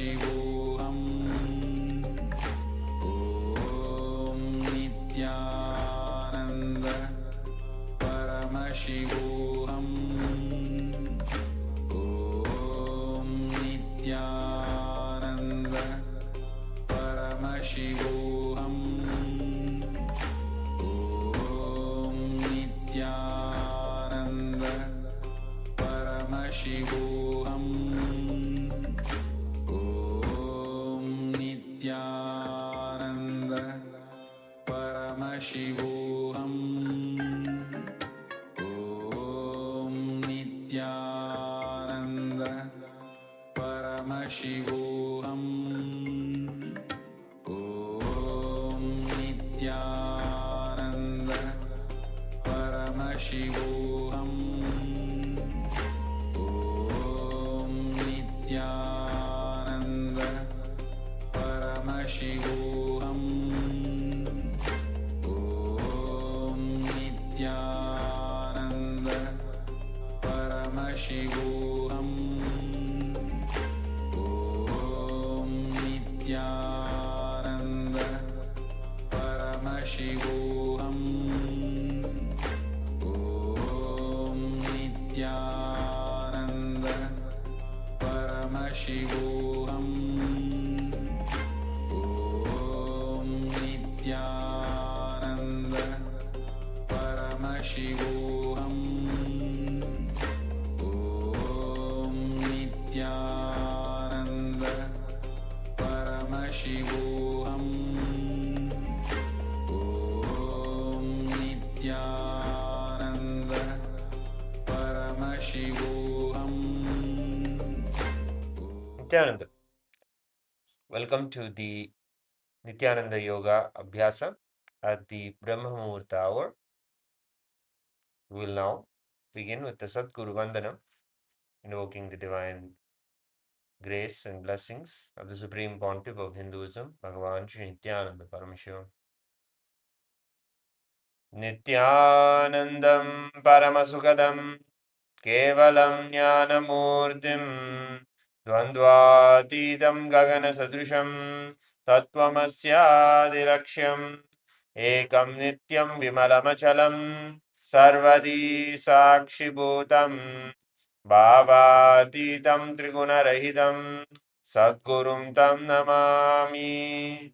Paramashivoham. Om Nithyananda Paramashivoham. Om Nithyananda Paramashivoham. Om Nithyananda Paramashivoham. Om Nithyananda Paramashivoham. Om Nithyananda Paramashivoham. Om Nithyananda Paramashivoham. Om Nithyananda Paramashivoham. Om Nithyananda Paramashivoham. Om Nithyananda Paramashivoham. Om Nithyananda Paramashivoham. Om Nithyananda Paramashivoham. Om Nithyananda Paramashivoham. Om Nithyananda Paramashivoham. Nithyananda, welcome to the Nithyananda Yoga Abhyasa at the Brahma Muhurta hour. We will now begin with the Sadguru Vandanam, invoking the divine grace and blessings of the Supreme Pontiff of Hinduism, Bhagavan Sri Nithyananda Paramashivam. Nithyanandam Paramasukadam Kevalam Jnanamurtim Dvandvatītam Gaganasadrusham Tattvamasyadilaksham Ekam Nityam Vimalamachalam Sarvadi Sakshibhutam Bhavatītam Trigunarahitam Sadgurum Tam Namami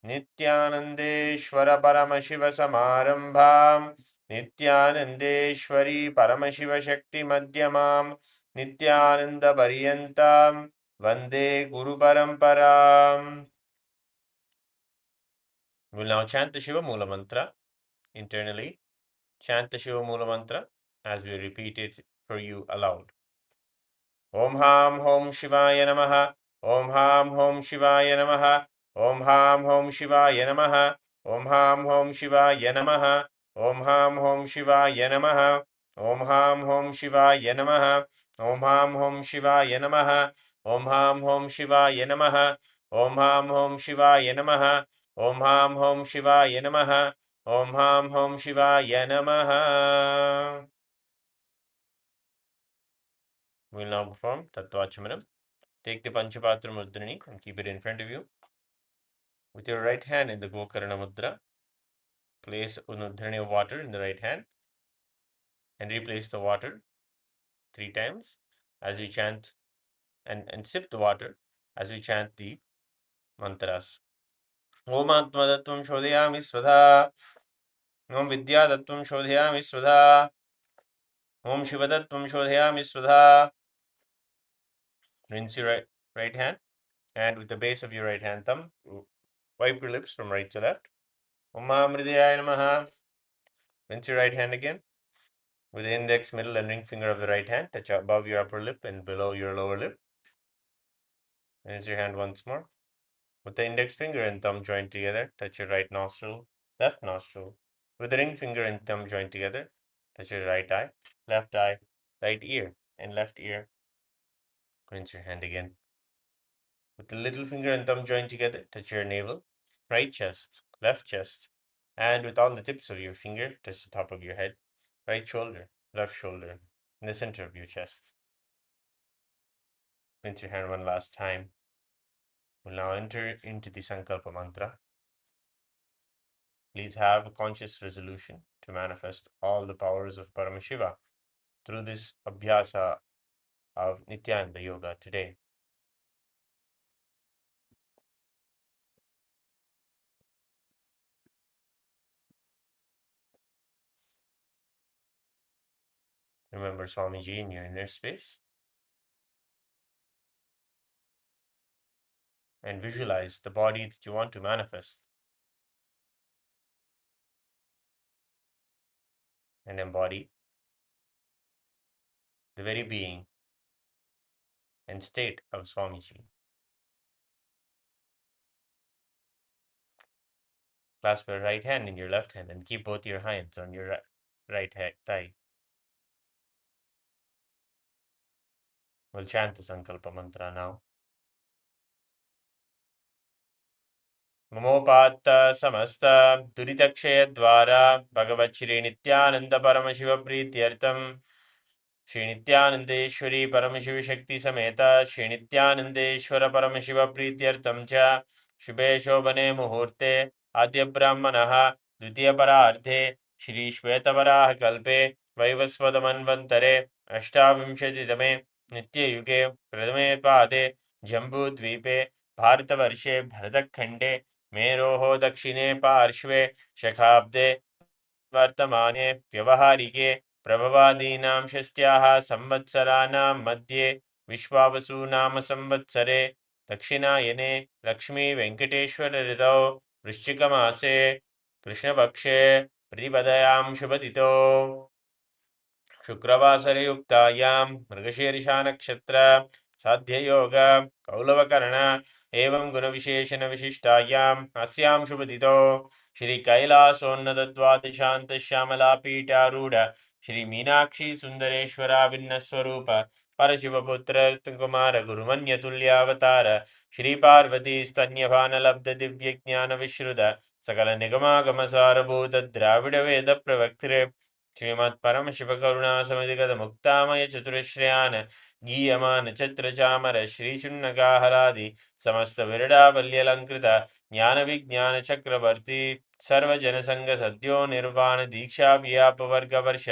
Nithyanandeshwara Paramashiva Samarambham Nithyanandeshwari Paramashiva Shakti Madhyamam Nithyananda Bharyantam Vande Guru Paramparam. We will now chant the Shiva Mula Mantra internally. Chant the Shiva Mula Mantra as we repeat it for you aloud. Om Ham Hom Shivaya Namaha. Om Ham Hom Shivaya Namaha. Om Ham Hom Shivaya Namaha. Om Ham Hom Shivaya Namaha. Om Ham Hom Shivaya Namaha. Om Ham Hom Shivaya Namaha. Om Ham Hom Shivaya Namaha. Om Ham Hom Shivaya Namaha. Om Ham Hom Shivaya Namaha. Om Ham Hom Shivaya Namaha. Om Ham Hom Shivaya Namaha. We will now perform Tattvachamanam. Take the Panchapatra Mudrini and keep it in front of you. With your right hand in the Gokarna Mudra, place an Udhrani of water in the right hand and replace the water 3 times as we chant and sip the water as we chant the mantras. Om Atmadattvam Shodhayami Svadha. Om Vidyadattvam Shodhayami Svadha. Om Shivadattvam Shodhayami Svadha. Rinse your right hand and with the base of your right hand thumb, wipe your lips from right to left. Om Mahamridayaya Namaha. Rinse your right hand again. With the index, middle, and ring finger of the right hand, touch above your upper lip and below your lower lip. Rinse your hand once more. With the index finger and thumb joined together, touch your right nostril, left nostril. With the ring finger and thumb joined together, touch your right eye, right ear, and left ear. Rinse your hand again. With the little finger and thumb joined together, touch your navel, right chest, left chest, and with all the tips of your finger, touch the top of your head, right shoulder, left shoulder, in the center of your chest. Rinse your hand one last time. We'll now enter into the Sankalpa Mantra. Please have a conscious resolution to manifest all the powers of Paramashiva through this Abhyasa of Nithyananda Yoga today. Remember Swamiji in your inner space and visualize the body that you want to manifest and embody the very being and state of Swamiji. Clasp your right hand in your left hand and keep both your hands on your right thigh. We'll chant the Sankalpa Mantra now. ममोपात्त समस्त दुरितक्षयद्वारा भगवत् श्री नित्यानंद परम शिव प्रीत्यर्थम श्री नित्यानंदेश्वरी परम शिव शक्ति समेत श्री नित्यानंदेश्वर परम शिव प्रीत्यर्थम च शुभे शोभने मुहूर्ते आद्य ब्राह्मणः द्वितीय परार्धे श्री श्वेतवराह कल्पे वैवस्वत मन्वन्तरे अष्टाविंशतितमे नित्ययुगे प्रथमे पादे जम्बूद्वीपे भारतवर्षे भरतखण्डे मेरोः दक्षिणे पार्श्वे शखाब्दे वर्तमाने व्यवहारिके प्रभवादीनां षष्ट्याः संवत्सराणां मध्ये विश्वावसुनाम संवत्सरे दक्षिणायने लक्ष्मीवेङ्कटेश्वर ऋतौ वृश्चिकमासे कृष्णपक्षे प्रतिपदयां शुभतिथौ शुक्रवासरयुक्तायां मृगशीर्षानक्षत्र साध्ययोग कौलवकर्ण एवं गुणविशेषणविशिष्टायाम् अस्यां शुभतिथौ श्रीकैलासोन्नतद्वादशान्तश्यामलापीठारूढ श्रीमीनाक्षी सुन्दरेश्वराभिन्नस्वरूप परशिवपुत्र कुमार गुरुमन्यतुल्यावतार श्रीपार्वती स्तन्यभानलब्धदिव्यज्ञानविश्रुत सकलनिगमागमसारभूत द्राविडवेदप्रवक्त्रे श्रीमत्परमशिवकरुणासमितिगतमुक्तामय चतुरश्रयान् गीयमान छत्रचामर श्रीशुन्नगाहरादि समस्त विरडावल्यलङ्कृत ज्ञानविज्ञानचक्रवर्ती सर्वजनसंघ सद्यो निर्वाण दीक्षाव्यापवर्गवर्ष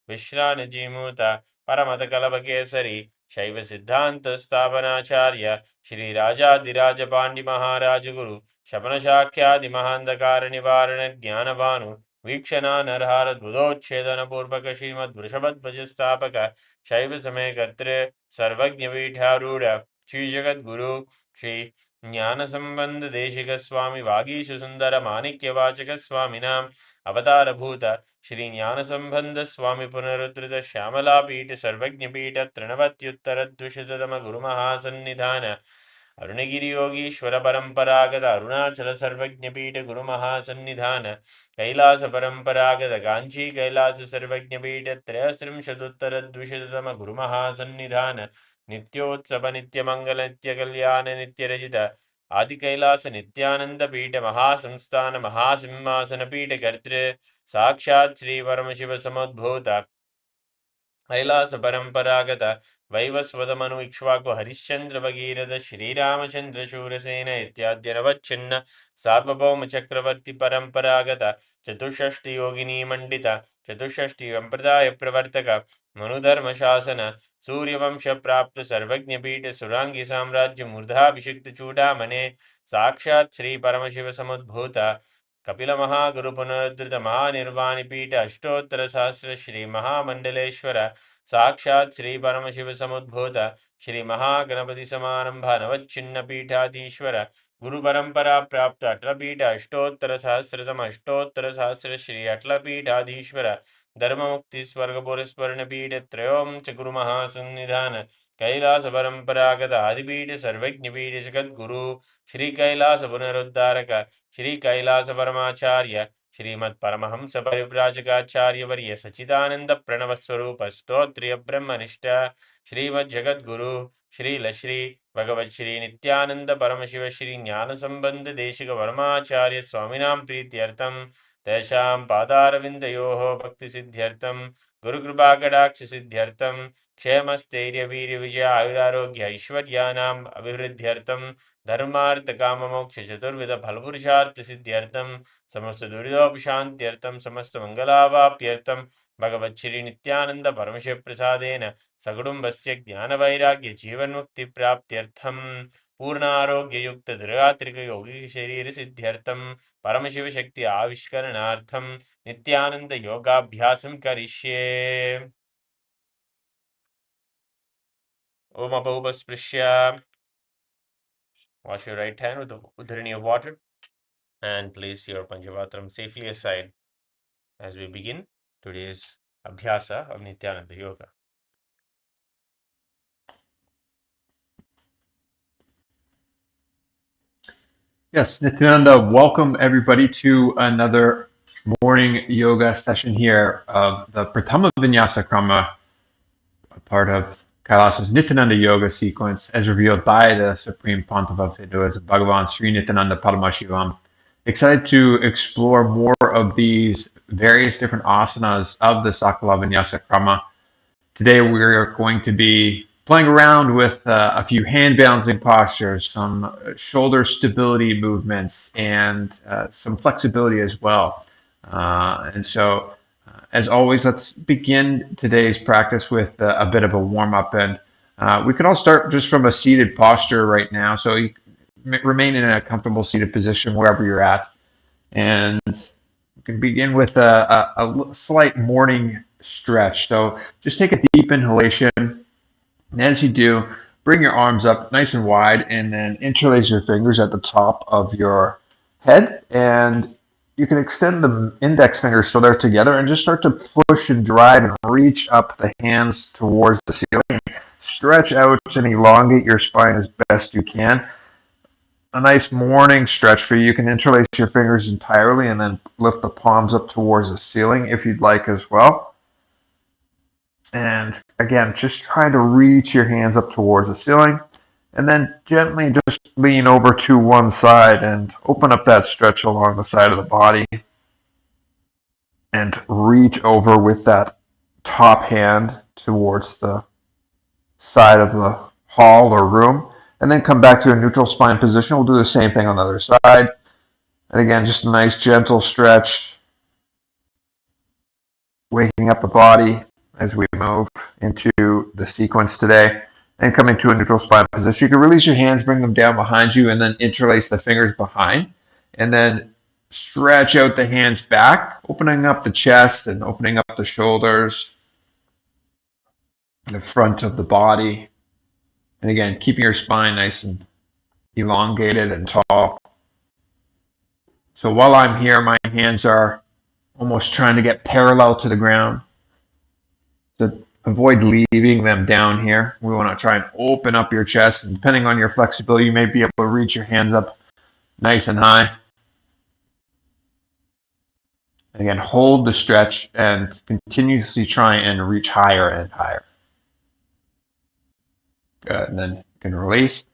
विश्रानजीमूत परमतकलभकेसरी शैव सिद्धांत स्थापनाचार्य श्री राजाधिराज पांड्य महाराज गुरु शपनशाख्यादि महांधकार निवारण ज्ञानभानु वीक्षणा नरहार बुधोच्छेदन पूर्वक श्रीमद वृषभध्वज स्थापक शैव समय कर्तृ सर्वज्ञ पीठारूढ़ श्री जगद्गुरु श्री ज्ञान संबंध देशिक स्वामी वागीश सुंदर माणिक्य वाचक स्वामिनाम अवतारभूत श्री ज्ञान संबंध स्वामी पुनरुद्धृत श्यामला पीठ सर्वज्ञ पीठ तृणवत्युत्तर द्विशततम गुरु महासन्निधान अरुणगिरि योगीश्वर परंपरागत अरुणाचल सर्वज्ञ पीठ गुरु महासन्निधान कैलास परंपरागत कांची कैलास सर्वज्ञ पीठ त्रयस्त्रिंशदुत्तर द्विशततम गुरु महासन्निधान नित्योत्सव नित्यमंगल नित्य कल्याण नित्य रजित आदि कैलास नित्यानंद पीठ महासंस्थान महासिंहासन पीठ कर्तृ साक्षात् श्री परमशिव समुद्भूत कैलास परंपरागत वैवस्वत मनु इक्ष्वाकु हरिश्चंद्र भगीरथ श्रीरामचंद्र शूरसेन इत्याद्यनवच्छिन्न सार्वभौम चक्रवर्ती परंपरागत चतुष्षष्टि योगिनी मंडित चतुष्षष्टि संप्रदाय प्रवर्तक मनुधर्म शासन सूर्यवंश प्राप्त सर्वज्ञ पीठ सुरांगी साम्राज्य मूर्धाभिषिक्त चूड़ामणे साक्षात् श्री परमशिव समुद्भूत कपिल महागुरु पुनरुद्धृत महानिर्वाणी पीठ अष्टोत्तर सहस्र श्री महामंडलेश्वर साक्षात् श्री परमशिव समुद्भूत श्री महागणपति समारंभ नवच्छिन्न पीठाधीश्वर गुरु परंपरा प्राप्त अटलपीठ अष्टोत्तर सहस्रतम अष्टोत्तर सहस्र श्री अटलपीठाधीश्वर धर्ममुक्ति स्वर्गपुरस्वर्ण पीठ त्रयोंच गुरु महासन्निधान कैलास परंपरागत आदिपीठ सर्वज्ञ पीठ जगद्गुरु श्री कैलास पुनरुद्धारक श्री कैलास परमाचार्य श्रीमत् परमहंस परिव्राजकाचार्य वर्य सच्चिदानंद प्रणव स्वरूप स्तोत्रिय ब्रह्मनिष्ठ श्रीमद् जगद्गुरु श्रील श्री भगवत श्री नित्यानंद परमशिव श्री ज्ञान संबंध देशिक वर्माचार्य स्वामिनां प्रीत्यर्थम तेषां पादारविन्दयोः भक्ति सिद्ध्यर्थम गुरुकृपाकटाक्ष सिद्ध्यर्थम क्षेमस्थैर्य वीर्य विजय आयुरारोग्य ऐश्वर्याणाम् अभिवृद्ध्यर्थम धर्मार्थ काम मोक्ष चतुर्विध फलपुरुषार्थ सिद्ध्यर्थम समस्त दुरितोपशान्त्यर्थम समस्त मंगलावाप्यर्थम भगवत श्री नित्यानंद परमशिव प्रसादेन सकुटुम्बस्य ज्ञानवैराग्य जीवन्मुक्तिप्राप्त्यर्थं पूर्णारोग्ययुक्त दृढात्रिक यौगिक शरीर सिद्ध्यर्थं परमशिवशक्ति आविष्करणार्थं नित्यानंद योगाभ्यासं करिष्ये। ओम अपूपस्पृश्य. Wash your right hand with the udharani of water and place your Panchavatram safely aside as we begin today's Abhyasa of Nithyananda Yoga. Yes, Nithyananda, welcome everybody to another morning yoga session here of the Prathama Vinyasa Krama, a part of Kailasa's Nithyananda yoga sequence as revealed by the Supreme Pontiff of Hinduism, Bhagavan Sri Nithyananda Paramashivam. Excited to explore more of these various different asanas of the Sakala Vinyasa Krama. Today we're going to be playing around with a few hand balancing postures, some shoulder stability movements, and some flexibility as well. And so, as always, let's begin today's practice with a bit of a warm-up. And we can all start just from a seated posture right now. So you remain in a comfortable seated position wherever you're at. And we can begin with a slight morning stretch. So just take a deep inhalation. And as you do, bring your arms up nice and wide and then interlace your fingers at the top of your head. And you can extend the index fingers so they're together and just start to push and drive and reach up the hands towards the ceiling. Stretch out and elongate your spine as best you can. A nice morning stretch for you. You can interlace your fingers entirely and then lift the palms up towards the ceiling if you'd like as well. And again, just try to reach your hands up towards the ceiling and then gently just lean over to one side and open up that stretch along the side of the body and reach over with that top hand towards the side of the hall or room. And then come back to a neutral spine position. We'll do the same thing on the other side. And again, just a nice gentle stretch, waking up the body as we move into the sequence today. And coming to a neutral spine position. You can release your hands, bring them down behind you, and then interlace the fingers behind. And then stretch out the hands back, opening up the chest and opening up the shoulders, the front of the body. And again, keeping your spine nice and elongated and tall. So while I'm here, my hands are almost trying to get parallel to the ground. So avoid leaving them down here. We want to try and open up your chest. And depending on your flexibility, you may be able to reach your hands up nice and high. Again, hold the stretch and continuously try and reach higher and higher. Good. And then you can release.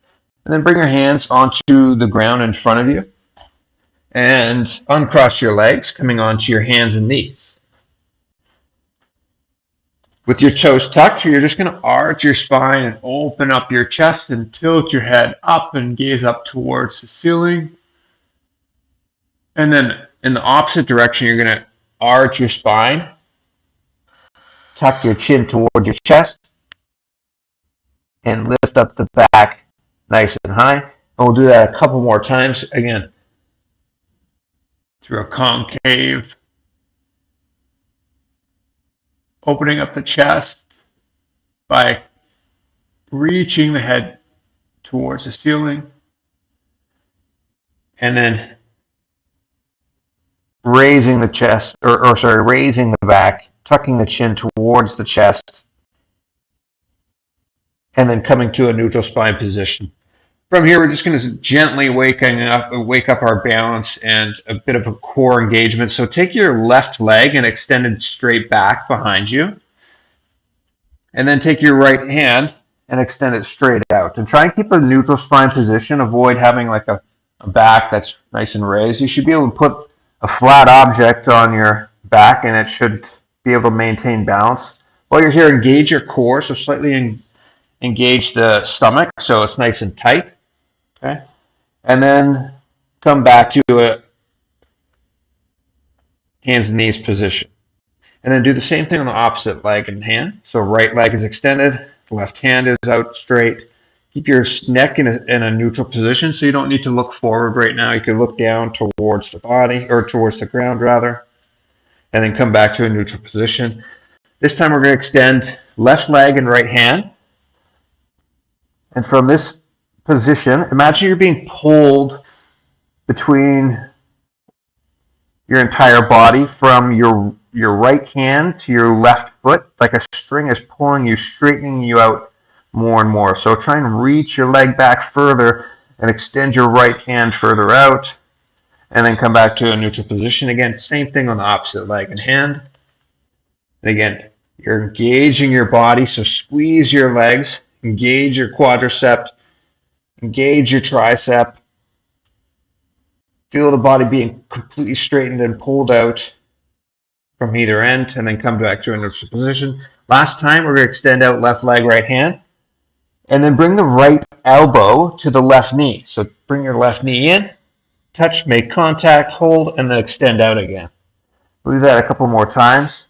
And then bring your hands onto the ground in front of you. And uncross your legs, coming onto your hands and knees. With your toes tucked, you're just going to arch your spine and open up your chest and tilt your head up and gaze up towards the ceiling. And then in the opposite direction, you're going to arch your spine, tuck your chin towards your chest, and lift up the back nice and high. And we'll do that a couple more times. Again, through a concave, opening up the chest by reaching the head towards the ceiling, and then raising the chest, raising the back, tucking the chin towards the chest, and then coming to a neutral spine position. From here, we're just going to gently wake up our balance and a bit of a core engagement. So take your left leg and extend it straight back behind you. And then take your right hand and extend it straight out. And try and keep a neutral spine position. Avoid having like a back that's nice and raised. You should be able to put a flat object on your back and it should be able to maintain balance. While you're here, engage your core, so slightly engage the stomach so it's nice and tight. Okay, and then come back to a hands and knees position. And then do the same thing on the opposite leg and hand. So right leg is extended, left hand is out straight. Keep your neck in a neutral position, so you don't need to look forward right now. You can look down towards the body, or towards the ground rather, and then come back to a neutral position. This time we're going to extend left leg and right hand. And from this position, imagine you're being pulled between your entire body from your right hand to your left foot, like a string is pulling you, straightening you out more and more. So try and reach your leg back further and extend your right hand further out, and then come back to a neutral position. Again, same thing on the opposite leg and hand. And again, you're engaging your body, so squeeze your legs, engage your quadricep, engage your tricep. Feel the body being completely straightened and pulled out from either end, and then come back to a neutral position. Last time, we're going to extend out left leg, right hand, and then bring the right elbow to the left knee. So bring your left knee in, touch, make contact, hold, and then extend out again. We'll do that a couple more times.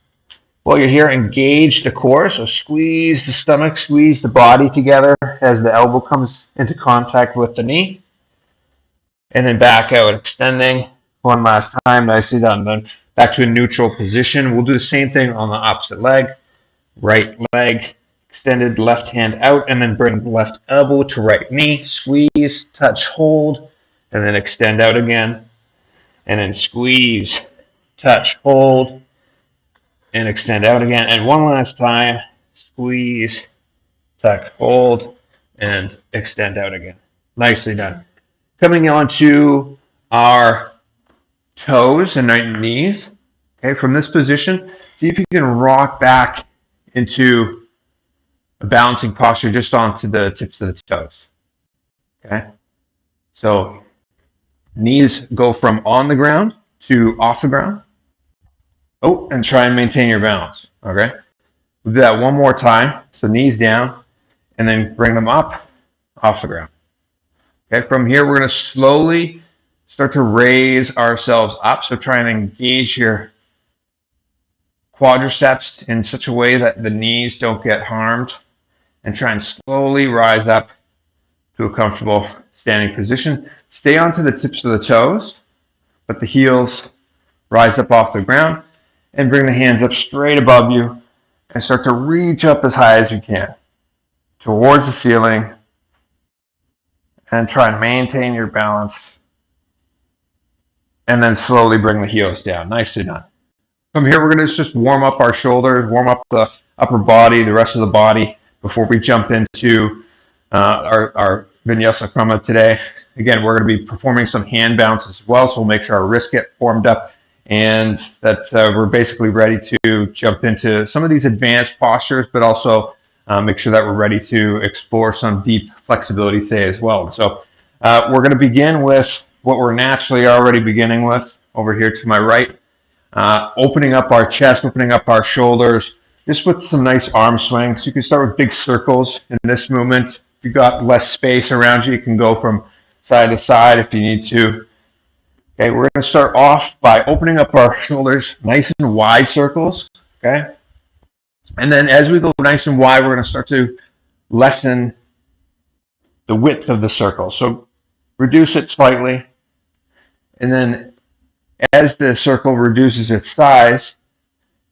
While you're here, engage the core, so squeeze the stomach, squeeze the body together as the elbow comes into contact with the knee. And then back out, extending one last time, nicely done. Then back to a neutral position. We'll do the same thing on the opposite leg. Right leg extended, left hand out, and then bring left elbow to right knee. Squeeze, touch, hold, and then extend out again. And then squeeze, touch, hold, and extend out again. And one last time, squeeze, touch, hold, and extend out again. Nicely done. Coming on to our toes and our knees. Okay, from this position, see if you can rock back into a balancing posture just onto the tips of the toes. Okay, so knees go from on the ground to off the ground. Oh, and try and maintain your balance. Okay, we'll do that one more time. So knees down, and then bring them up off the ground. Okay, from here, we're going to slowly start to raise ourselves up. So try and engage your quadriceps in such a way that the knees don't get harmed, and try and slowly rise up to a comfortable standing position. Stay onto the tips of the toes, let the heels rise up off the ground, and bring the hands up straight above you and start to reach up as high as you can towards the ceiling. And try and maintain your balance. And then slowly bring the heels down. Nicely done. From here, we're going to just warm up our shoulders, warm up the upper body, the rest of the body, before we jump into our Vinyasa Krama today. Again, we're going to be performing some hand bounces as well, so we'll make sure our wrists get formed up and that we're basically ready to jump into some of these advanced postures, but also make sure that we're ready to explore some deep flexibility today as well. So we're going to begin with what we're naturally already beginning with over here to my right. Opening up our chest, opening up our shoulders, just with some nice arm swings. You can start with big circles in this movement. If you've got less space around you, you can go from side to side if you need to. Okay, we're going to start off by opening up our shoulders, nice and wide circles. Okay. And then as we go nice and wide, we're going to start to lessen the width of the circle. So reduce it slightly. And then as the circle reduces its size,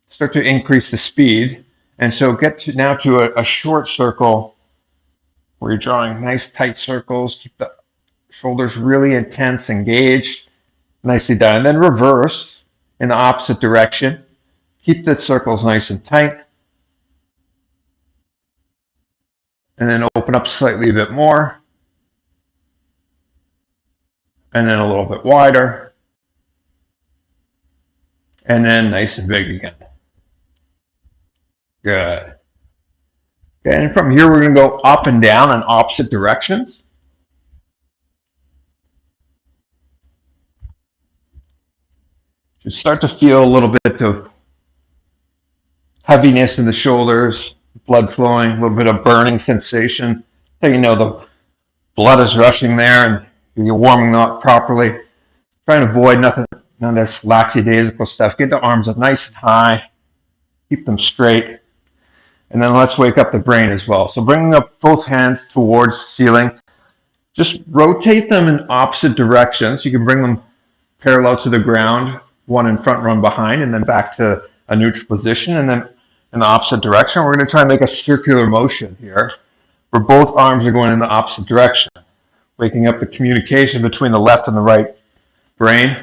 start to increase the speed. And so get to now to a short circle where you're drawing nice tight circles. Keep the shoulders really intense, engaged. Nicely done. And then reverse in the opposite direction. Keep the circles nice and tight. And then open up slightly a bit more. And then a little bit wider. And then nice and big again. Good. Okay, and from here we're going to go up and down in opposite directions. Just start to feel a little bit of heaviness in the shoulders, blood flowing, a little bit of burning sensation. So you know the blood is rushing there and you're warming up properly. Try and avoid none of this lackadaisical stuff. Get the arms up nice and high. Keep them straight. And then let's wake up the brain as well. So bringing up both hands towards the ceiling. Just rotate them in opposite directions. You can bring them parallel to the ground, one in front, one behind, and then back to a neutral position. And then in the opposite direction, we're going to try and make a circular motion here, where both arms are going in the opposite direction, waking up the communication between the left and the right brain.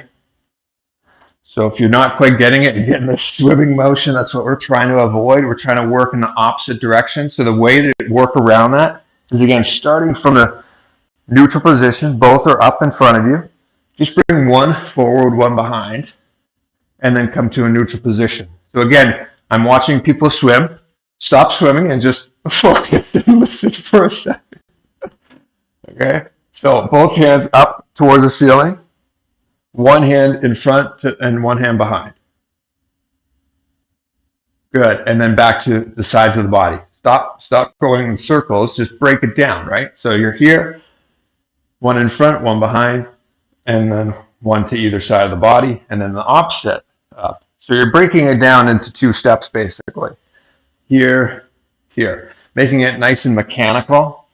So if you're not quite getting it, you're getting this swimming motion. That's what we're trying to avoid. We're trying to work in the opposite direction. So the way to work around that is, again, starting from the neutral position. Both are up in front of you. Just bring one forward, one behind, and then come to a neutral position. So again, I'm watching people swim. Stop swimming and just focus and listen for a second. Okay? So both hands up towards the ceiling. One hand in front and one hand behind. Good. And then back to the sides of the body. Stop going in circles. Just break it down, right? So you're here, one in front, one behind, and then one to either side of the body, and then the opposite up. So you're breaking it down into 2 steps, basically. Here, here. Making it nice and mechanical.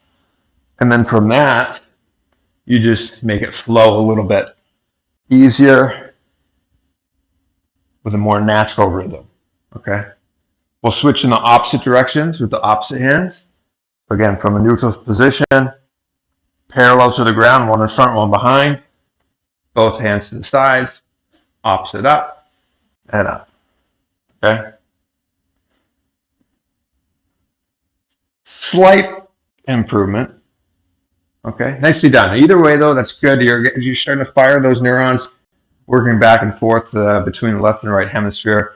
And then from that, you just make it flow a little bit easier with a more natural rhythm. Okay? We'll switch in the opposite directions with the opposite hands. Again, from a neutral position, parallel to the ground, one in front, one behind. Both hands to the sides, opposite up and up. Okay? Slight improvement. Okay, nicely done. Either way, though, that's good. You're starting to fire those neurons, working back and forth between the left and right hemisphere,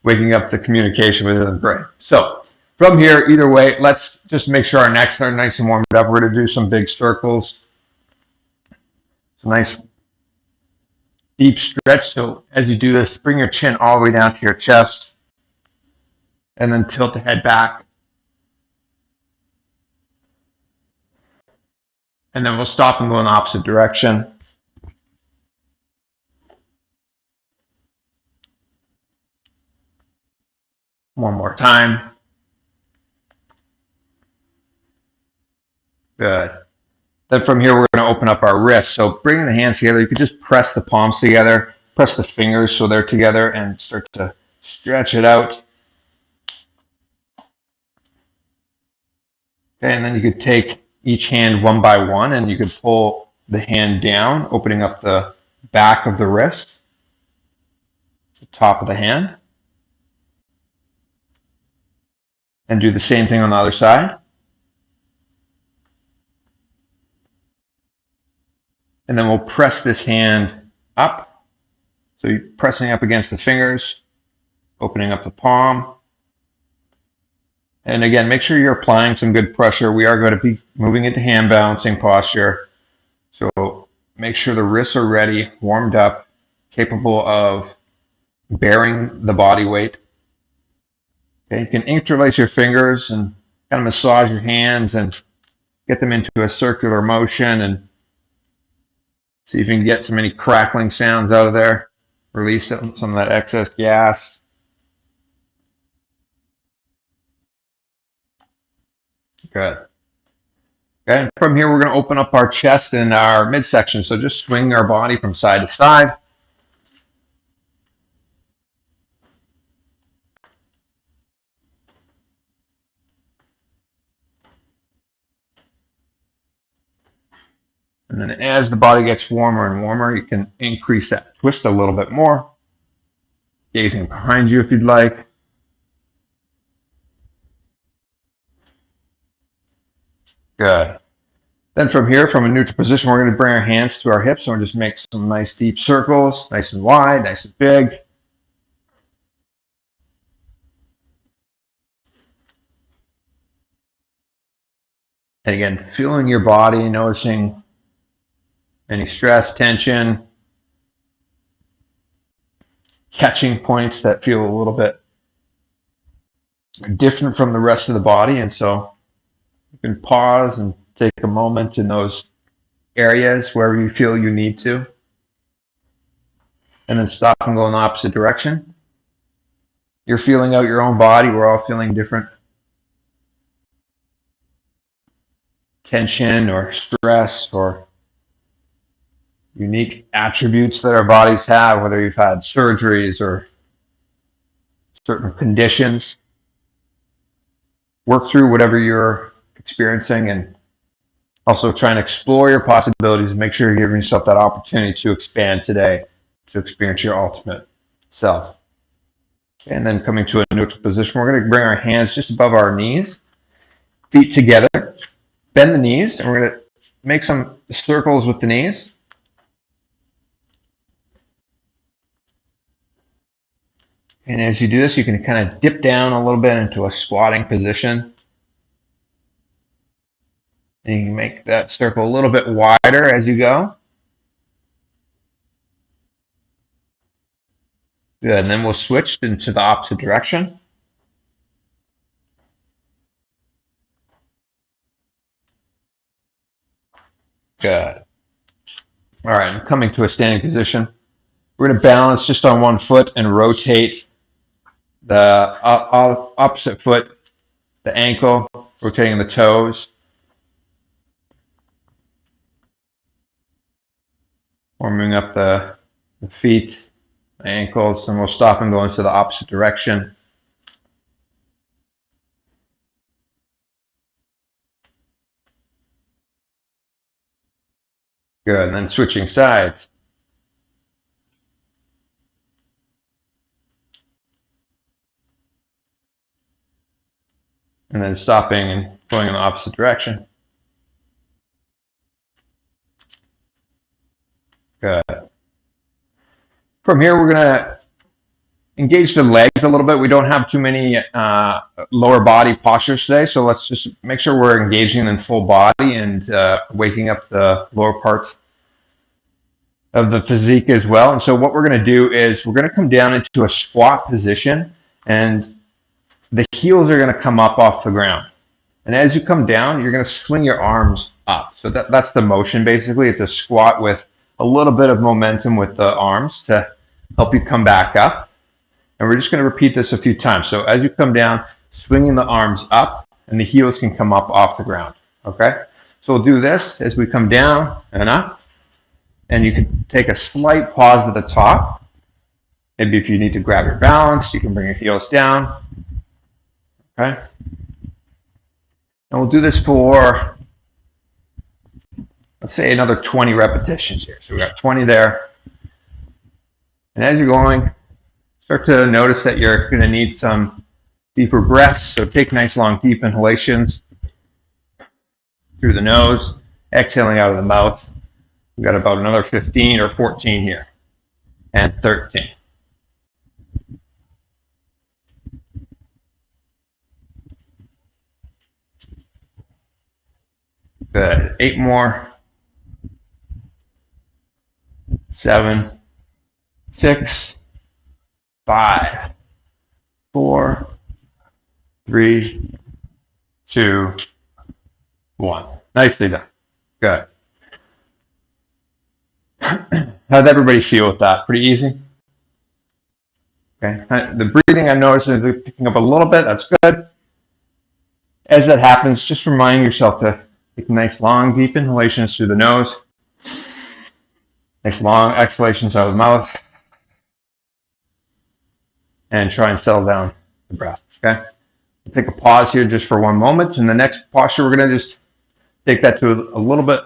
waking up the communication within the brain. So from here, either way, let's just make sure our necks are nice and warmed up. We're going to do some big circles. Some nice deep stretch. So as you do this, bring your chin all the way down to your chest and then tilt the head back. And then we'll stop and go in the opposite direction. One more time. Good. Then from here, we're going to open up our wrists. So bringing the hands together, you could just press the palms together, press the fingers so they're together, and start to stretch it out. Okay, and then you could take each hand one by one, and you could pull the hand down, opening up the back of the wrist, the top of the hand. And do the same thing on the other side. And then we'll press this hand up. So you're pressing up against the fingers, opening up the palm. And again, make sure you're applying some good pressure. We are going to be moving into hand balancing posture. So make sure the wrists are ready, warmed up, capable of bearing the body weight. Okay, you can interlace your fingers and kind of massage your hands and get them into a circular motion and see if you can get some any crackling sounds out of there. Release some of that excess gas. Good. Okay, and from here we're going to open up our chest and our midsection. So just swing our body from side to side. And then as the body gets warmer and warmer, you can increase that twist a little bit more. Gazing behind you if you'd like. Good. Then from here, from a neutral position, we're going to bring our hands to our hips and we'll just make some nice deep circles, nice and wide, nice and big. And again, feeling your body, noticing any stress, tension, catching points that feel a little bit different from the rest of the body. And so you can pause and take a moment in those areas where you feel you need to. And then stop and go in the opposite direction. You're feeling out your own body. We're all feeling different tension or stress or unique attributes that our bodies have, whether you've had surgeries or certain conditions. Work through whatever you're experiencing and also try and explore your possibilities and make sure you're giving yourself that opportunity to expand today, to experience your ultimate self. And then coming to a neutral position, we're going to bring our hands just above our knees, feet together, bend the knees, and we're going to make some circles with the knees. And as you do this, you can kind of dip down a little bit into a squatting position. And you can make that circle a little bit wider as you go. Good, and then we'll switch into the opposite direction. Good. All right, I'm coming to a standing position. We're going to balance just on one foot and rotate the opposite foot, the ankle, rotating the toes. Warming up the feet, the ankles, and we'll stop and go into the opposite direction. Good, and then switching sides. And then stopping and going in the opposite direction. Good. From here, we're going to engage the legs a little bit. We don't have too many lower body postures today, so let's just make sure we're engaging in full body and waking up the lower part of the physique as well. And so what we're going to do is we're going to come down into a squat position, and the heels are going to come up off the ground. And as you come down, you're going to swing your arms up. So that's the motion, basically. It's a squat with a little bit of momentum with the arms to help you come back up. And we're just going to repeat this a few times. So as you come down, swinging the arms up, and the heels can come up off the ground. Okay? So we'll do this as we come down and up. And you can take a slight pause at the top. Maybe if you need to grab your balance, you can bring your heels down. Okay? And we'll do this for, let's say, another 20 repetitions here. So we got 20 there. And as you're going, start to notice that you're going to need some deeper breaths. So take nice, long, deep inhalations through the nose, exhaling out of the mouth. We've got about another 15 or 14 here, and 13. Good. 8 more. 7, 6, 5, 4, 3, 2, 1. Nicely done. Good. How'd everybody feel with that? Pretty easy? Okay. The breathing I noticed is picking up a little bit. That's good. As that happens, just remind yourself to take nice, long, deep inhalations through the nose. Nice, long exhalations out of the mouth. And try and settle down the breath. Okay. We'll take a pause here just for one moment. In the next posture, we're going to just take that to a little bit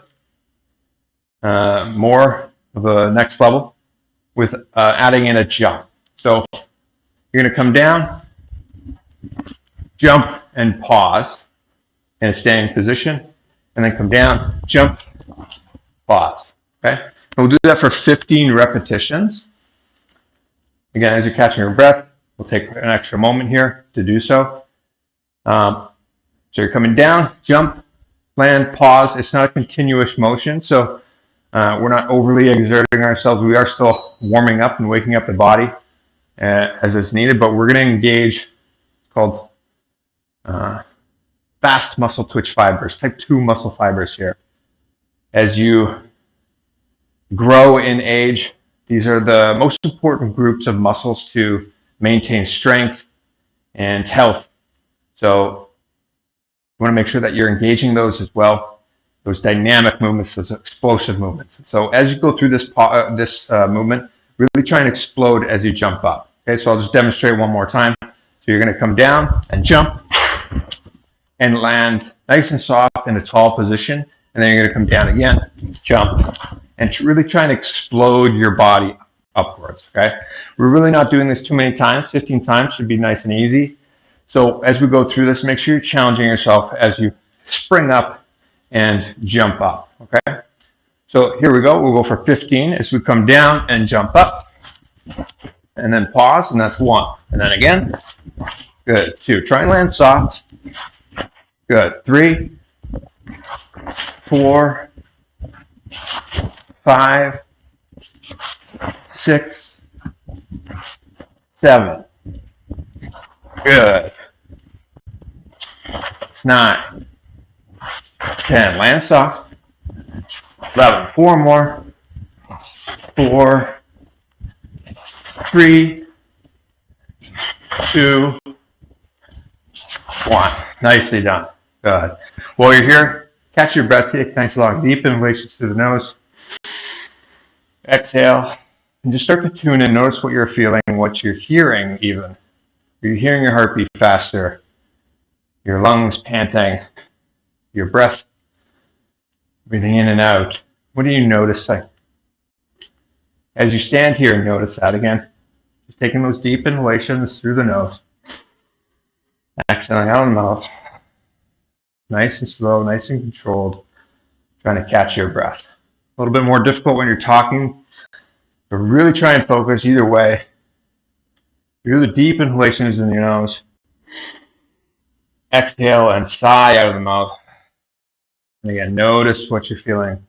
more of a next level with adding in a jump. So you're going to come down, jump, and pause in a standing position, and then come down, jump, pause. Okay? And we'll do that for 15 repetitions. Again, as you're catching your breath, we'll take an extra moment here to do so. So you're coming down, jump, land, pause. It's not a continuous motion, so we're not overly exerting ourselves. We are still warming up and waking up the body as it's needed, but we're going to engage, it's called fast muscle twitch fibers, type 2 muscle fibers here. As you grow in age, these are the most important groups of muscles to maintain strength and health. So you want to make sure that you're engaging those as well, those dynamic movements, those explosive movements. So as you go through this movement, really try and explode as you jump up. Okay, so I'll just demonstrate one more time. So you're going to come down and jump and land nice and soft in a tall position. And then you're going to come down again, jump, and really try and explode your body upwards, okay? We're really not doing this too many times. 15 times should be nice and easy. So as we go through this, make sure you're challenging yourself as you spring up and jump up, okay? So here we go. We'll go for 15 as we come down and jump up. And then pause, and that's 1. And then again. Good. 2. Try and land soft. Good. 3, 4, 5, 6, 7. Good. 9, 10. Land soft. 11. 4 more. 4, 3, 2, 1. Nicely done. Good. While you're here, catch your breath. Take nice long deep inhalations through the nose. Exhale. And just start to tune in. Notice what you're feeling, what you're hearing even. Are you hearing your heartbeat faster? Your lungs panting? Your breath breathing in and out? What are you noticing? As you stand here, notice that again. Just taking those deep inhalations through the nose. Exhaling out of the mouth. Nice and slow, nice and controlled. Trying to catch your breath. A little bit more difficult when you're talking, but really try and focus either way. Do the deep inhalations in your nose. Exhale and sigh out of the mouth. And again, notice what you're feeling,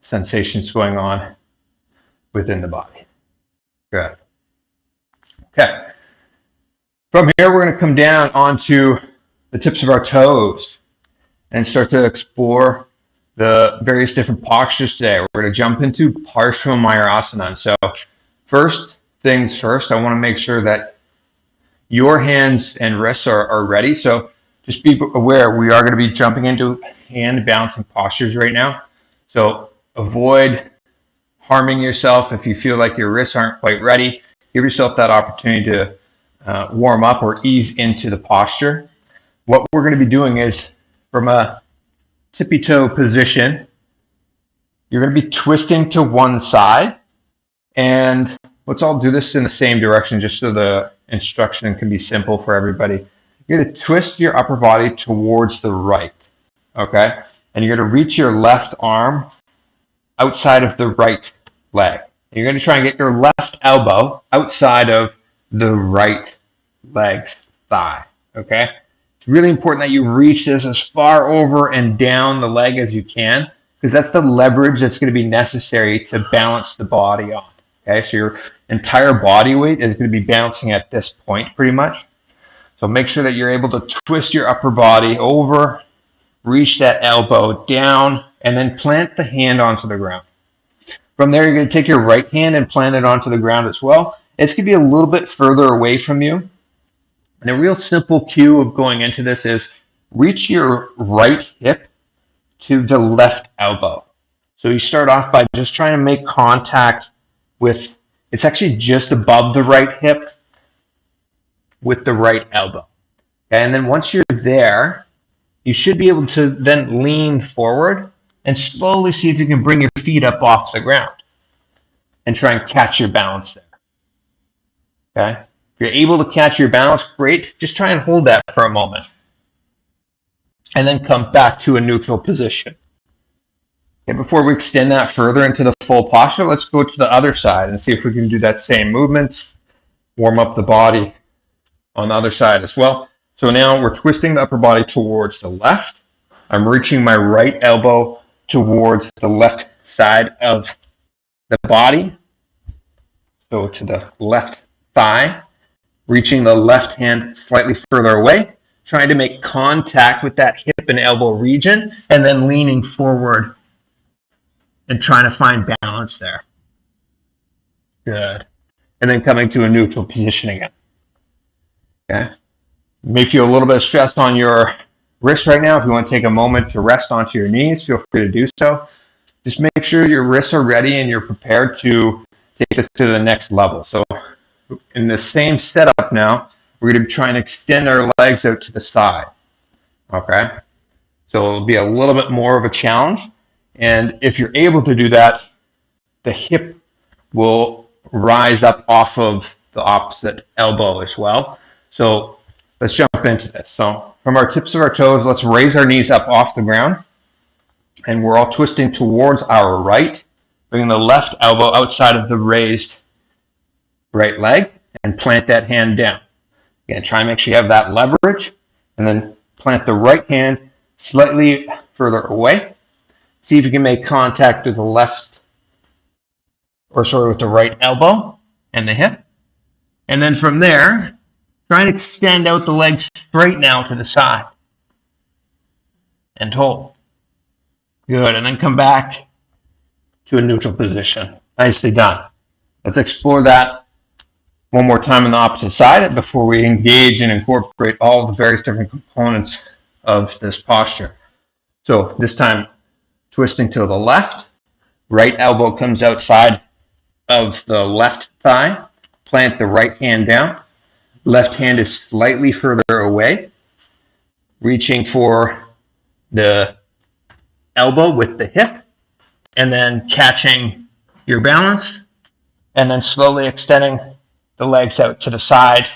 sensations going on within the body. Good. Okay. From here, we're going to come down onto the tips of our toes and start to explore the various different postures today. We're going to jump into Parsvamayurasana. So first things first, I want to make sure that your hands and wrists are ready. So just be aware, we are going to be jumping into hand balancing postures right now. So avoid harming yourself if you feel like your wrists aren't quite ready. Give yourself that opportunity to warm up or ease into the posture. What we're going to be doing is from a tippy toe position, you're going to be twisting to one side, and let's all do this in the same direction just so the instruction can be simple for everybody. You're going to twist your upper body towards the right, okay? And you're going to reach your left arm outside of the right leg. You're going to try and get your left elbow outside of the right leg's thigh, okay? It's really important that you reach this as far over and down the leg as you can, because that's the leverage that's going to be necessary to balance the body on, okay? So your entire body weight is going to be bouncing at this point pretty much. So make sure that you're able to twist your upper body over, reach that elbow down, and then plant the hand onto the ground. From there, you're going to take your right hand and plant it onto the ground as well. It's going to be a little bit further away from you. And a real simple cue of going into this is reach your right hip to the left elbow. So you start off by just trying to make contact with, it's actually just above the right hip with the right elbow. Okay, and then once you're there, you should be able to then lean forward and slowly see if you can bring your feet up off the ground and try and catch your balance there. Okay? If you're able to catch your balance, great. Just try and hold that for a moment. And then come back to a neutral position. Okay, before we extend that further into the full posture, let's go to the other side and see if we can do that same movement. Warm up the body on the other side as well. So now we're twisting the upper body towards the left. I'm reaching my right elbow towards the left side of the body, so to the left thigh, reaching the left hand slightly further away, trying to make contact with that hip and elbow region, and then leaning forward and trying to find balance there. Good. And then coming to a neutral position again. Okay. You may feel a little bit of stress on your wrist right now. If you want to take a moment to rest onto your knees, feel free to do so. Just make sure your wrists are ready and you're prepared to take this to the next level. So in the same setup now, we're going to be trying to extend our legs out to the side. Okay. So it'll be a little bit more of a challenge. And if you're able to do that, the hip will rise up off of the opposite elbow as well. So let's jump into this. So from our tips of our toes, let's raise our knees up off the ground. And we're all twisting towards our right, bringing the left elbow outside of the raised right leg and plant that hand down. Again, try and make sure you have that leverage, and then plant the right hand slightly further away. See if you can make contact with the with the right elbow and the hip. And then from there, try and extend out the leg straight now to the side. And hold. Good. And then come back to a neutral position. Nicely done. Let's explore that one more time on the opposite side before we engage and incorporate all the various different components of this posture. So this time, twisting to the left, right elbow comes outside of the left thigh, plant the right hand down, left hand is slightly further away, reaching for the elbow with the hip, and then catching your balance, and then slowly extending the legs out to the side,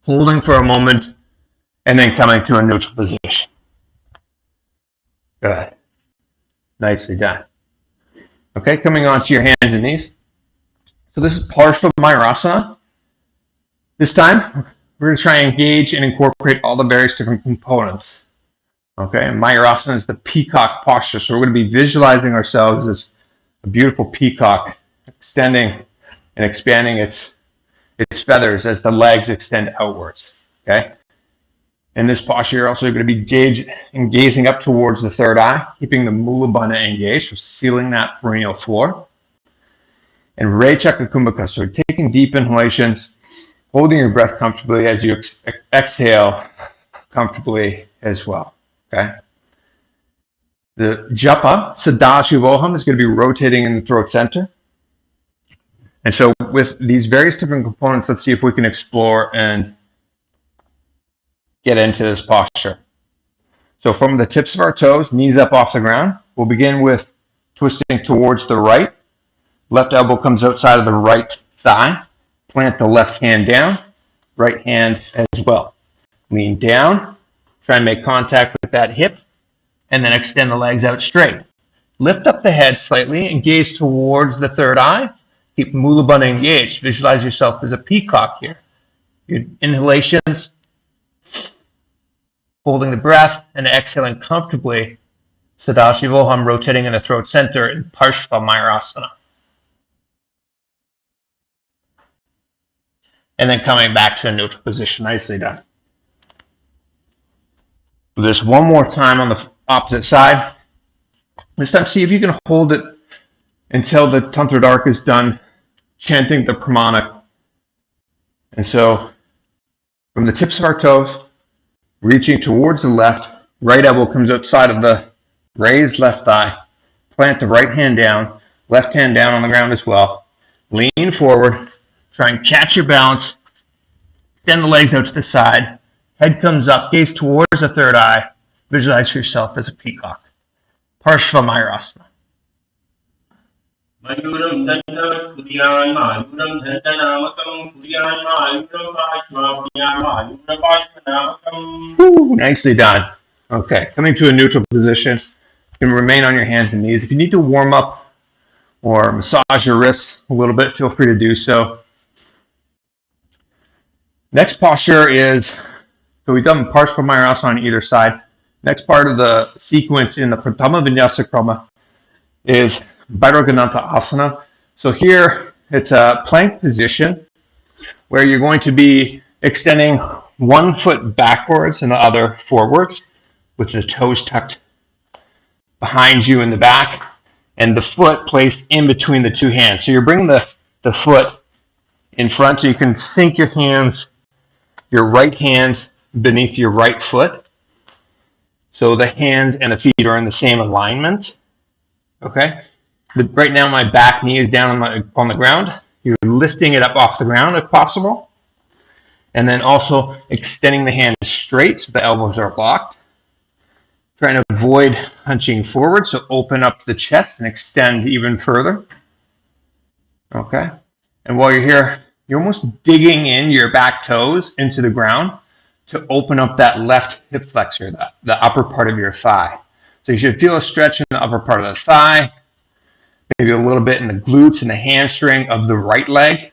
holding for a moment, and then coming to a neutral position. Good. Nicely done. Okay, coming onto your hands and knees. So this is Partial Mayurasana. This time, we're going to try and engage and incorporate all the various different components. Okay, Mayurasana is the peacock posture. So we're going to be visualizing ourselves as a beautiful peacock, extending and expanding its feathers as the legs extend outwards. Okay. In this posture, you're also going to be gazing up towards the third eye, keeping the Mula Bandha engaged, so sealing that perennial floor. And Rechaka Kumbhaka, so taking deep inhalations, holding your breath comfortably as you exhale comfortably as well. Okay. The Japa, Sadashivoham, is going to be rotating in the throat center. And so with these various different components, let's see if we can explore and get into this posture. So from the tips of our toes, knees up off the ground, we'll begin with twisting towards the right. Left elbow comes outside of the right thigh. Plant the left hand down, right hand as well. Lean down, try and make contact with that hip, and then extend the legs out straight. Lift up the head slightly and gaze towards the third eye. Keep Mula Bandha engaged. Visualize yourself as a peacock here. Your inhalations, holding the breath and exhaling comfortably. Sadashivoham, rotating in the throat center in Partial Mayurasana. And then coming back to a neutral position. Nicely done. Do this one more time on the opposite side. This time, see if you can hold it until the Tantradharka is done chanting the pramana. And so, from the tips of our toes, reaching towards the left, right elbow comes outside of the raised left thigh. Plant the right hand down, left hand down on the ground as well. Lean forward, try and catch your balance, extend the legs out to the side, head comes up, gaze towards the third eye, visualize yourself as a peacock. Partial Mayurasana. Mayuram Danta Kuryan Mayuram Danta Namakam Kuryan Mayuram Pashma Mayuram Pashma Namakam. Nicely done. Okay, coming to a neutral position. You can remain on your hands and knees. If you need to warm up or massage your wrists a little bit, feel free to do so. Next posture is So we've done Parsvamayurasana on either side. Next part of the sequence in the Pratama Vinyasa Krama is Bhairaganatha Asana. So here it's a plank position where you're going to be extending one foot backwards and the other forwards with the toes tucked behind you in the back and the foot placed in between the two hands. So you're bringing the foot in front so you can sink your hands, your right hand beneath your right foot. So the hands and the feet are in the same alignment. Okay? Right now my back knee is down on the ground. You're lifting it up off the ground if possible. And then also extending the hands straight so the elbows are locked. Trying to avoid hunching forward, so open up the chest and extend even further. Okay? And while you're here, you're almost digging in your back toes into the ground to open up that left hip flexor, the upper part of your thigh. So you should feel a stretch in the upper part of the thigh, maybe a little bit in the glutes and the hamstring of the right leg.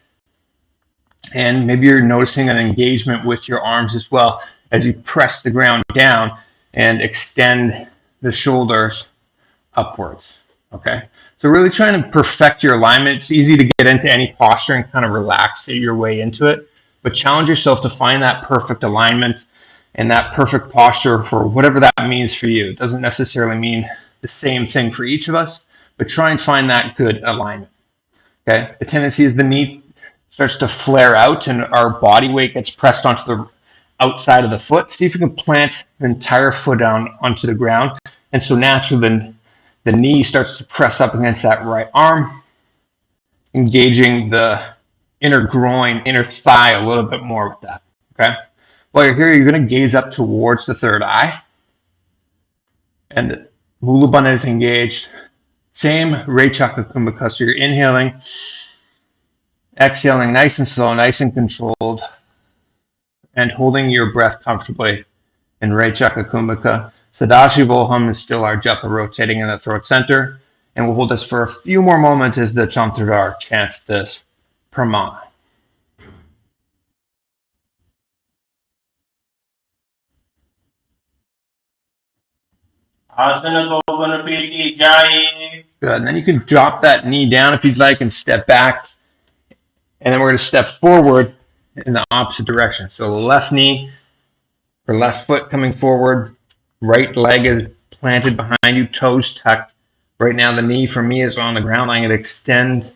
And maybe you're noticing an engagement with your arms as well as you press the ground down and extend the shoulders upwards. Okay? So really trying to perfect your alignment. It's easy to get into any posture and kind of relax your way into it, but challenge yourself to find that perfect alignment and that perfect posture for whatever that means for you. It doesn't necessarily mean the same thing for each of us, but try and find that good alignment. Okay? The tendency is the knee starts to flare out and our body weight gets pressed onto the outside of the foot. See if you can plant the entire foot down onto the ground. And so naturally the knee starts to press up against that right arm, engaging the inner groin, inner thigh a little bit more with that. Okay? While you're here, you're going to gaze up towards the third eye. And the Mula Bandha is engaged. Same Rechaka Kumbhaka. So you're inhaling, exhaling nice and slow, nice and controlled, and holding your breath comfortably in Rechaka Kumbhaka. Sadashivoham is still our japa rotating in the throat center, and we'll hold this for a few more moments as the Chantradar chants this pramana. Asana Govana Piti Jai. Good. And then you can drop that knee down if you'd like and step back. And then we're going to step forward in the opposite direction. So left knee or left foot coming forward. Right leg is planted behind you, toes tucked. Right now the knee for me is on the ground. I'm going to extend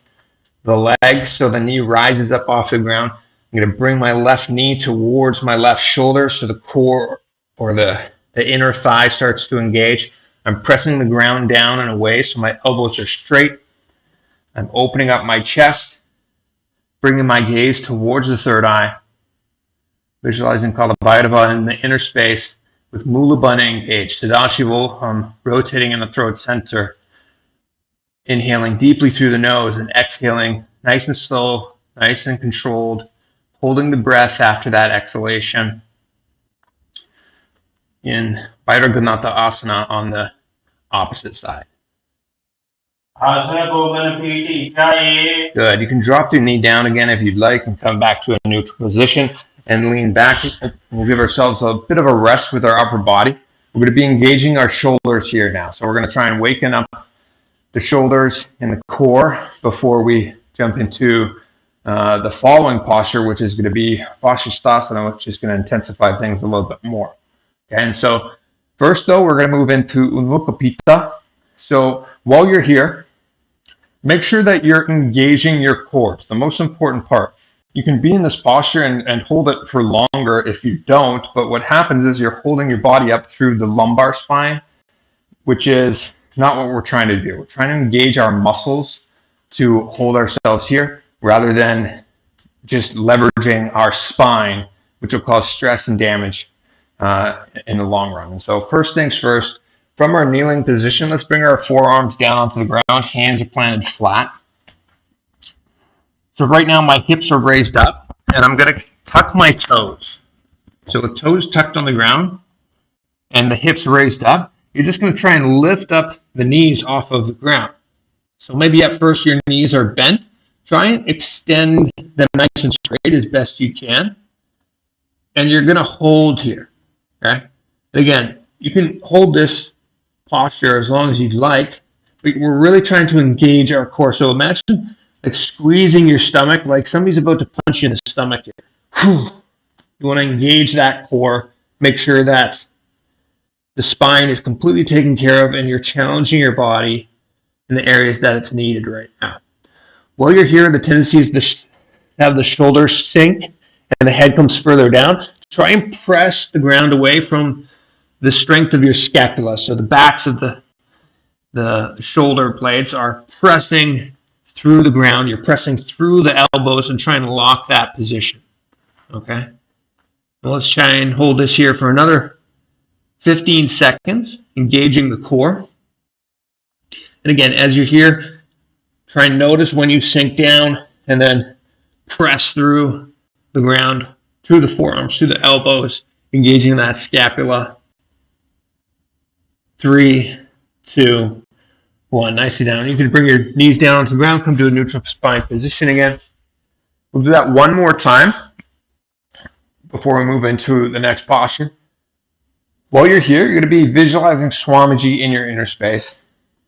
the leg so the knee rises up off the ground. I'm going to bring my left knee towards my left shoulder so the core or the inner thigh starts to engage. I'm pressing the ground down and away so my elbows are straight. I'm opening up my chest, bringing my gaze towards the third eye, visualizing Kalabhairava in the inner space with Mula Bandha engaged. Sadashivoham rotating in the throat center, inhaling deeply through the nose and exhaling nice and slow, nice and controlled, holding the breath after that exhalation in Bhairaganatha Asana on the opposite side. Asana Govana Piti Jai. Good. You can drop your knee down again if you'd like and come back to a neutral position and lean back. We'll give ourselves a bit of a rest with our upper body. We're going to be engaging our shoulders here now. So we're going to try and waken up the shoulders and the core before we jump into the following posture, which is going to be Vashisthasana, which is going to intensify things a little bit more. Okay, and so first though, we're going to move into Unmukha Pitta. So while you're here, make sure that you're engaging your core. It's the most important part. You can be in this posture and hold it for longer if you don't, but what happens is you're holding your body up through the lumbar spine, which is not what we're trying to do. We're trying to engage our muscles to hold ourselves here rather than just leveraging our spine, which will cause stress and damage in the long run. And so first things first, from our kneeling position, let's bring our forearms down onto the ground. Hands are planted flat. So right now my hips are raised up and I'm going to tuck my toes. So the toes tucked on the ground and the hips raised up. You're just going to try and lift up the knees off of the ground. So maybe at first your knees are bent. Try and extend them nice and straight as best you can. and you're going to hold here. Okay. And again, you can hold this posture as long as you'd like, but we're really trying to engage our core. So imagine like squeezing your stomach, like somebody's about to punch you in the stomach here. You want to engage that core, make sure that the spine is completely taken care of and you're challenging your body in the areas that it's needed right now. While you're here, the tendency is to have the shoulders sink and the head comes further down. Try and press the ground away from the strength of your scapula. So the backs of the shoulder blades are pressing through the ground. You're pressing through the elbows and trying to lock that position. Okay? Well, let's try and hold this here for another 15 seconds, engaging the core. And again, as you're here, try and notice when you sink down and then press through the ground, through the forearms, through the elbows, engaging that scapula. 3, 2, 1. Nicely down. You can bring your knees down onto the ground, come to a neutral spine position again. We'll do that one more time before we move into the next posture. While you're here, you're going to be visualizing Swamiji in your inner space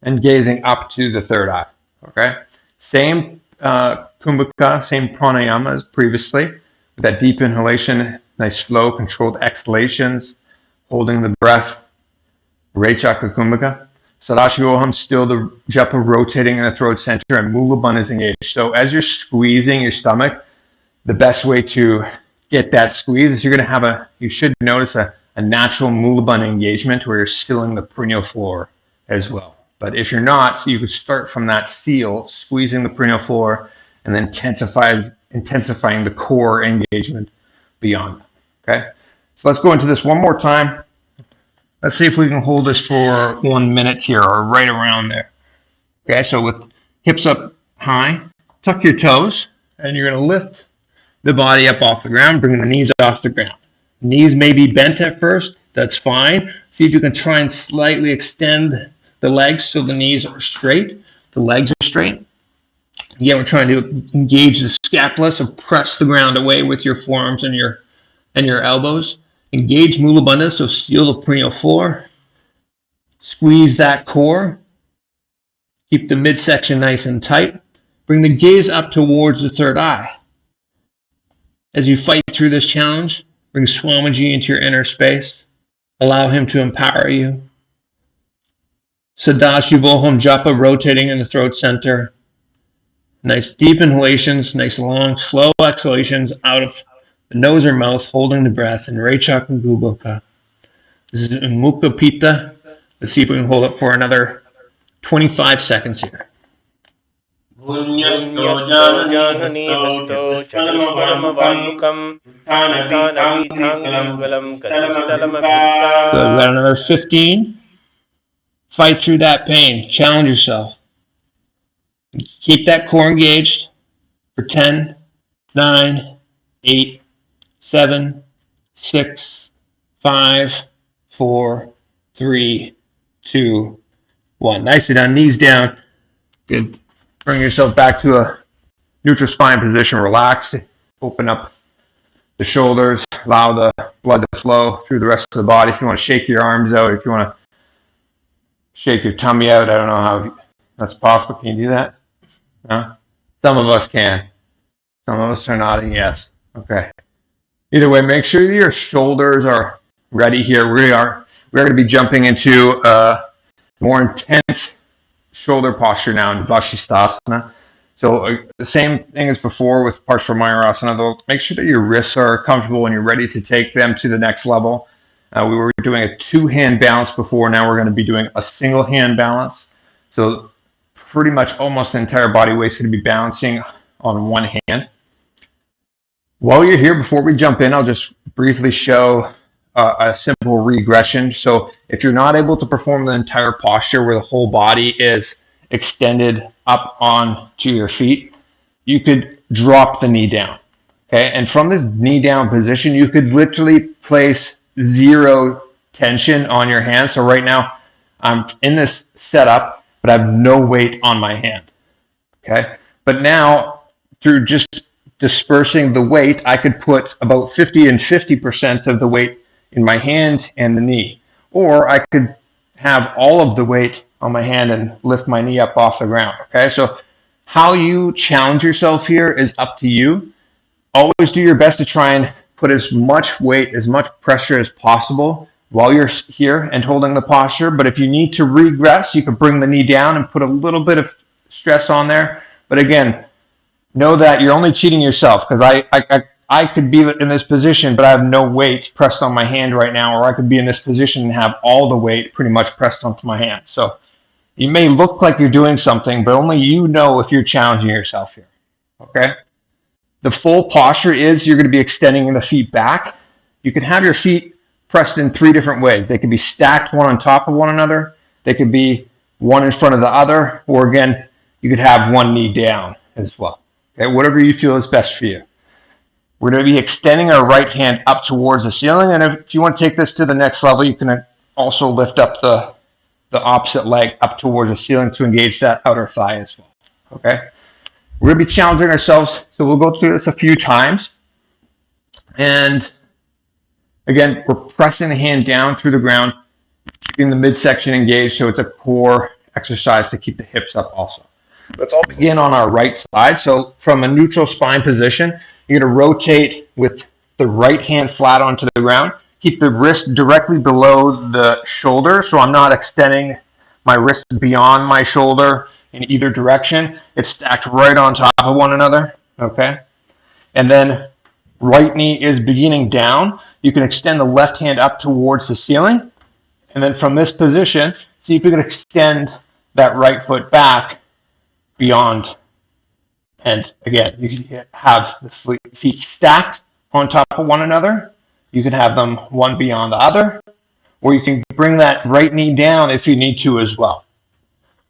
and gazing up to the third eye. Okay? Same kumbhaka, same pranayama as previously, with that deep inhalation, nice slow, controlled exhalations, holding the breath. Rechaka kumbhaka. Sadashivoham, still the japa rotating in the throat center, and Mula Bandha is engaged. So as you're squeezing your stomach, the best way to get that squeeze is you're going to have you should notice a natural Mula Bandha engagement where you're sealing the perineal floor as well. But if you're not, so you could start from that seal, squeezing the perineal floor, and then intensifying the core engagement beyond. Okay? So let's go into this one more time. Let's see if we can hold this for 1 minute here, or right around there. Okay, so with hips up high, tuck your toes, and you're going to lift the body up off the ground, bring the knees off the ground. Knees may be bent at first, that's fine. See if you can try and slightly extend the legs so the knees are straight, the legs are straight. Again, we're trying to engage the scapula, so press the ground away with your forearms and your elbows. Engage Mula Bandha, so seal the perineal floor. Squeeze that core. Keep the midsection nice and tight. Bring the gaze up towards the third eye. As you fight through this challenge, bring Swamiji into your inner space. Allow him to empower you. Sadashivoham japa rotating in the throat center. Nice deep inhalations, nice long, slow exhalations out of the nose or mouth, holding the breath in Rechaka kumbhaka. This is Mukha Pitta. Let's see if we can hold it for another 25 seconds here. Good. We got another 15. Fight through that pain. Challenge yourself. Keep that core engaged for 10, 9, 8, 7, 6, 5, 4, 3, 2, 1. Nicely down, knees down. Good. Bring yourself back to a neutral spine position. Relax. Open up the shoulders. Allow the blood to flow through the rest of the body. If you want to shake your arms out, if you want to shake your tummy out, I don't know how that's possible. Can you do that? No? Some of us can. Some of us are nodding yes. Okay. Either way, make sure your shoulders are ready here. We're going to be jumping into a more intense shoulder posture now in Vashisthasana. So the same thing as before with Parsvamayurasana, though. Make sure that your wrists are comfortable and you're ready to take them to the next level. We were doing a two-hand balance before. Now we're going to be doing a single-hand balance. So pretty much almost the entire body weight is going to be balancing on one hand. While you're here, before we jump in, I'll just briefly show a simple regression. So if you're not able to perform the entire posture where the whole body is extended up onto your feet, you could drop the knee down. Okay, and from this knee down position, you could literally place 0 tension on your hand. So right now, I'm in this setup, but I have no weight on my hand. Okay, but now through just dispersing the weight, I could put about 50 and 50% of the weight in my hand and the knee. Or I could have all of the weight on my hand and lift my knee up off the ground. Okay, so how you challenge yourself here is up to you. Always do your best to try and put as much weight, as much pressure as possible while you're here and holding the posture. But if you need to regress, you can bring the knee down and put a little bit of stress on there. But again, know that you're only cheating yourself, because I could be in this position, but I have no weight pressed on my hand right now, or I could be in this position and have all the weight pretty much pressed onto my hand. So you may look like you're doing something, but only you know if you're challenging yourself here. Okay? The full posture is you're going to be extending the feet back. You can have your feet pressed in 3 different ways. They could be stacked one on top of one another. They could be one in front of the other, or again, you could have one knee down as well. Okay, whatever you feel is best for you. We're going to be extending our right hand up towards the ceiling, and if you want to take this to the next level, you can also lift up the opposite leg up towards the ceiling to engage that outer thigh as well. Okay, we're going to be challenging ourselves, so we'll go through this a few times. And again, we're pressing the hand down through the ground, keeping the midsection engaged, so it's a core exercise to keep the hips up also. Let's all begin on our right side. So from a neutral spine position, you're going to rotate with the right hand flat onto the ground. Keep the wrist directly below the shoulder, so I'm not extending my wrist beyond my shoulder in either direction. It's stacked right on top of one another, okay? And then right knee is beginning down. You can extend the left hand up towards the ceiling. And then from this position, see if you can extend that right foot back beyond. And again, you can have the feet stacked on top of one another. You can have them one beyond the other, or you can bring that right knee down if you need to as well.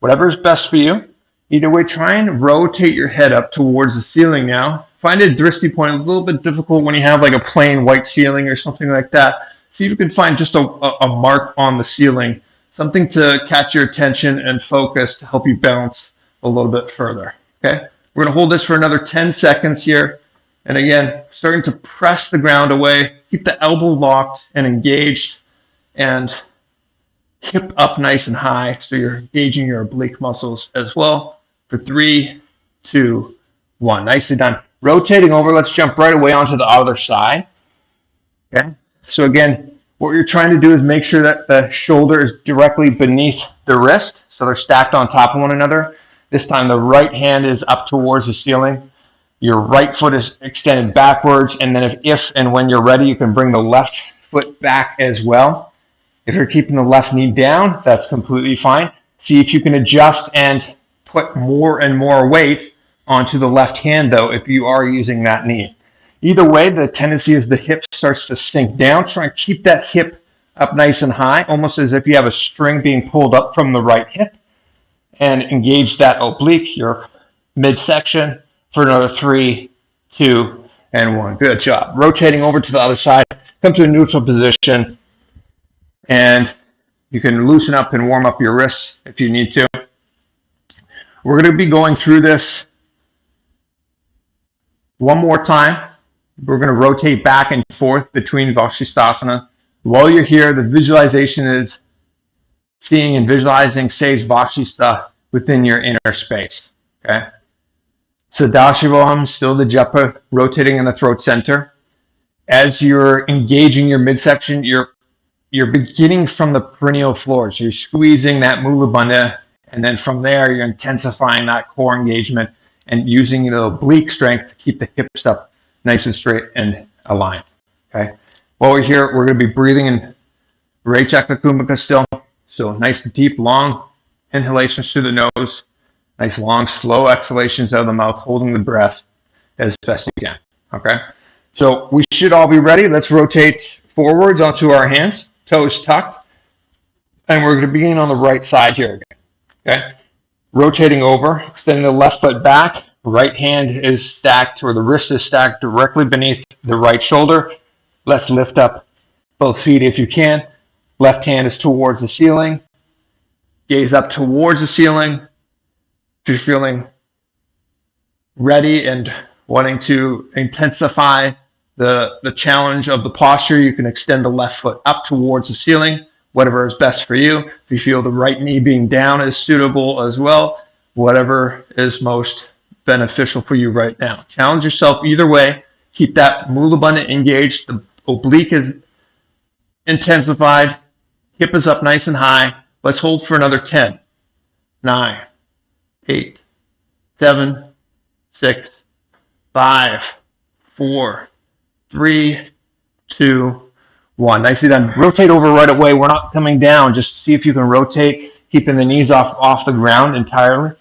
Whatever is best for you. Either way, try and rotate your head up towards the ceiling now. Find a drishti point. It's a little bit difficult when you have like a plain white ceiling or something like that. See if you can find just a mark on the ceiling, something to catch your attention and focus to help you bounce a little bit further. Okay, we're going to hold this for another 10 seconds here. And again, starting to press the ground away, keep the elbow locked and engaged, and hip up nice and high so you're engaging your oblique muscles as well. For 3, 2, 1. Nicely done. Rotating over, let's jump right away onto the other side. Okay, so again, what you're trying to do is make sure that the shoulder is directly beneath the wrist, so they're stacked on top of one another. This time the right hand is up towards the ceiling. Your right foot is extended backwards, and then if and when you're ready, you can bring the left foot back as well. If you're keeping the left knee down, that's completely fine. See if you can adjust and put more and more weight onto the left hand, though, if you are using that knee. Either way, the tendency is the hip starts to sink down. Try and keep that hip up nice and high, almost as if you have a string being pulled up from the right hip, and engage that oblique, your midsection, for another 3, 2, and 1. Good job. Rotating over to the other side, come to a neutral position, and you can loosen up and warm up your wrists if you need to. We're going to be going through this one more time. We're going to rotate back and forth between Vashisthasana. While you're here, the visualization is seeing and visualizing Sage Vashishtha within your inner space. Okay? Sadashivoham, still the japa, rotating in the throat center. As you're engaging your midsection, you're beginning from the perineal floor. So you're squeezing that Mula Bandha, and then from there, you're intensifying that core engagement and using the oblique strength to keep the hips up nice and straight and aligned. Okay. While we're here, we're going to be breathing in Rechaka Kumbhaka still. So nice deep, long inhalations through the nose. Nice, long, slow exhalations out of the mouth, holding the breath as best you can. Okay. So we should all be ready. Let's rotate forwards onto our hands, toes tucked. And we're going to begin on the right side here again. Okay. Rotating over, extending the left foot back. Right hand is stacked, or the wrist is stacked directly beneath the right shoulder. Let's lift up both feet if you can. Left hand is towards the ceiling. Gaze up towards the ceiling. If you're feeling ready and wanting to intensify the challenge of the posture, you can extend the left foot up towards the ceiling, whatever is best for you. If you feel the right knee being down is suitable as well, whatever is most beneficial for you right now. Challenge yourself either way. Keep that mula bandha engaged. The oblique is intensified. Hip is up nice and high. Let's hold for another 10, 9, 8, 7, 6, 5, 4, 3, 2, 1. Nicely done. Rotate over right away. We're not coming down. Just see if you can rotate, keeping the knees off the ground entirely.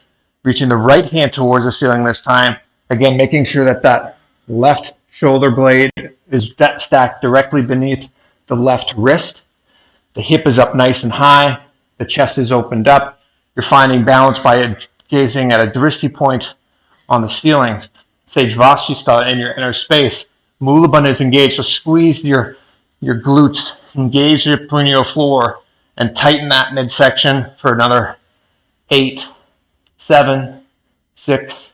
Reaching the right hand towards the ceiling this time. Again, making sure that that left shoulder blade is stacked directly beneath the left wrist. The hip is up nice and high. The chest is opened up. You're finding balance by gazing at a drishti point on the ceiling. Sage Vasistha in your inner space. Mula bandha is engaged, so squeeze your glutes, engage your perineal floor, and tighten that midsection for another 8, 7, 6,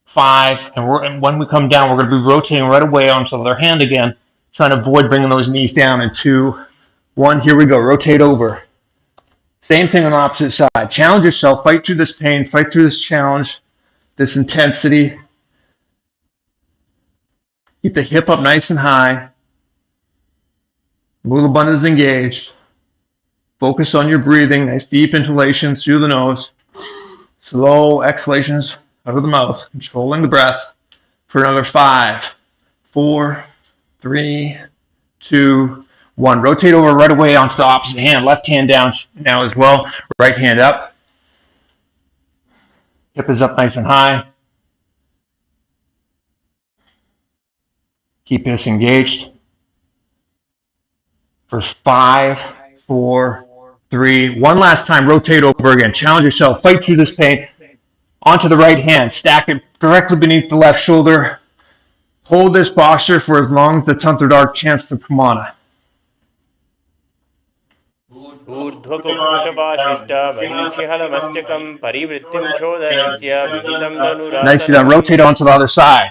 5. And when we come down, we're going to be rotating right away onto the other hand again, trying to avoid bringing those knees down in 2, 1. Here we go. Rotate over. Same thing on the opposite side. Challenge yourself. Fight through this pain. Fight through this challenge, this intensity. Keep the hip up nice and high. Mula bandha is engaged. Focus on your breathing. Nice deep inhalations through the nose. Slow exhalations out of the mouth. Controlling the breath for another 5, 4, 3, 2, 1. Rotate over right away onto the opposite hand. Left hand down now as well. Right hand up. Hip is up nice and high. Keep this engaged for 5, 4, 3. One last time, rotate over again. Challenge yourself. Fight through this pain. Onto the right hand. Stack it directly beneath the left shoulder. Hold this posture for as long as the Tantradhark chants the pramana. ऊर्ध्वकुक्कुटपाशिष्टमरीचिहलमस्तकं परिवृत्तिं चोदरस्य विहितं धनुरासनम्. Nicely done. Rotate onto the other side.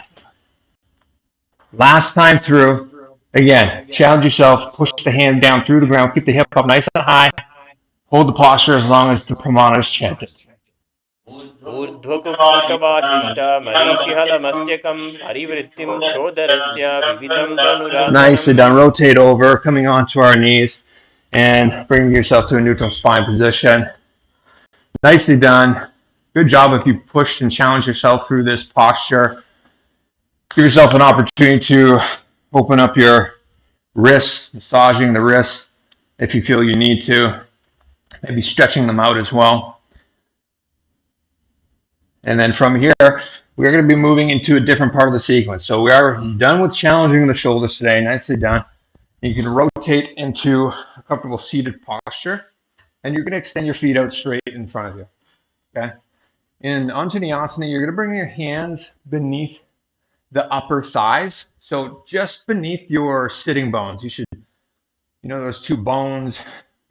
Last time through. Again, challenge yourself. Push the hand down through the ground. Keep the hip up nice and high. Hold the posture as long as the pramana is chanted. ऊर्ध्वकुक्कुटपाशिष्टमरीचिहलमस्तकं परिवृत्तिं चोदरस्य विहितं धनुरासनम्. Nicely done. Rotate over, coming onto our knees and bringing yourself to a neutral spine position. Nicely done. Good job if you pushed and challenged yourself through this posture. Give yourself an opportunity to open up your wrists, massaging the wrists if you feel you need to. Maybe stretching them out as well. And then from here, we're going to be moving into a different part of the sequence. So we are done with challenging the shoulders today. Nicely done. You can rotate into a comfortable seated posture. And you're going to extend your feet out straight in front of you. Okay. In Anjaneyasana, you're going to bring your hands beneath the upper thighs. So just beneath your sitting bones. You should, those two bones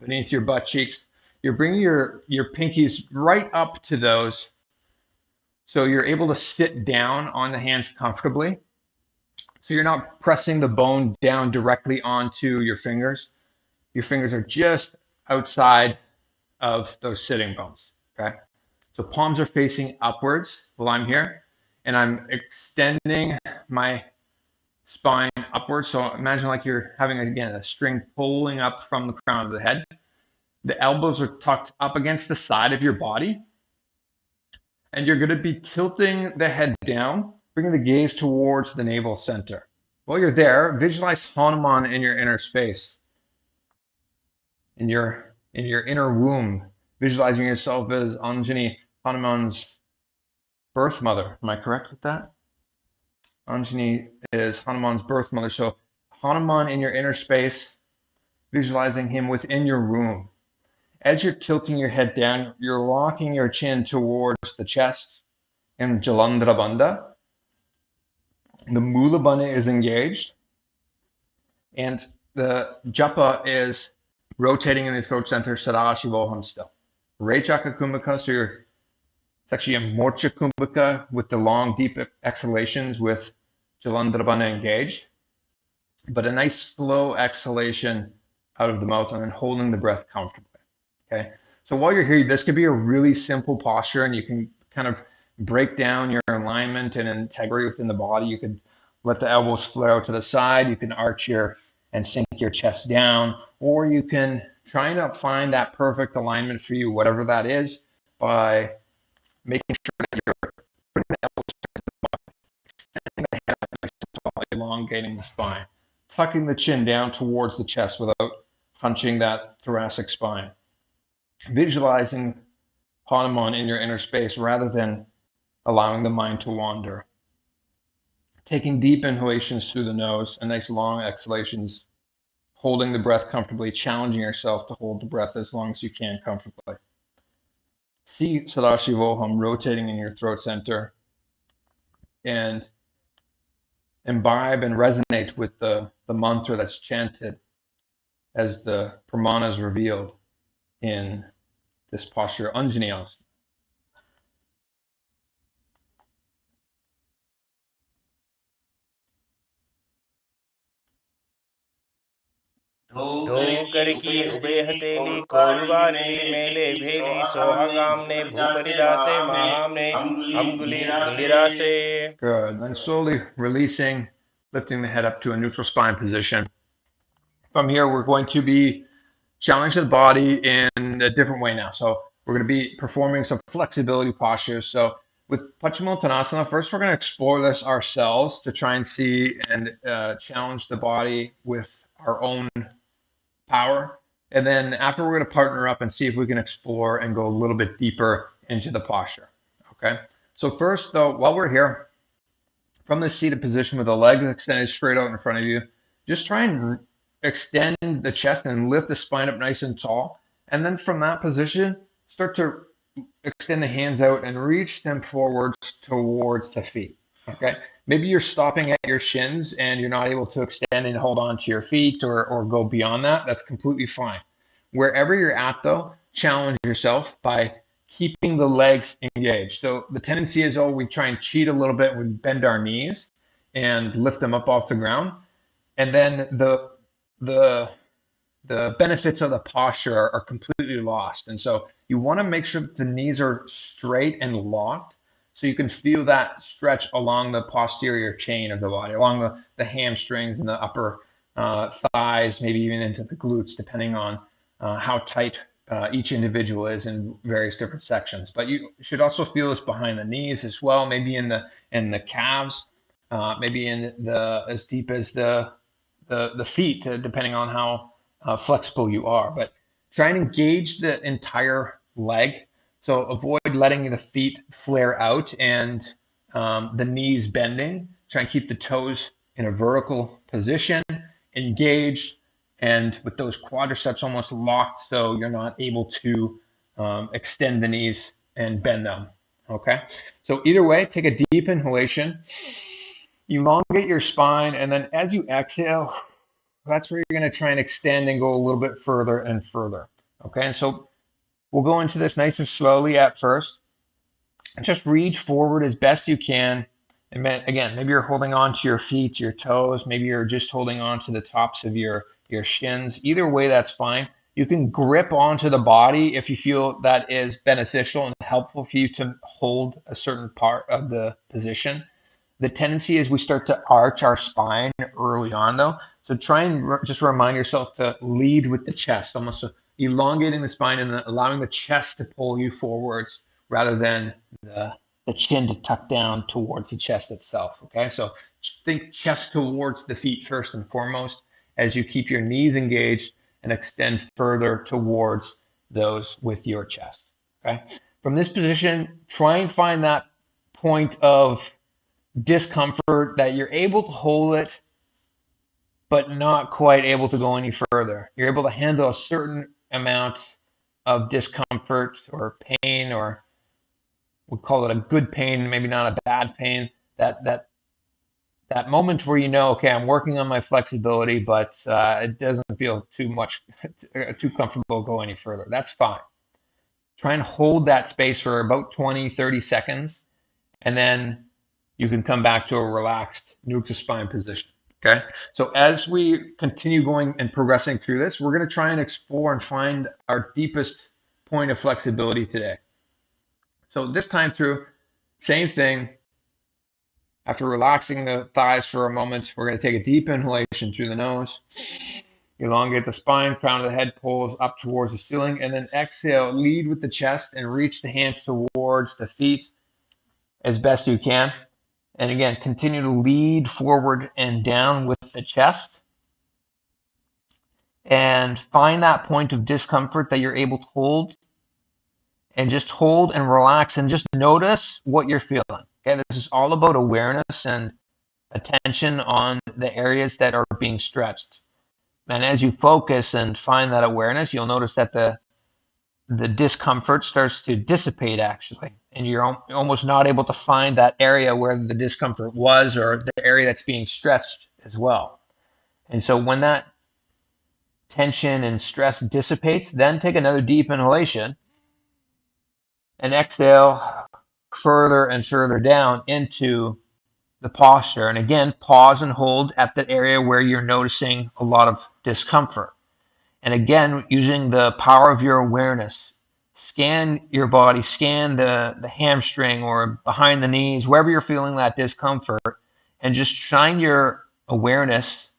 beneath your butt cheeks. You're bringing your pinkies right up to those. So you're able to sit down on the hands comfortably. So you're not pressing the bone down directly onto your fingers. Your fingers are just outside of those sitting bones, okay? So palms are facing upwards while I'm here, and I'm extending my spine upwards. So imagine like you're having, again, a string pulling up from the crown of the head. The elbows are tucked up against the side of your body. And you're going to be tilting the head down, bringing the gaze towards the navel center. While you're there, visualize Hanuman in your inner space, in your inner womb, visualizing yourself as Anjani, Hanuman's birth mother. Am I correct with that? Anjani is Hanuman's birth mother. So Hanuman in your inner space, visualizing him within your womb. As you're tilting your head down, you're locking your chin towards the chest and Jalandhara Bandha. The Mula Bandha is engaged. And the Japa is rotating in the throat center, Sadashivoham still. Rechaka Kumbhaka, so you're It's actually a Mocha Kumbhaka with the long, deep exhalations with Jalandhara engaged, but a nice slow exhalation out of the mouth and then holding the breath comfortably. Okay. So while you're here, this could be a really simple posture and you can kind of break down your alignment and integrity within the body. You could let the elbows flare out to the side. You can arch your and sink your chest down, or you can try and find that perfect alignment for you, whatever that is, by making sure that you're putting the elbows to the body, extending the head up nice and tall, elongating the spine, tucking the chin down towards the chest without hunching that thoracic spine. Visualizing Hanuman in your inner space rather than allowing the mind to wander. Taking deep inhalations through the nose and nice long exhalations, holding the breath comfortably, challenging yourself to hold the breath as long as you can comfortably. See Sadashivoham rotating in your throat center and imbibe and resonate with the mantra that's chanted as the pramana is revealed in this posture, Anjaneyasana. धो करकी ube हथेली कोरुवारिली मेले भेली सोहागामने भूपरिदासे महामने अंगुली गुलिरासे. Good. Then slowly releasing, lifting the head up to a neutral spine position. From here, we're going to be challenging the body in a different way now. So we're going to be performing some flexibility postures. So with Paschimottanasana, first we're going to explore this ourselves to try and see and challenge the body with our own power. And then after, we're going to partner up and see if we can explore and go a little bit deeper into the posture. Okay. So first, though, while we're here, from this seated position with the legs extended straight out in front of you, just try and extend the chest and lift the spine up nice and tall. And then from that position, start to extend the hands out and reach them forwards towards the feet. Okay. Maybe you're stopping at your shins and you're not able to extend and hold on to your feet or go beyond that. That's completely fine. Wherever you're at, though, challenge yourself by keeping the legs engaged. So the tendency is, we try and cheat a little bit. We bend our knees and lift them up off the ground. And then the benefits of the posture are completely lost. And so you want to make sure that the knees are straight and locked so you can feel that stretch along the posterior chain of the body, along the hamstrings and the upper thighs, maybe even into the glutes, depending on how tight each individual is in various different sections. But you should also feel this behind the knees as well, maybe in the calves, maybe in the as deep as the feet, depending on how flexible you are. But try and engage the entire leg. So avoid letting the feet flare out and the knees bending. Try and keep the toes in a vertical position, engaged, and with those quadriceps almost locked so you're not able to extend the knees and bend them. Okay? So either way, take a deep inhalation, elongate your spine, and then as you exhale, that's where you're going to try and extend and go a little bit further and further. Okay, and so we'll go into this nice and slowly at first. And just reach forward as best you can. And again, maybe you're holding on to your feet, your toes. Maybe you're just holding on to the tops of your shins. Either way, that's fine. You can grip onto the body if you feel that is beneficial and helpful for you to hold a certain part of the position. The tendency is we start to arch our spine early on, though. So try and just remind yourself to lead with the chest, almost elongating the spine and allowing the chest to pull you forwards rather than the chin to tuck down towards the chest itself. Okay, so think chest towards the feet first and foremost as you keep your knees engaged and extend further towards those with your chest. Okay, from this position, try and find that point of discomfort that you're able to hold it but not quite able to go any further. You're able to handle a certain amount of discomfort or pain, or we'll call it a good pain, maybe not a bad pain, that moment where you know, okay, I'm working on my flexibility, but it doesn't feel too comfortable to go any further. That's fine. Try and hold that space for about 20, 30 seconds, and then you can come back to a relaxed neutral spine position. Okay, so as we continue going and progressing through this, we're going to try and explore and find our deepest point of flexibility today. So this time through, same thing. After relaxing the thighs for a moment, we're going to take a deep inhalation through the nose. Elongate the spine, crown of the head pulls up towards the ceiling, and then exhale, lead with the chest and reach the hands towards the feet as best you can. And again, continue to lead forward and down with the chest. And find that point of discomfort that you're able to hold. And just hold and relax and just notice what you're feeling. Okay, this is all about awareness and attention on the areas that are being stretched. And as you focus and find that awareness, you'll notice that the discomfort starts to dissipate actually. And you're almost not able to find that area where the discomfort was or the area that's being stretched as well. And so when that tension and stress dissipates, then take another deep inhalation and exhale further and further down into the posture. And again, pause and hold at the area where you're noticing a lot of discomfort. And again, using the power of your awareness, scan your body, scan the hamstring or behind the knees, wherever you're feeling that discomfort, and just shine your awareness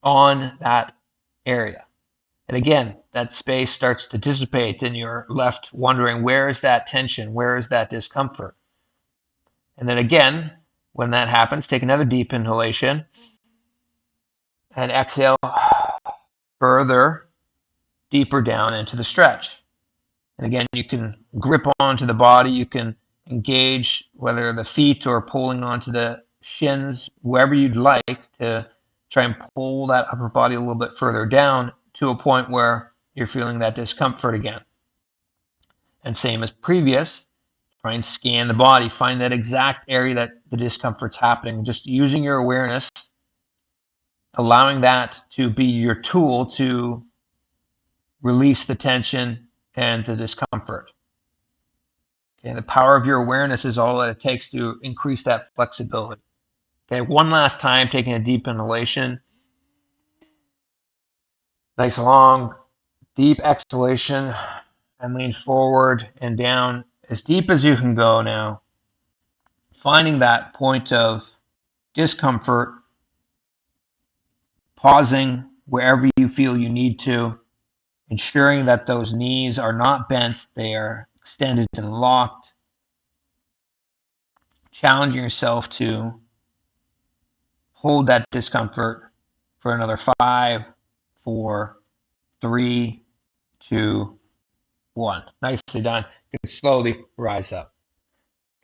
on that area. And again, that space starts to dissipate and you're left wondering, where is that tension? Where is that discomfort? And then again, when that happens, take another deep inhalation and exhale further, deeper down into the stretch. And again, you can grip onto the body. You can engage whether the feet or pulling onto the shins, wherever you'd like to try and pull that upper body a little bit further down to a point where you're feeling that discomfort again. And same as previous, try and scan the body, find that exact area that the discomfort's happening. Just using your awareness, allowing that to be your tool to release the tension and the discomfort. Okay, the power of your awareness is all that it takes to increase that flexibility. Okay, one last time, taking a deep inhalation. Nice long, deep exhalation, and lean forward and down as deep as you can go now. Finding that point of discomfort, pausing wherever you feel you need to, ensuring that those knees are not bent, they are extended and locked. Challenging yourself to hold that discomfort for another 5, 4, 3, 2, 1. Nicely done. You can slowly rise up.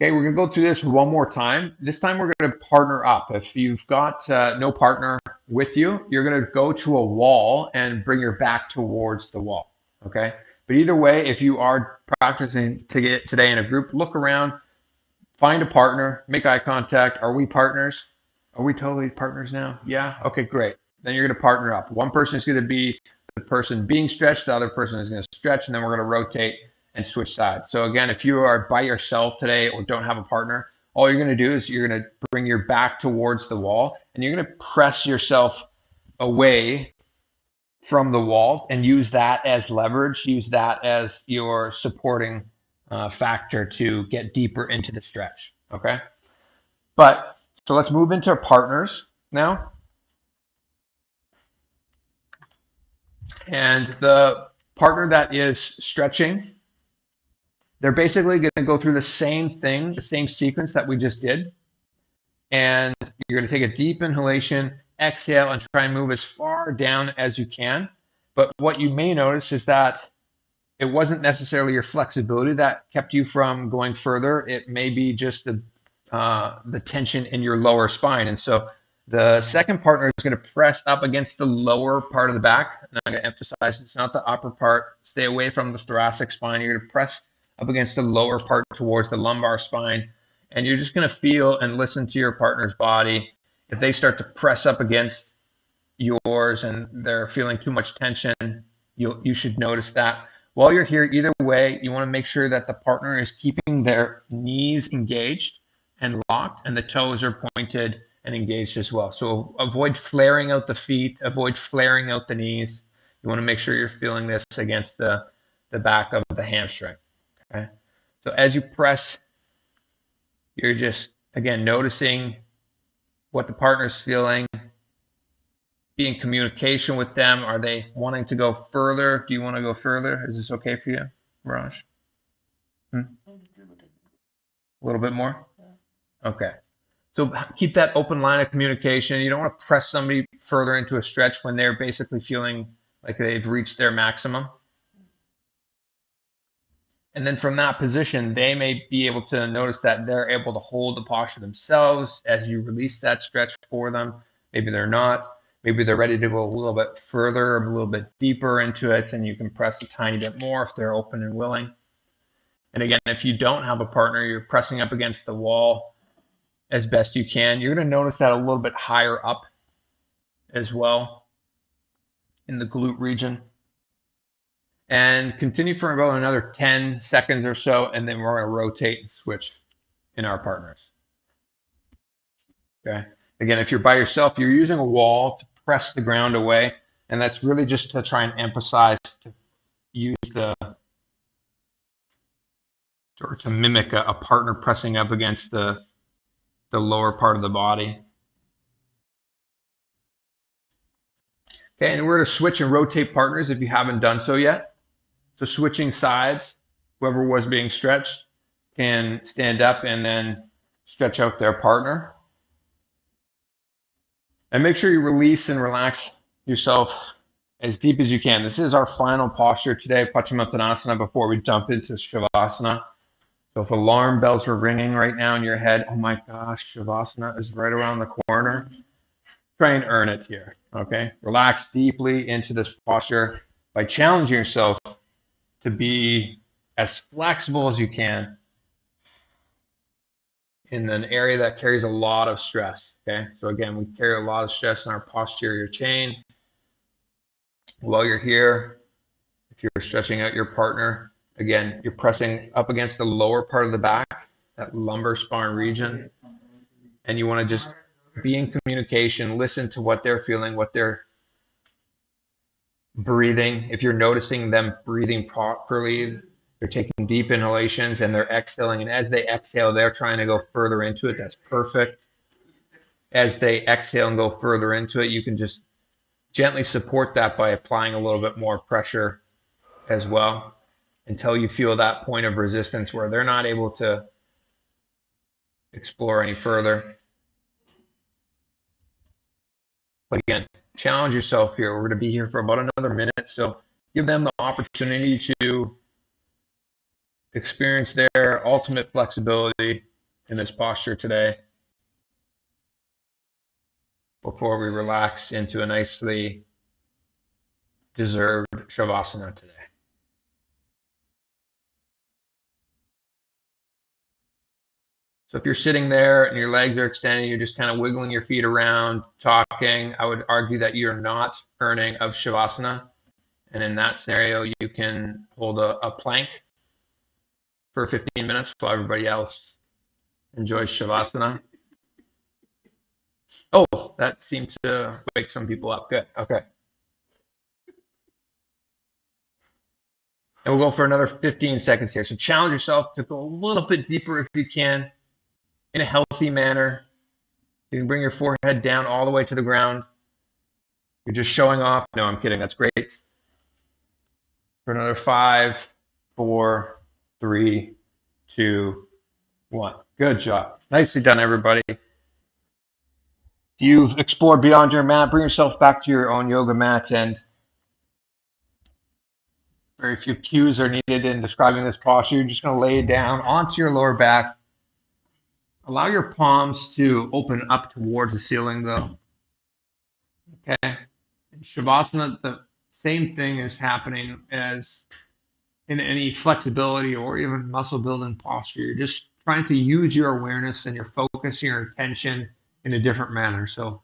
Okay, we're going to go through this one more time. This time we're going to partner up. If you've got no partner with you, you're going to go to a wall and bring your back towards the wall. Okay, but either way, if you are practicing today in a group, look around, find a partner, make eye contact. Are we partners? Are we totally partners now? Yeah? Okay, great. Then you're going to partner up. One person is going to be the person being stretched, the other person is going to stretch, and then we're going to rotate and switch sides. So again, if you are by yourself today or don't have a partner, all you're going to do is you're going to bring your back towards the wall and you're going to press yourself away from the wall and use that as leverage, use that as your supporting factor to get deeper into the stretch, okay? But, so let's move into our partners now. And the partner that is stretching, they're basically going to go through the same thing, the same sequence that we just did. And you're going to take a deep inhalation, exhale, and try and move as far down as you can. But what you may notice is that it wasn't necessarily your flexibility that kept you from going further. It may be just the tension in your lower spine. And so the second partner is going to press up against the lower part of the back. And I'm going to emphasize it's not the upper part. Stay away from the thoracic spine. You're going to press up against the lower part towards the lumbar spine. And you're just going to feel and listen to your partner's body. If they start to press up against yours and they're feeling too much tension, you should notice that. While you're here, either way, you want to make sure that the partner is keeping their knees engaged and locked, and the toes are pointed and engaged as well. So avoid flaring out the feet, avoid flaring out the knees. You want to make sure you're feeling this against the back of the hamstring. Okay. So as you press, you're just, again, noticing what the partner's feeling. Be in communication with them. Are they wanting to go further? Do you want to go further? Is this okay for you, Raj? A little bit more? Okay. So keep that open line of communication. You don't want to press somebody further into a stretch when they're basically feeling like they've reached their maximum. And then from that position, they may be able to notice that they're able to hold the posture themselves as you release that stretch for them. Maybe they're not. Maybe they're ready to go a little bit further, a little bit deeper into it, and you can press a tiny bit more if they're open and willing. And again, if you don't have a partner, you're pressing up against the wall as best you can. You're going to notice that a little bit higher up as well in the glute region. And continue for about another 10 seconds or so, and then we're going to rotate and switch in our partners. Okay. Again, if you're by yourself, you're using a wall to press the ground away, and that's really just to try and emphasize to use or to mimic a partner pressing up against the lower part of the body. Okay, and we're going to switch and rotate partners if you haven't done so yet. So switching sides, whoever was being stretched can stand up and then stretch out their partner. And make sure you release and relax yourself as deep as you can. This is our final posture today, Paschimottanasana, before we jump into Shavasana. So if alarm bells were ringing right now in your head, oh my gosh, Shavasana is right around the corner, try and earn it here, okay? Relax deeply into this posture by challenging yourself to be as flexible as you can in an area that carries a lot of stress, okay? So again, we carry a lot of stress in our posterior chain. While you're here, if you're stretching out your partner, again, you're pressing up against the lower part of the back, that lumbar spine region, and you want to just be in communication, listen to what they're feeling, what they're breathing. If you're noticing them breathing properly, they're taking deep inhalations and they're exhaling. And as they exhale, they're trying to go further into it. That's perfect. As they exhale and go further into it, you can just gently support that by applying a little bit more pressure as well until you feel that point of resistance where they're not able to explore any further. But again, challenge yourself here. We're going to be here for about another minute, so give them the opportunity to experience their ultimate flexibility in this posture today before we relax into a nicely deserved Shavasana today. So if you're sitting there and your legs are extended, you're just kind of wiggling your feet around, talking, I would argue that you're not earning of Shavasana. And in that scenario, you can hold a plank for 15 minutes while everybody else enjoys Shavasana. Oh, that seemed to wake some people up. Good. Okay. And we'll go for another 15 seconds here. So challenge yourself to go a little bit deeper if you can in a healthy manner. You can bring your forehead down all the way to the ground. You're just showing off. No, I'm kidding. That's great. For another 5, 4, 3, 2, 1. Good job. Nicely done, everybody. If you've explored beyond your mat, bring yourself back to your own yoga mat, and very few cues are needed in describing this posture. You're just going to lay down onto your lower back. Allow your palms to open up towards the ceiling, though. Okay. In Shavasana, the same thing is happening as in any flexibility or even muscle building posture. You're just trying to use your awareness and your focus, your attention in a different manner. So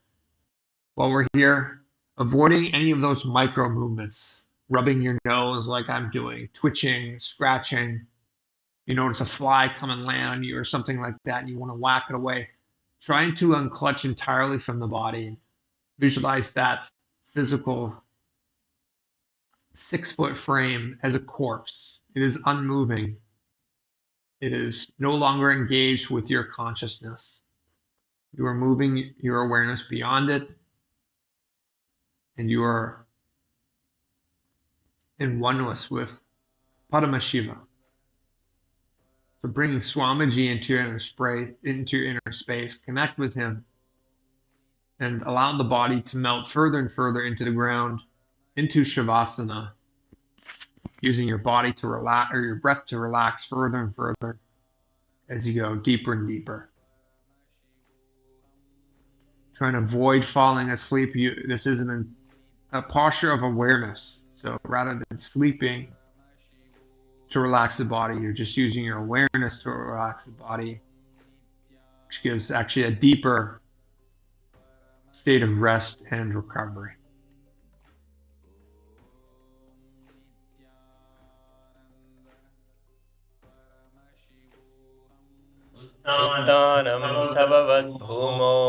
while we're here, avoiding any of those micro movements. rubbing your nose like I'm doing, twitching, scratching. You notice a fly come and land on you or something like that, and you want to whack it away. Trying to unclutch entirely from the body. Visualize that physical 6-foot frame as a corpse. It is unmoving. It is no longer engaged with your consciousness. You are moving your awareness beyond it, and you are in oneness with Paramashiva. So bringing Swamiji into your inner space, connect with him, and allow the body to melt further and further into the ground, into Shavasana, using your body to relax, or your breath to relax further and further as you go deeper and deeper. Trying to avoid falling asleep. This is a posture of awareness. So rather than sleeping to relax the body, you're just using your awareness to relax the body, which gives actually a deeper state of rest and recovery. उत्तानं भूमौ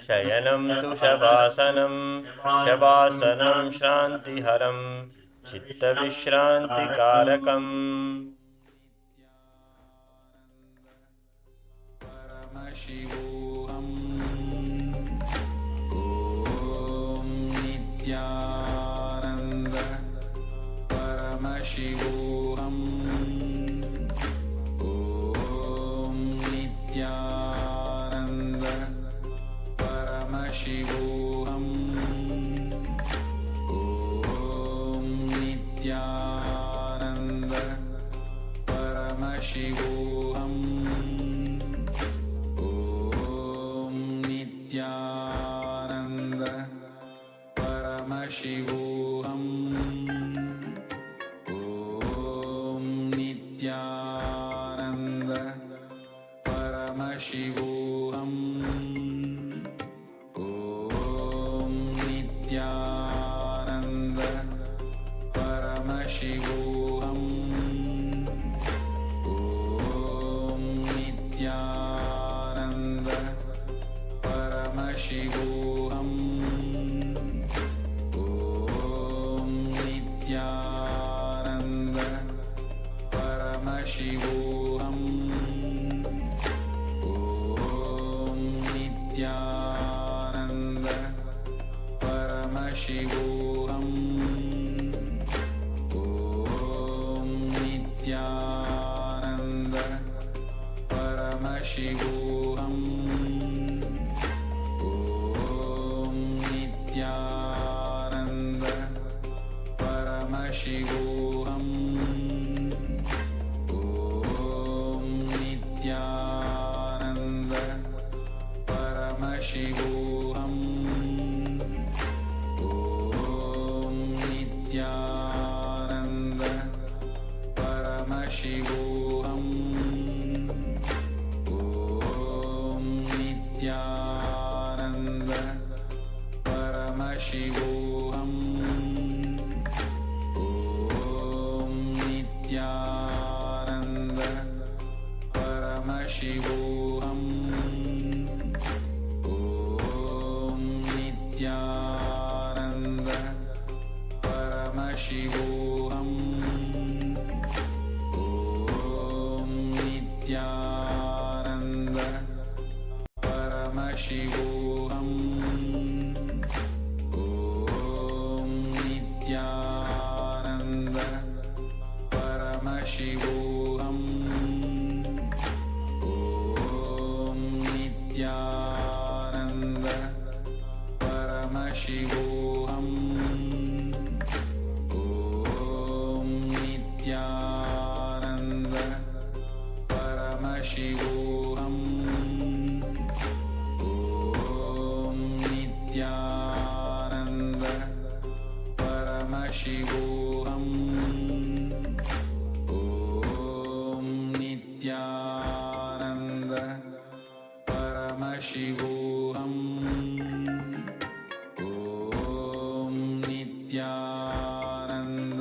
शयनं तु शवासनं शवासनं श्रान्तिहरं चित्तविश्रान्तिकारकम् परमशिवोऽहम् ॐ नित्यानन्द परमशिवोऽहम् ॐ नित्यानन्द परमशिवोऽहम् ॐ नित्यानन्द परमशिवोऽहम् नित्यानन्द परमशिवोऽहम् ॐ नित्यानन्द परमशिवोऽहम् ॐ नित्यानन्द परमशिवोऽहम् ॐ नित्यानन्द परमशिवोऽहम् ॐ नित्यानन्द परमशिवोऽहम् ॐ नित्यानन्द परमशिवोऽहम् ॐ नित्यानन्द परमशिवोऽहम् नित्यानन्द परमशिवोऽहम् ॐ नित्यानन्द परमशिवोऽहम् ॐ नित्यानन्द परमशिवोऽहम् ॐ नित्यानन्द परमशिवोऽहम् ॐ नित्यानन्द परमशिवोऽहम् ॐ नित्यानन्द परमशिवोऽहम् ॐ नित्यानन्द परमशिवोऽहम् ॐ नित्यानन्द परमशिवोऽहम् ॐ नित्यानन्द परमशिवोऽहम् ॐ नित्यानन्द परमशिवोऽहम् ॐ नित्यानन्द परमशिवोऽहम् ॐ नित्यानन्द परमशिवोऽहम् ॐ Nityanand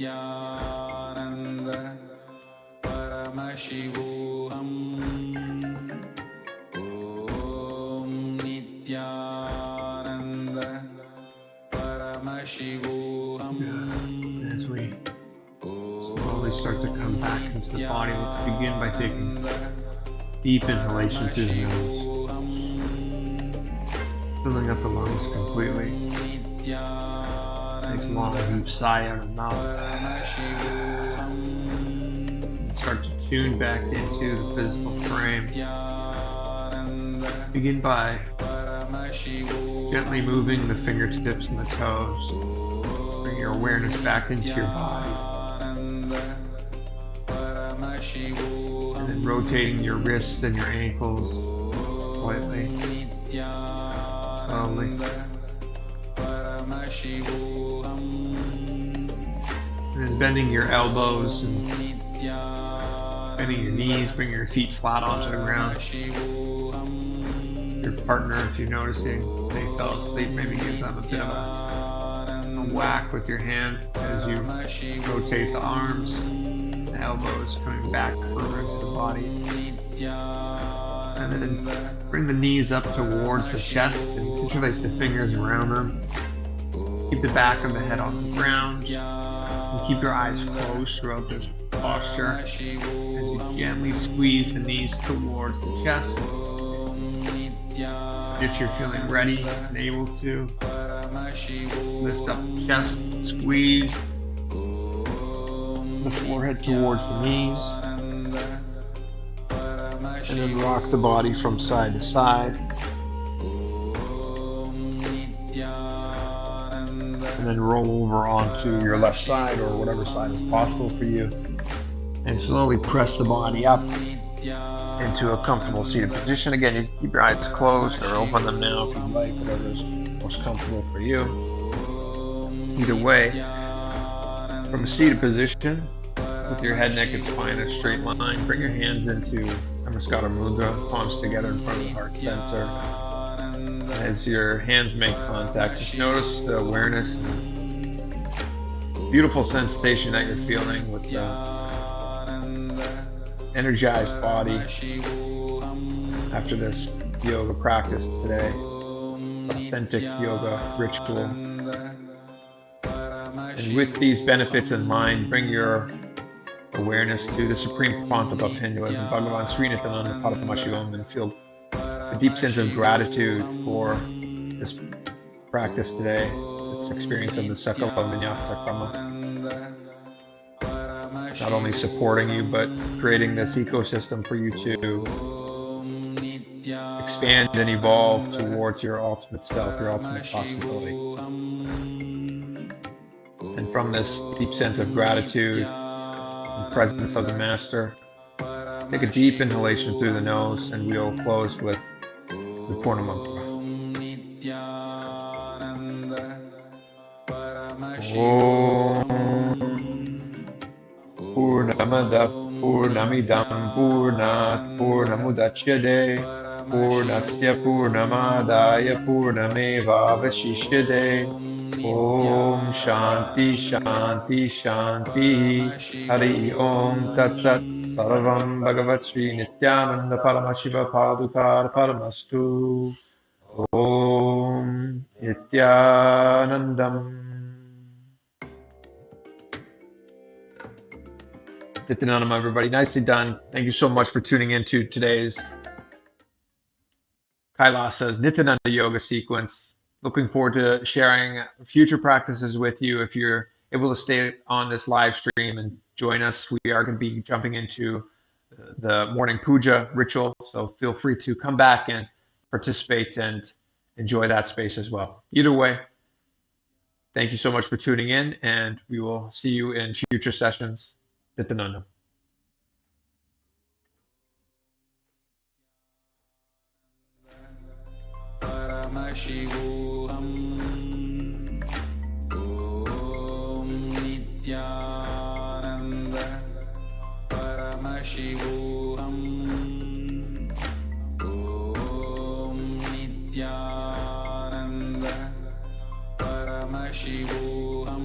Nithyananda Paramashivoham. Om Nithyananda Paramashivoham. As we slowly start to come back into the body, let's begin by taking deep inhalation through the nose, filling up the lungs completely. Nice long deep sigh out of the mouth. Start to tune back into the physical frame. Begin by gently moving the fingertips and the toes. Bring your awareness back into your body. And then rotating your wrists and your ankles slightly, slowly. And then bending your elbows and bending your knees, bring your feet flat onto the ground. Your partner, if you're noticing they fell asleep, maybe give them a bit of a whack with your hand as you rotate the arms, the elbows coming back further into the body. And then bring the knees up towards the chest and interlace the fingers around them. Keep the back of the head on the ground. And keep your eyes closed throughout this posture as you gently squeeze the knees towards the chest. If you're feeling ready and able to, lift up the chest, squeeze the forehead towards the knees, and then rock the body from side to side. And then roll over onto your left side or whatever side is possible for you. And slowly press the body up into a comfortable seated position. Again, you keep your eyes closed or open them now if you'd like, whatever is most comfortable for you. Either way, from a seated position, with your head, neck, and spine in a straight line, bring your hands into Namaskara Mudra, palms together in front of the heart center. As your hands make contact, just notice the awareness, beautiful sensation that you're feeling with the energized body after this yoga practice today, authentic yoga ritual. And with these benefits in mind, bring your awareness to the supreme quantum of Hinduism, Bhagavan Sri Nithyananda Paramashivam, and feel a deep sense of gratitude for this practice today, this experience of the Sakala Vinyasa Krama. Not only supporting you, but creating this ecosystem for you to expand and evolve towards your ultimate self, your ultimate possibility. And from this deep sense of gratitude and presence of the Master, take a deep inhalation through the nose, and we'll close with the Purna Mantra. Om Purnamada Purnamidam Purnat Purnamudachyate Purnasya Purnamadaya Purnameva Vashishyate. Om Shanti Shanti Shanti Hari Om Tat Sat. Sarvam Bhagavat Sri Nithyananda Paramashiva Padukar Paramastu. Om Nithyanandam. Nithyanandam, everybody. Nicely done. Thank you so much for tuning into today's Kailasa's Nithyananda Yoga sequence. Looking forward to sharing future practices with you. If you're able to stay on this live stream and join us, we are going to be jumping into the morning puja ritual, so feel free to come back and participate and enjoy that space as well. Either way, thank you so much for tuning in, and we will see you in future sessions. Nithyananda. Paramashivoham. Om Nithyananda Paramashivoham. Om Nithyananda Paramashivoham.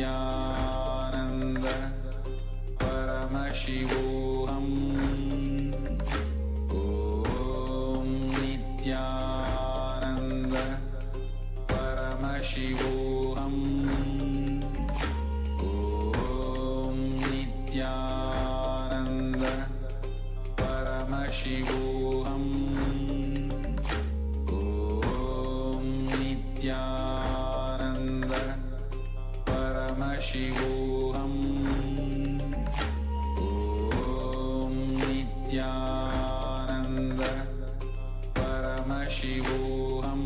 Nithyananda Paramashivoham. Om Nithyananda Paramashivoham. Om Nithyananda Paramashivoham. Om Nithyananda Paramashivoham. Om Nithyananda Paramashivoham.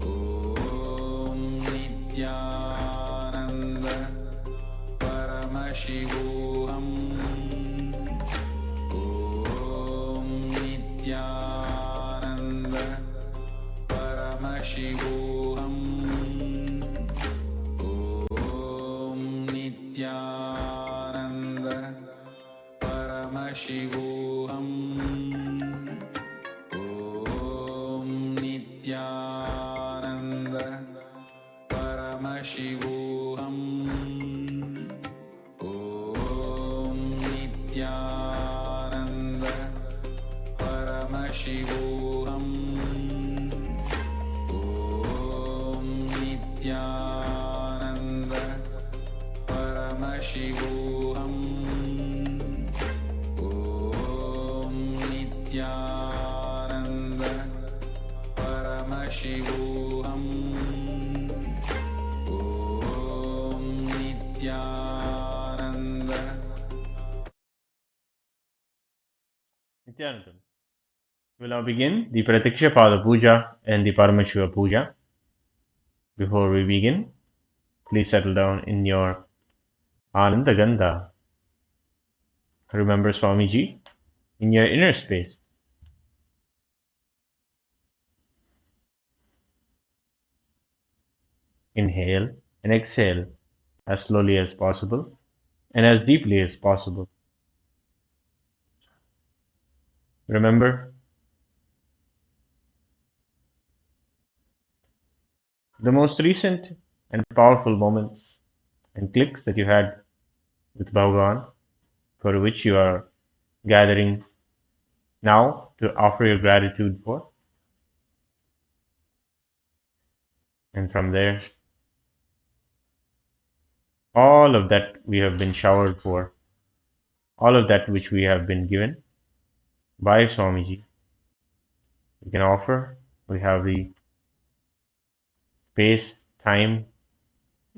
Om Nithyananda Paramashivoham. Om Nithyananda Paramashivoham. Om Nithyananda Paramashivoham. Om Nithyananda Paramashivoham. Om Nithyananda Paramashivoham. Om Nithyananda Paramashivoham. Om Nithyananda Paramashivoham. Om Nithyananda. Nithyananda. We'll now begin the Pratiksha Pada Puja and the Paramashiva Puja. Before we begin, please settle down in your Ananda Gandha. Remember Swamiji in your inner space. Inhale and exhale as slowly as possible and as deeply as possible. Remember the most recent and powerful moments and clicks that you had with Bhagavan, for which you are gathering now to offer your gratitude for. And from there, all of that we have been showered for, all of that which we have been given by Swamiji, we can offer. We have the space, time,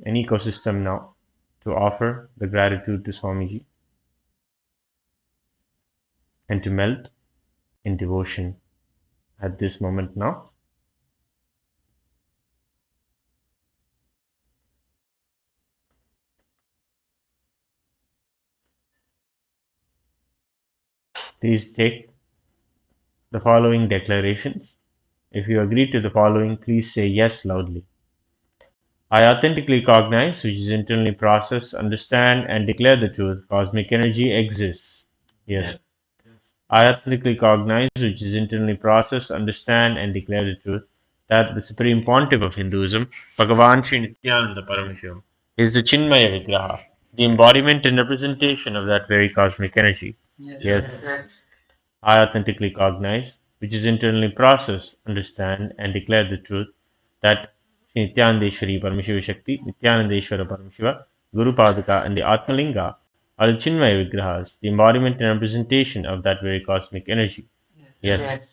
and ecosystem now to offer the gratitude to Swamiji and to melt in devotion at this moment now. Please take the following declarations. If you agree to the following, please say yes loudly. I authentically cognize, which is internally process, understand, and declare the truth. Cosmic energy exists. Yes. I authentically cognize, which is internally process, understand, and declare the truth, that the Supreme Pontiff of Hinduism, Bhagavan Sri Nithyananda Paramashivam, is the Chinmaya Vigraha, the embodiment and representation of that very cosmic energy. Yes. I authentically cognize, which is internally process, understand, and declare the truth, that Nityanandeshwari Paramashiva Shakti, Nityanandeshwara Paramashiva, Guru Padaka, and the Atmalinga are the Chinmaya Vigrahas, the embodiment and representation of that very cosmic energy. Yes.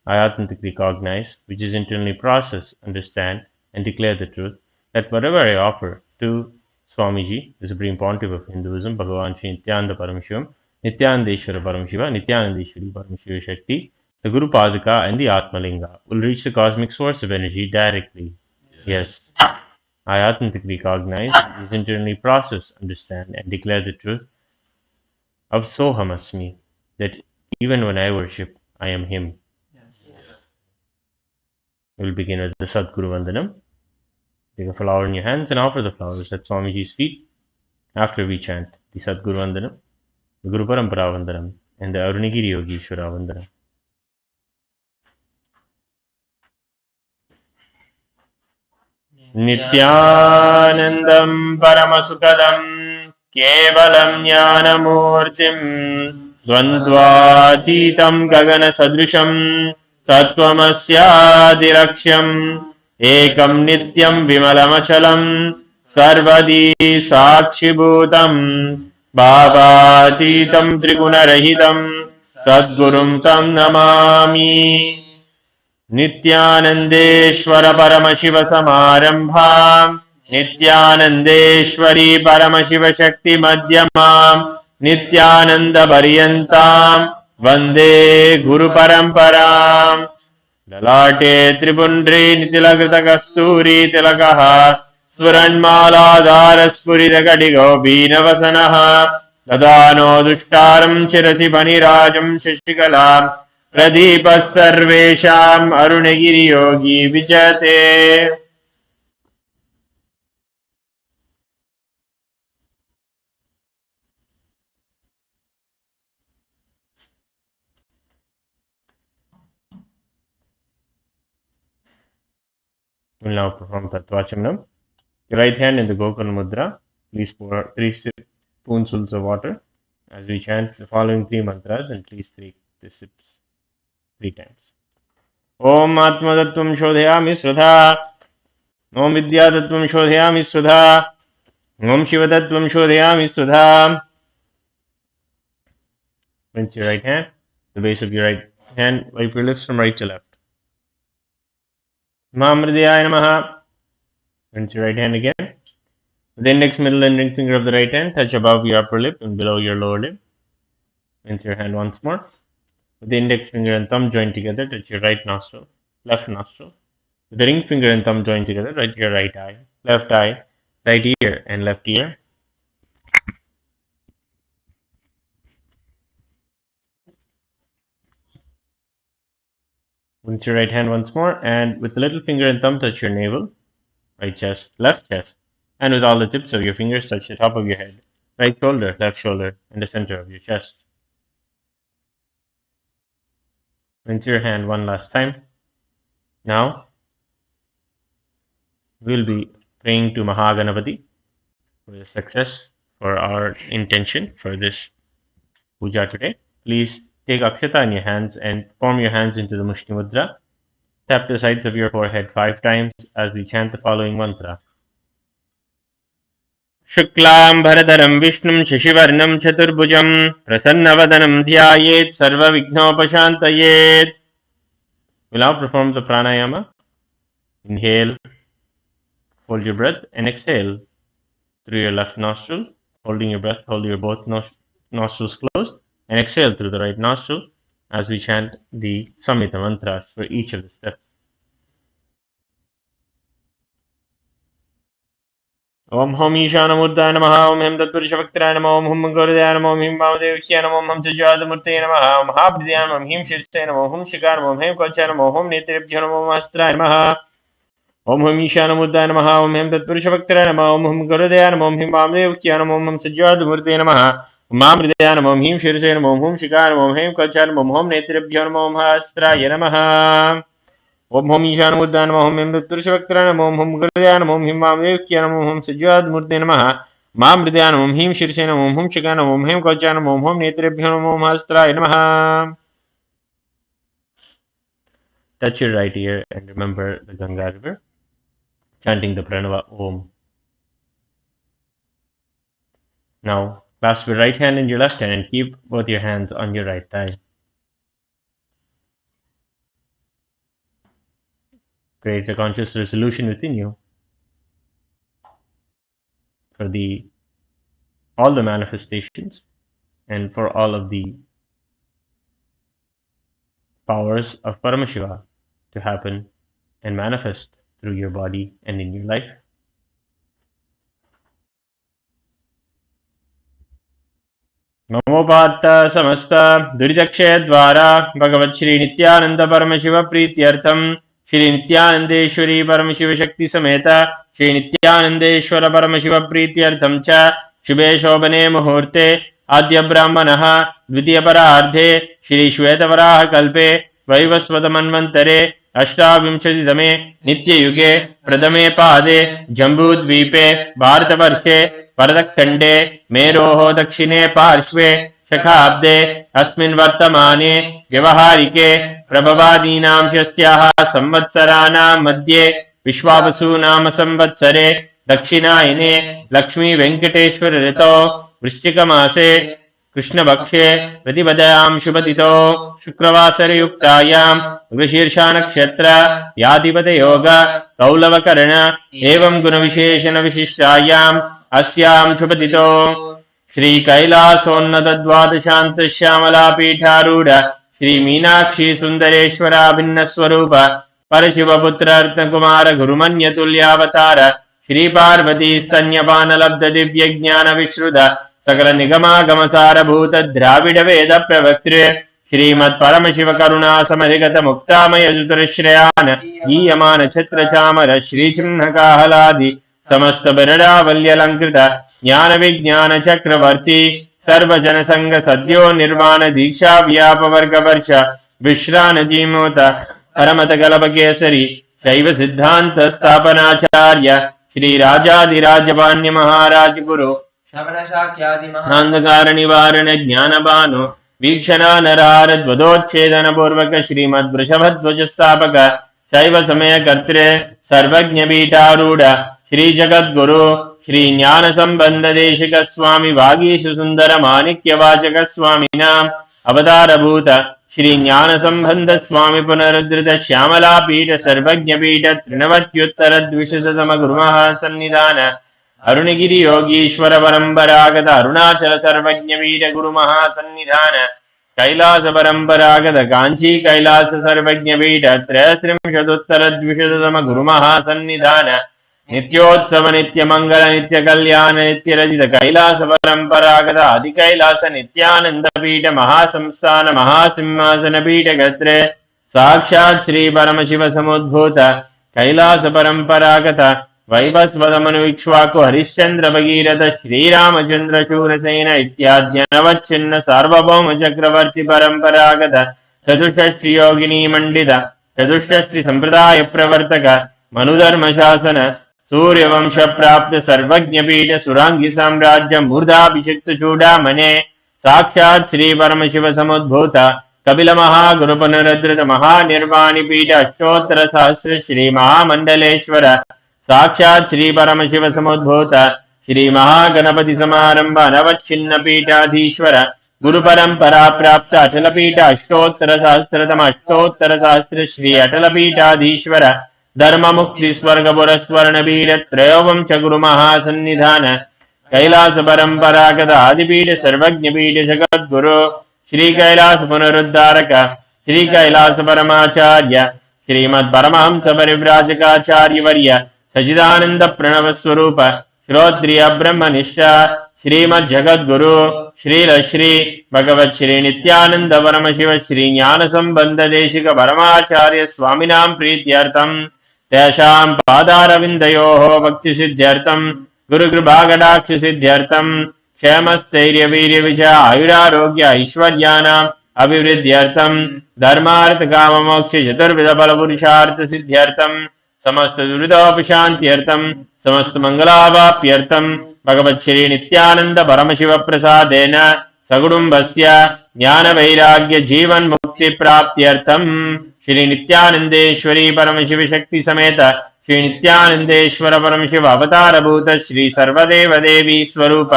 I authentically cognize, which is internally process, understand, and declare the truth, that whatever I offer to Swamiji, the Supreme Pontiff of Hinduism, Bhagavan Sri Nityananda Paramashivam, Nityanandeshwara Paramashiva, Nityanandeshwari Paramashiva Shakti, the Guru Padaka, and the Atmalinga will reach the cosmic source of energy directly. Yes. I authentically cognize, which is internally process, understand, and declare the truth of Soham Asmi, that even when I worship, I am Him. We'll begin with the Sadguru Vandanam. Take a flower in your hands and offer the flowers at Swamiji's feet after we chant the Sadguru Vandanam, the Guru Parampara Vandanam, and the Arunagiri Yogishwara Vandanam. नित्यानन्दं परमसुखदं केवलं ज्ञानमूर्तिं द्वन्द्वातीतं गगनसदृशं तत्त्वमस्यादिलक्ष्यम् एकं नित्यं विमलमचलं सर्वदी साक्षिभूतं भावातीतं त्रिगुणरहितं सद्गुरुं तं नमामि। नित्यानन्देश्वर परमशिव समारम्भाम् नित्यानन्देश्वरी परमशिव शक्ति मध्यमाम् नित्यानन्दपर्यन्ताम् वन्दे गुरुपरम्पराम्। ललाटे त्रिपुण्ड्री नितिलकृतकस्तूरी तिलकः स्फुरन्मालाधारस्फुरितकटिको बीनवसनः ददानो दुष्टारं शिरसि फणिराजं शशिकलाम् प्रदीपः सर्वेषाम् अरुणगिरियोगी विजयते। We'll now perform Tattvachanam. Your right hand in the Gokul Mudra. Please pour 3 spoonfuls of water as we chant the following 3 mantras, and please take the sips 3 times. Om Atmadattvam Shodhayami Sudha. Om Vidyadattvam Shodhayami Sudha. Om Shivadattvam Shodhayami Sudha. Rinse your right hand. The base of your right hand, wipe your lips from right to left. Mamridhyaya Namaha. Rinse your right hand again. With the index, middle, and ring finger of the right hand, touch above your upper lip and below your lower lip. Rinse your hand once more. With the index finger and thumb joined together, touch your right nostril, left nostril. With the ring finger and thumb joined together, touch your right eye, right ear, and left ear. Rinse your right hand once more, and with the little finger and thumb, touch your navel, right chest, left chest, and with all the tips of your fingers, touch the top of your head, right shoulder, left shoulder, and the center of your chest. Rinse your hand one last time. Now, we'll be praying to Mahaganapati for the success for our intention for this puja today. Please take Akshata in your hands and form your hands into the Mushti Mudra. Tap the sides of your forehead 5 times as we chant the following mantra. Shuklam Bharadaram Vishnum Shashivarnam Chaturbhujam Prasanavadanam Dhyayet Sarva Vighnopashantayet. We'll now perform the pranayama. Inhale, hold your breath, and exhale through your left nostril. Holding your breath, hold your both nostrils closed, and exhale through the right nostril as we chant the Samhita mantras for each of the steps. Om Hum Ishanamurtaya Namaha. Om Hem Tatpurushavaktaraya Namaha. Om Hum Gurudaya Namaha. Om Him Vamadevakya Namaha. Om Hum Sajjadamurtaya Namaha. Om Mahabhridaya Namaha. Om Him Shirsaya Namaha. Om Hum Shikara Namaha. Om Hem Kachaya Namaha. Om Hum Netrebhyo Namaha. Om Astraya Namaha. Om Hum Ishanamurtaya Namaha. Om Hem Tatpurushavaktaraya Namaha. Om Hum Gurudaya Namaha. Om Him Vamadevakya Namaha. Om Hum Sajjadamurtaya Namaha. Om Mahabhridaya Namaha. Om Him Shirsaya Namaha. Om Hum Shikara Namaha. Om Hem Kachaya Namaha. Om Hum Netrebhyo Namaha. Om Astraya Namaha. Om Hum Ishanamurtaya Namaha. Om Hem Tatpurushavaktaraya Namaha. Om Hum Gurudaya Namaha. Om Him Vamadevakya Namaha. Om Hum Sajjadamurtaya Namaha. Mahamridaya Namaha. Om Him Shirsaya Namaha. Om Hum Shikara Namaha. Om Hem Kachaya Namaha. Om Hum Netrebhyo Namaha. Om Astraya Namaha. Touch your right ear and remember the Ganga river, chanting the Pranava Om. Now, clasp your right hand in your left hand and keep both your hands on your right thigh. Create a conscious resolution within you for all the manifestations and for all of the powers of Paramashiva to happen and manifest through your body and in your life. Namopatta samasta duridakshay dvara Bhagavat Shri Nithyananda Paramashiva Prityartham Shri Nithyanandeshwari Paramashiva Shakti Sameta Shri Nithyanandeshwara Paramashiva Prityartham Cha Shubhe Shobhane Muhurte Adya Brahmanaha Dvitiya Parardhe Shri Shweta Varaha Kalpe Vaivasvata Manvantare अष्टाविंशतितमे नित्ययुगे प्रथमे पादे जम्बूद्वीपे भारतवर्षे भरतखण्डे मेरोः दक्षिणे पार्श्वे शखाब्दे अस्मिन् वर्तमाने व्यवहारिके प्रभवादीनां षष्ट्याः संवत्सराणां मध्ये विश्वावसु नाम संवत्सरे दक्षिणायने लक्ष्मी वेंकटेश्वर ऋतौ वृश्चिकमासे कृष्णपक्षे प्रतिपदायां शुभतिथौ शुक्रवासरयुक्तायां मृगशीर्षा नक्षत्र व्याधिपतयोग कौलवकर्ण एवं गुणविशेषण विशिष्टायाम् अस्यां शुभतिथौ श्री कैलासोन्नत द्वादशांत श्यामला पीठारूढ़ श्री मीनाक्षी सुंदरेश्वरा भिन्न स्वरूप परशिवपुत्र रत्नकुमार गुरुमन्यतुल्यावतार श्री पार्वती स्तन्यपान लब्ध दिव्य ज्ञान विश्रुत सकल निगमागम सारभूत द्राविड वेद प्रवक्तृ श्रीमत् परम शिव करुणा समधिगत मुक्तामय सुतश्रयान ईयमान छत्र चामर श्री चिन्ह काहलादि समस्त बिरडावल्यलंकृत ज्ञान विज्ञान चक्रवर्ती सर्वजन संग सद्यो निर्वाण दीक्षा व्याप वर्ग वर्ष विश्रान जीमोत परमत गलभ केसरी शैव सिद्धांत स्थापनाचार्य श्री राजाधिराजपान्य महाराज गुरु अंधकार निवारण ज्ञान भानु वीक्षणा नरहारद्वदोच्छेदन पूर्वक श्रीमद् वृषभध्वज स्थापक शैव समय कर्त्रे सर्वज्ञ पीठारूढ़ श्री जगद्गुरु श्री ज्ञान संबंध देशिक स्वामी वागीश सुंदर माणिक्य वाचक स्वामिनाम अवतार भूत श्री ज्ञान संबंध स्वामी पुनरुद्धृत श्यामला पीठ सर्वज्ञ पीठ तृणवत्युत्तर द्विशततम गुरुमः सन्निधान अरुणगिरि योगीश्वर परंपरागत अरुणाचल सर्वज्ञ पीठ गुरु महासन्निधान कैलास परंपरागत कांची कैलास सर्वज्ञ पीठ त्रयस्त्रिंशदुत्तर द्विशततम गुरु महासन्निधान नित्योत्सव नित्य मंगल नित्य कल्याण नित्य रजित कैलास परंपरागत आदि कैलास नित्यानंद पीठ महासंस्थान महासिंहासन पीठ गत्रे साक्षात् श्री परम शिव समुद्भूत कैलास परंपरागत वैवस्वतमनु इक्ष्वाकु हरिश्चंद्र भगीरथ श्रीरामचंद्र शूरसेन इत्याद्यनवच्छिन्न सार्वभौम चक्रवर्ती परंपरागत चतुष्षष्टि योगिनी मंडित चतुष्षष्टि संप्रदाय प्रवर्तक मनुधर्म शासन सूर्यवंश प्राप्त सर्वज्ञ पीठ सुरांगी साम्राज्य मूर्धाभिषिक्त चूड़ामणे साक्षात् श्री परम शिव समुद्भूत कपिल महागुरु पुनरुद्धृत महानिर्वाणी पीठ अष्टोत्तर सहस्र श्री महामंडलेश्वर साक्षात् श्री परम शिव समुद्भूत श्री महागणपति समारंभ अनवच्छिन्न पीठाधीश्वर गुरु परंपरा प्राप्त अटल पीठ अष्टोत्तर सहस्रतम अष्टोत्तर सहस्र श्री अटल पीठाधीश्वर धर्म मुक्ति स्वर्ग पुरस्वर्ण पीठ त्रयोवंश गुरु महासन्निधान कैलास परंपरागत आदिपीठ सर्वज्ञ पीठ जगद्गुरु श्री कैलास पुनरुद्धारक श्री कैलास परमाचार्य श्रीमद् परमहंस परिव्राजकाचार्य वर्य सचिदानंद प्रणव स्वरूप श्रोत्रिय ब्रह्मनिष्ठा श्रीमद् जगद्गुरु श्री भगवत श्री नित्यानंद परम शिव श्री ज्ञान संबंध देशिक परमाचार्य स्वामिनां प्रीत्यर्थम तेषां पादारविन्दयोः भक्ति सिद्ध्यर्थम गुरुकृपाकटाक्ष सिद्ध्यर्थम क्षेमस्थैर्य वीर्य विजय आयुरारोग्य ऐश्वर्याणाम् अभिवृद्ध्यर्थम धर्मार्थ काम मोक्ष चतुर्विध फल पुरुषार्थ सिद्ध्यर्थम समस्त दुरितोपशान्त्यर्थम समस्त मंगलावाप्यर्थम भगवत् श्री नित्यानंद परमशिव प्रसादेन सकुटुम्बस्य ज्ञान वैराग्य जीवन मुक्ति प्राप्त्यर्थम श्री नित्यानंदेश्वरी परमशिव शक्ति समेत श्री नित्यानंदेश्वर परमशिव अवतार भूत श्री सर्वदेव देवी स्वरूप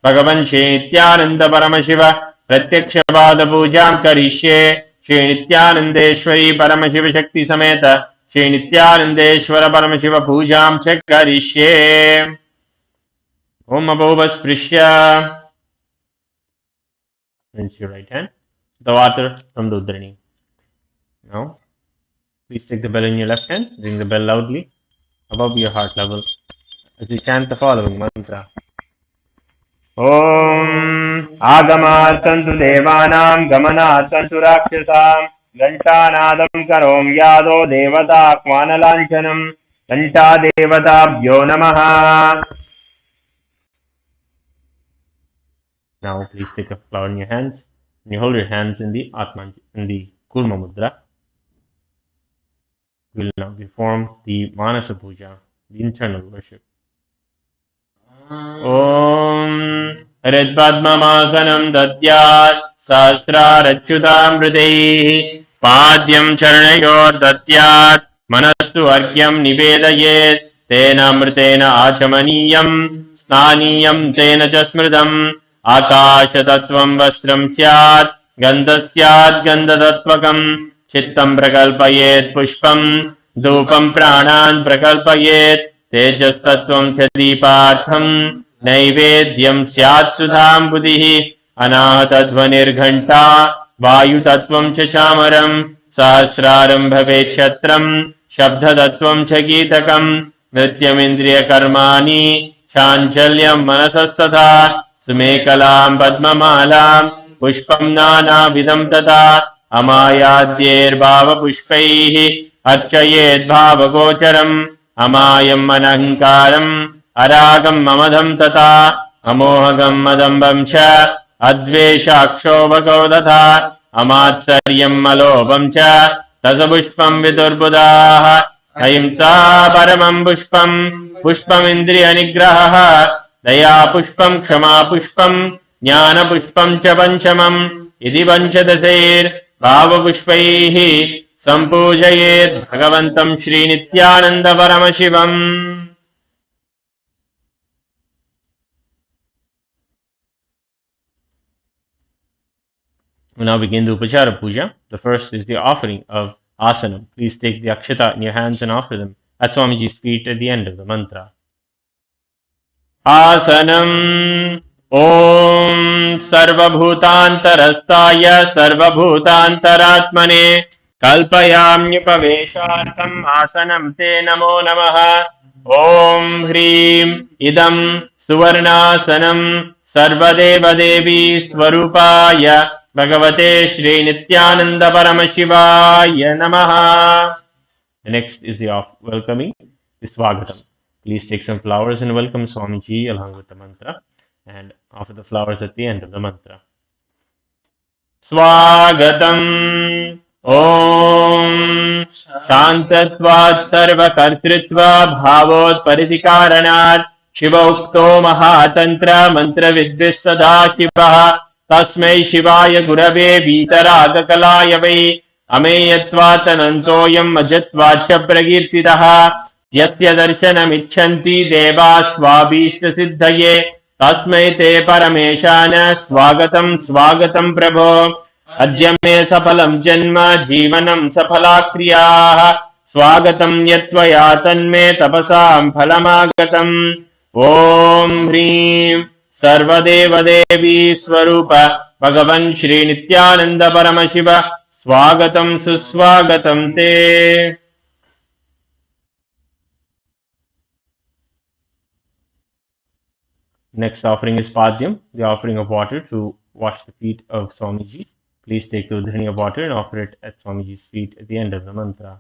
भगवन् श्री नित्यानंद परमशिव प्रत्यक्ष पाद पूजा करिष्ये श्री नित्यानंदेश्वरी परमशिव शक्ति समेत श्री नित्यानंदेश्वर परमशिव पूजा च करिष्ये ओम अभोवस्पृश्य rinse your right hand the water from the udrani. Now please take the bell in your left hand, ring the bell loudly above your heart level as you chant the following mantra. Om Agamatantu Devanam Gamanatantu Rakshasam Gantanadam Karom Yado Devata Kvanalanchanam Ganta Devatabhyo Namaha. Now please take a flower in your hands and you hold your hands in the Atman in the Kurma Mudra. We will now perform the Manasa Puja, the internal worship. Om Hridpadmasanam Dadyat Sahasrarachyutamritaihi Padyam Charanayor Dadyat Manastu Argyam Nivedayet Tena Mritena Achamaniyam Snaniyam Tena Jasmridam Akashatattvam Vastram Syat Gandasyat Gandhatatvakam Chittam Prakalpayet Pushpam Dhupam Pranan Prakalpayet Tejastatvam Chadipartham Naivedyam Syat Sudham Buddhihi Anahatadvanirghanta Vayutattvam Chachamaram Sahasraram Bhavet Shabdhadatvam Chagitakam Nityamindriya Karmani Shanchalyam Manasasthatha Sumekalam Padmamalam Pushpam Nana Vidam Tata Amayadyer Bhava Pushpaihi Archayed Bhava Gocharam Amayam Manahikaram Aragam Mamadam Tata Amohagam Madambam Cha Adveshakshobhako Tata Amatsaryam Malobam Cha Tasapushpam Vidurbudaha Ahimsa Paramam Pushpam Pushpam Indriya Nigraha Daya Pushpam Kshama Pushpam Jnana Pushpam Cha Panchamam Idi Panchadasair Bhava Pushpaihi Sampujayet Bhagavantam Shri Nithyananda Paramashivam. We now begin the Upachara Puja. The first is the offering of Asanam. Please take the Akshata in your hands and offer them at Swamiji's feet at the end of the mantra. Asanam Om Sarvabhutantarastaya Sarvabhutantaratmane Kalpayamyupaveshartam Asanam Te Namo Namaha Om Hrim Idam Suvarnasanam Sarvadeva Devi Swarupaya Bhagavate Shri Nithyananda Paramashivaya Namaha. The next is the welcoming, the Swagatam. Please take some flowers and welcome Swamiji along with the mantra and offer the flowers at the end of the mantra. Swagatam Om Shantatvat Sarvakartritva Bhavot Paritikaranat Shivaukto Mahatantra Mantra Vidvis Sada Shivaha Tasmai Shivaya Gurave Vitaragakalaya Vai Ameyatvatanantoyam Ajatvacha Pragirtidaha Yasya Darshanamichanti Deva Swabhishta Siddhaye Tasmai Te Parameshana Swagatam Swagatam Prabho Adya Me Sapalam Janma Jivanam Sapala Kriyaha Swagatam Yatvaya Tanme Tapasam Phalamagatam Om Hrim Sarvadeva Devi Swarupa Bhagavan Shri Nithyananda Paramashiva Swagatam Suswagatam Te. Next offering is Padyam, the offering of water to wash the feet of Swamiji. Please take the udhani of water and offer it at Swamiji's feet at the end of the mantra.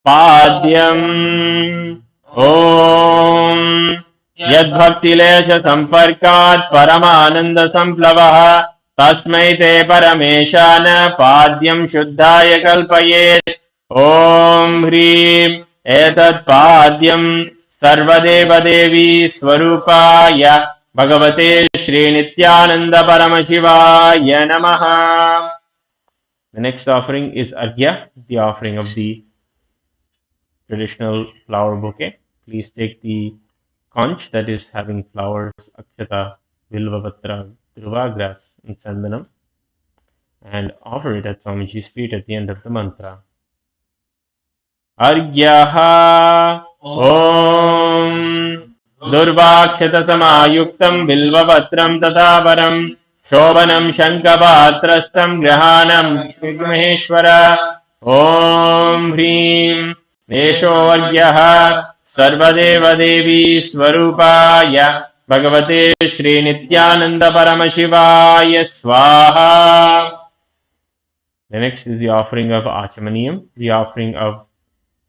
Padyam Om Yadbhaktilesha Samparkat Paramananda Samplavaha Tasmai Te Parameshana Padyam Shuddhaya Kalpayet Om Hrim Etat Padyam Sarvadeva Devi Swarupaya Bhagavate Shri Nithyananda Paramashivaya Namaha. The next offering is Arghya, the offering of the traditional flower bouquet. Please take the conch that is having flowers, akshata, vilvapatra, dhruva grass, and sandanam, and offer it at Swamiji's feet at the end of the mantra. Arghyaha Om Durvakshata Samayuktam Vilvapatram Tataparam Shobhanam Shankapatrastam Grahanam Vigmaheshwara Om Hrim Nesho Arghyaha Sarvadeva Devi Swarupaya Bhagavate Shri Nithyananda Paramashivaya Swaha. The next is the offering of Achamaniyam, the offering of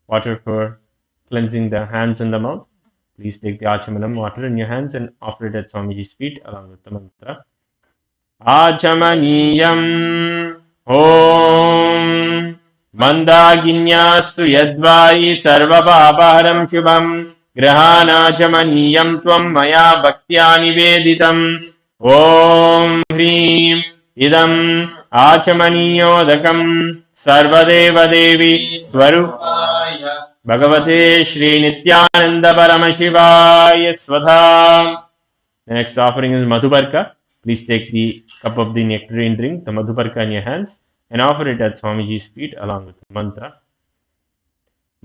water for cleansing the hands and the mouth. Please take the Achamanam water in your hands and offer it at Swamiji's feet along with the mantra. Achamaniyam Om मन्दाकिन्यास्तु यद्वायि सर्वपापहरं शुभं ग्रहाणाचमनीयं त्वं मया भक्त्या निवेदितम् ॐ ह्रीं इदम् आचमनीयोदकम् सर्वदेवदेवी स्वरूपाय भगवते श्रीनित्यानन्द परमशिवाय स्वधा. The next offering is Madhubarka. Please take the cup of the nectarine drink, the Madhubarka in your hands, and offer it at Swamiji's feet along with the mantra.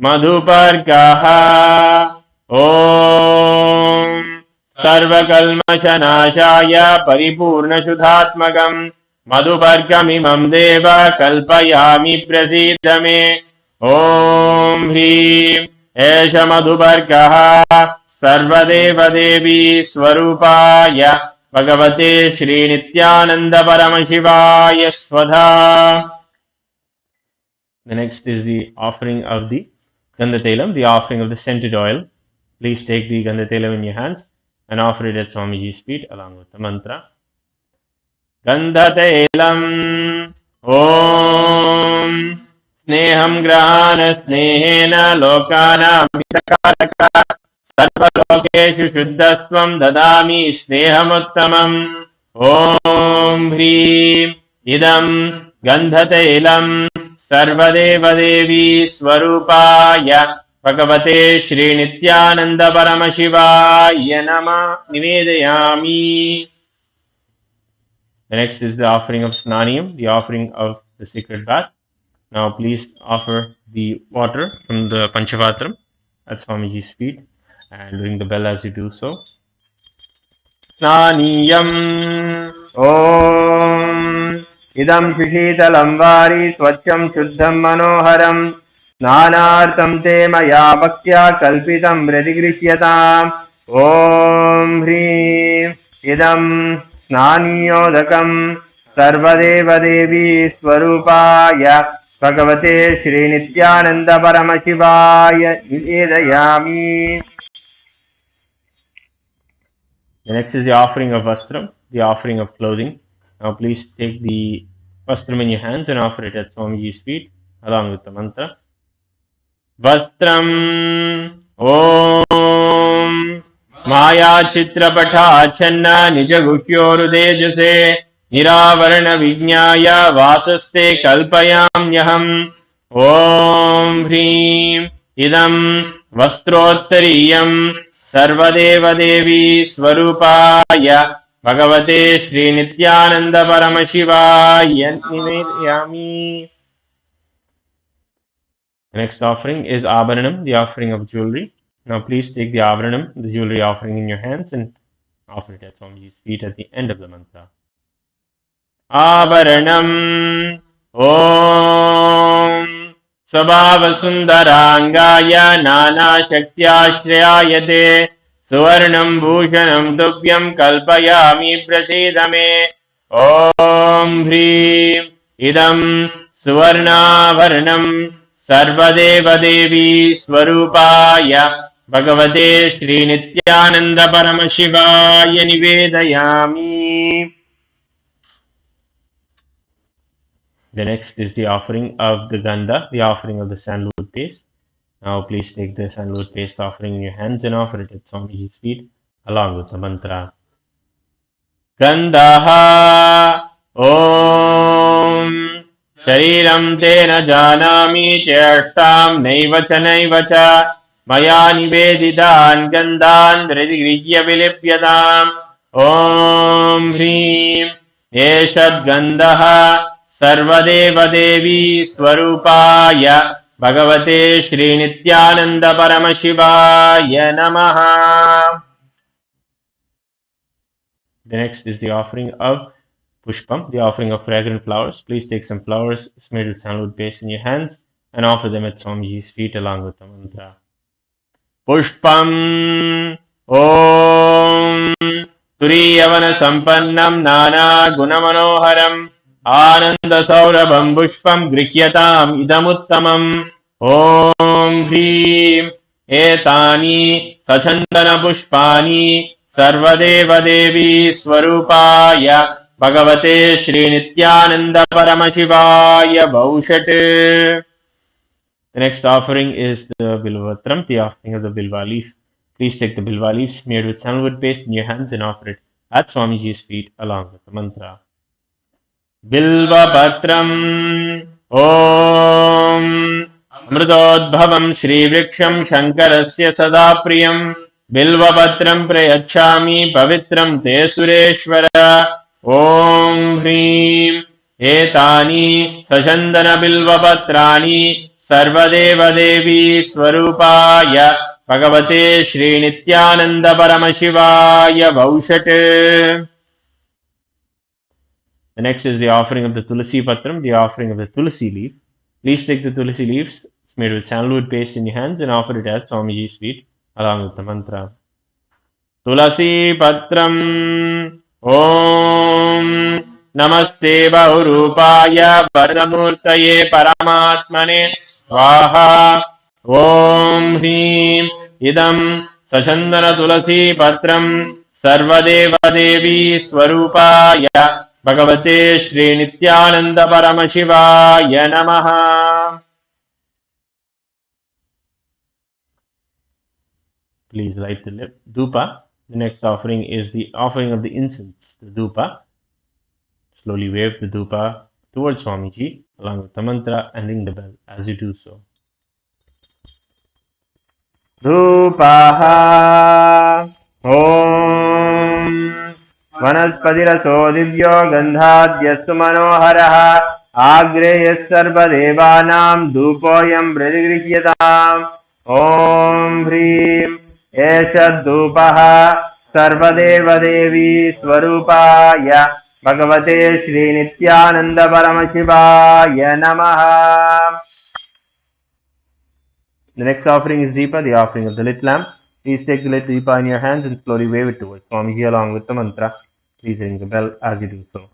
Madhubarkaha Om Sarvakalmashanashaya Paripurnashudhatmakam Madhubarkamimam Deva Kalpayami Prasidame Om Hrim Esha Madhubarkaha Sarvadevadevi Swarupaya Bhagavate Shri Nithyananda Paramashivaya Svadha. The next is the offering of the Gandhatelam, the offering of the scented oil. Please take the Gandhatelam in your hands and offer it at Swamiji's feet along with the mantra. Gandhatelam Om Sneham Grahana Snehena Lokana Mitakaraka Sarvalokeshu Shuddhasvam Dadami Snehamuttamam Om Hrim Idam Gandhatelam Sarvadevadevi Swarupaya Bhagavate Shri Nithyananda Paramashivaya Nama Nivedayami. The next is the offering of Snaniyam, the offering of the sacred bath. Now please offer the water from the Panchavatram at Swamiji's feet and ring the bell as you do so. Snaniyam Om Idam Shishitalam Vari Swacham Shuddham Manoharam Snanartam Te Maya Bhaktya Kalpitam Pratigrishyataam Om Hrim Idam Snaniyodakam Sarvadevadevi Swarupaya Bhagavate Shri Nithyananda Paramashivaya Nivedayami. The next is the offering of Vastram, the offering of clothing. Now please take the Vastram in your hands and offer it at Swamiji's feet along with the mantra. Vastram Om Maya Chitrapatha Channa Nijaguhyorudejase Niravarana Vijnaya Vasaste Kalpayamyaham Om Hrim Idam Vastrottariyam Sarvadevadevi Swarupaya Bhagavate Shri Nithyananda Paramashivaya Nivedayami. The next offering is Abharanam, the offering of jewelry. Now please take the Abharanam, the jewelry offering in your hands and offer it at Swamiji's feet at the end of the mantra. Abharanam Om Swabhava Sundarangaya Nana Shaktyashrayate Suvarnam Bhushanam Tubhyam Kalpayami Prasidame Om Hrim Idam Suvarnabharanam Sarvadevadevi Swarupaya Bhagavate Shri Nithyananda Paramashivaya Nivedayami. The next is the offering of the Gandha, the offering of the sandalwood paste. Now please take the sandalwood paste offering in your hands and offer it at Swamiji's feet along with the mantra. Gandha Om Shariram Tena Janami Cheshtam Naivacha Maya Niveditan Gandhan Vridigriya Vilipyatam Om Hrim Eshad Gandha Sarvadevadevi Swarupaya Bhagavate Shri Nithyananda Paramashivaya Namaha. The next is the offering of Pushpam, the offering of fragrant flowers. Please take some flowers smeared with sandalwood paste in your hands and offer them at Swamiji's feet along with the mantra. Pushpam Om Turiyavana Sampannam Nana Gunamanoharam Ananda Saurabham Pushpam Grihyatam Idamuttamam Om Hrim Etani Sachandana Pushpani Sarvadevadevi Swarupaya Bhagavate Shri Nithyananda Paramashivaya Bhaushat. The next offering is the Bilvatram, the offering of the Bilva leaf. Please take the Bilva leaf smeared with sandalwood paste in your hands and offer it at Swamiji's feet along with the mantra. बिल्वपत्रम् ॐ अमृतोद्भवम् श्रीवृक्षम् शङ्करस्य सदा प्रियम् बिल्वपत्रम् प्रयच्छामि पवित्रम् ते सुरेश्वर ॐ ह्रीं एतानि सचन्दनबिल्वपत्राणि सर्वदेवदेवी स्वरूपाय भगवते श्रीनित्यानन्दपरमशिवाय वौषट्. The next is the offering of the Tulasi Patram, the offering of the Tulasi leaf. Please take the Tulasi leaves smeared with sandalwood paste in your hands and offer it at Swamiji's feet along with the mantra. Tulasi Patram Om Namaste Bahurupaya Varamurtaye Paramatmane Swaha Om Hrim Idam Sachandana Tulasi Patram Sarvadeva Devi Swarupaya Bhagavate Shri Nityananda Paramashivaya Namaha. Please light the dhupa. The next offering is the offering of the incense, the dhupa. Slowly wave the dhupa towards Swamiji along with the mantra and ring the bell as you do so. Dhupaha Om Vanaspatiraso divyo gandhadyasu manoharaha agreyas sarvadevanam dhupoyam pradigrihyatam Om Hrim Esha dhupaha sarvadevadevi swarupaya Bhagavate Shri Nityananda Paramashivaya Namaha. The next offering is Deepa, the offering of the lit lamp. Please take the lit Deepa in your hands and slowly wave it towards Swamiji along with the mantra. Please ring the bell as you do so.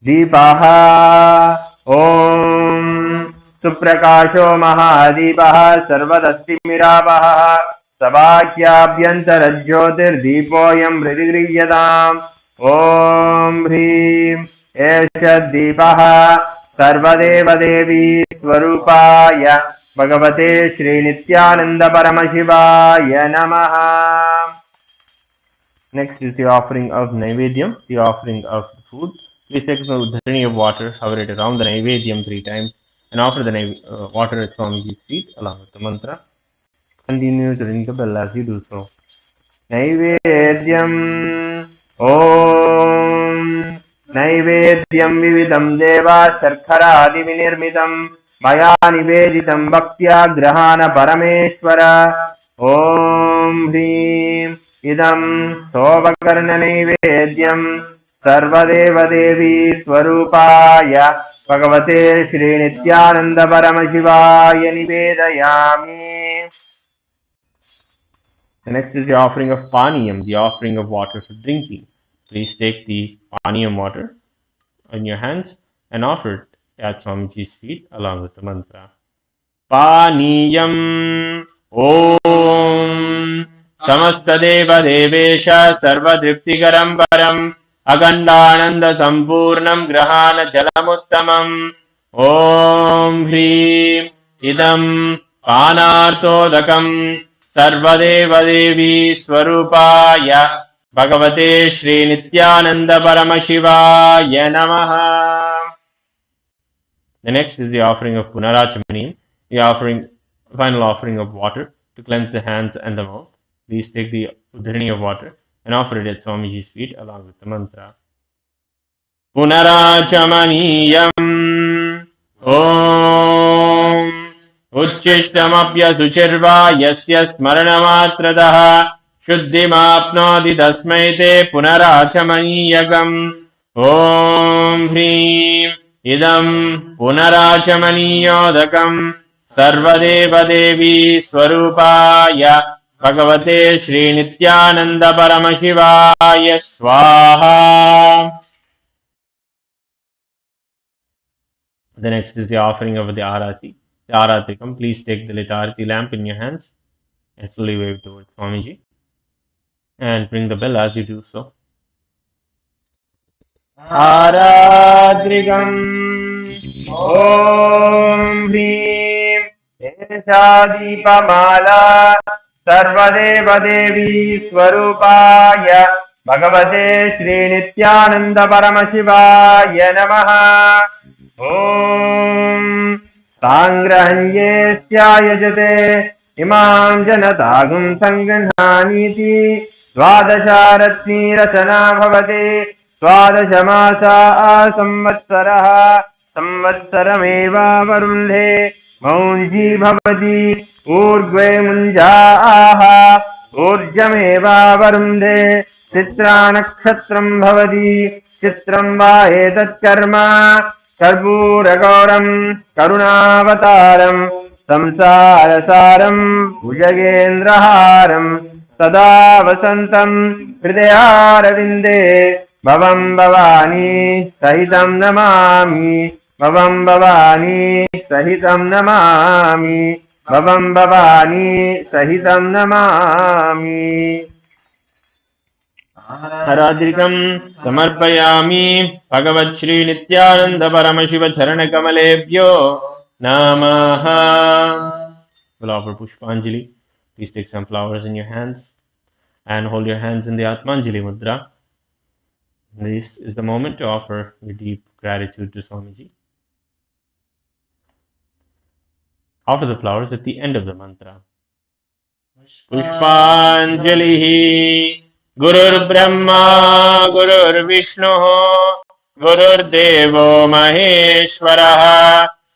Deepaha Om Suprakasho Mahadeepaha Sarvadasti Mirabaha Sabhakyabhyantarajyotir Deepoyam Vridigrihyadam Om Hrim Esha Deepaha Sarvadeva Devi Swarupaya Bhagavate Shri Nityananda Paramashivaya Namaha. Next is the offering of Naivedyam, the offering of food. Please take a dharani of water, hover it around the Naivedyam 3 times, and offer the water at Swamiji's feet along with the mantra. Continue to ring the bell as you do so. Naivedyam Om Naivedyam Vividam Deva Sarkaradi Vinirmitam Maya Niveditam Bhaktya Grahana Parameshwara Om Hrim Idam Sovakarna Naivedyam Sarvadeva Devi Swarupaya Bhagavate Shri Nityananda Paramashivaya Nivedayami. The next is the offering of Paniyam, the offering of water for drinking. Please take the Paniyam water in your hands and offer it at Swamiji's feet along with the mantra. Paniyam Om Samastadeva Devesha Sarvadriptikaram Param Agandananda Sampurnam Grahana Jalamuttamam Om Hrim Idam Panartodakam Sarvadeva Devi Swarupaya Bhagavate Shri Nityananda Paramashivaya Namaha. The next is the offering of Punarachamani, the final offering of water to cleanse the hands and the mouth. Please take the udharani of water and offer it at Swamiji's feet along with the mantra. Punarachamaniyam Om Uchchishtamapya Suchirva Yasya Smaranamatradaha Shuddhimapnodi Tasmaite Punarachamaniyagam Om Hrim Idam Punarachamaniyodakam Sarvadeva Devi Swarupaya Bhagavate Shri Nityananda Paramashivaya Swaha. The next is the offering of the Arati. The Aratikam. Please take the lit Arati lamp in your hands and slowly wave towards Swamiji and ring the bell as you do so. Aratrikam Om Hrim दीपमाला सर्वदेवदेवी स्वरूपाय भगवते श्रीनित्यानन्द परमशिवाय नमः। ॐ साङ्ग्रहण्येस्यायजते इमां जनतागुं सङ्गृह्णानीति द्वादशारत्नी रचना भवति। द्वादशमासा संवत्सरः संवत्सरमेवावरुन्धे मौञ्जी भवति। ऊर्ध्वे मुञ्जाः ऊर्जमेवावरुन्धे चित्रानक्षत्रं भवति। चित्रं वा एतत्कर्म कर्पूरगौरं करुणावतारं संसारसारं भुजगेन्द्रहारं सदा वसन्तं हृदयारविन्दे भवं भवानी सहितं नमामि। भवं भवानी सहितं नमामि। भवं भवानी सहितं नमामि। हराद्रिकं समर्पयामि भगवच्छ्रीनित्यानन्द परमशिवचरणकमलेभ्यो नमः। We'll offer Pushpanjali. Please take some flowers in your hands and hold your hands in the Atmanjali Mudra. This is the moment to offer your deep gratitude to Swamiji. Offer the flowers at the end of the mantra. Pushpanjali Gurur Brahma Gurur Vishnu Gurur Devo Maheshwara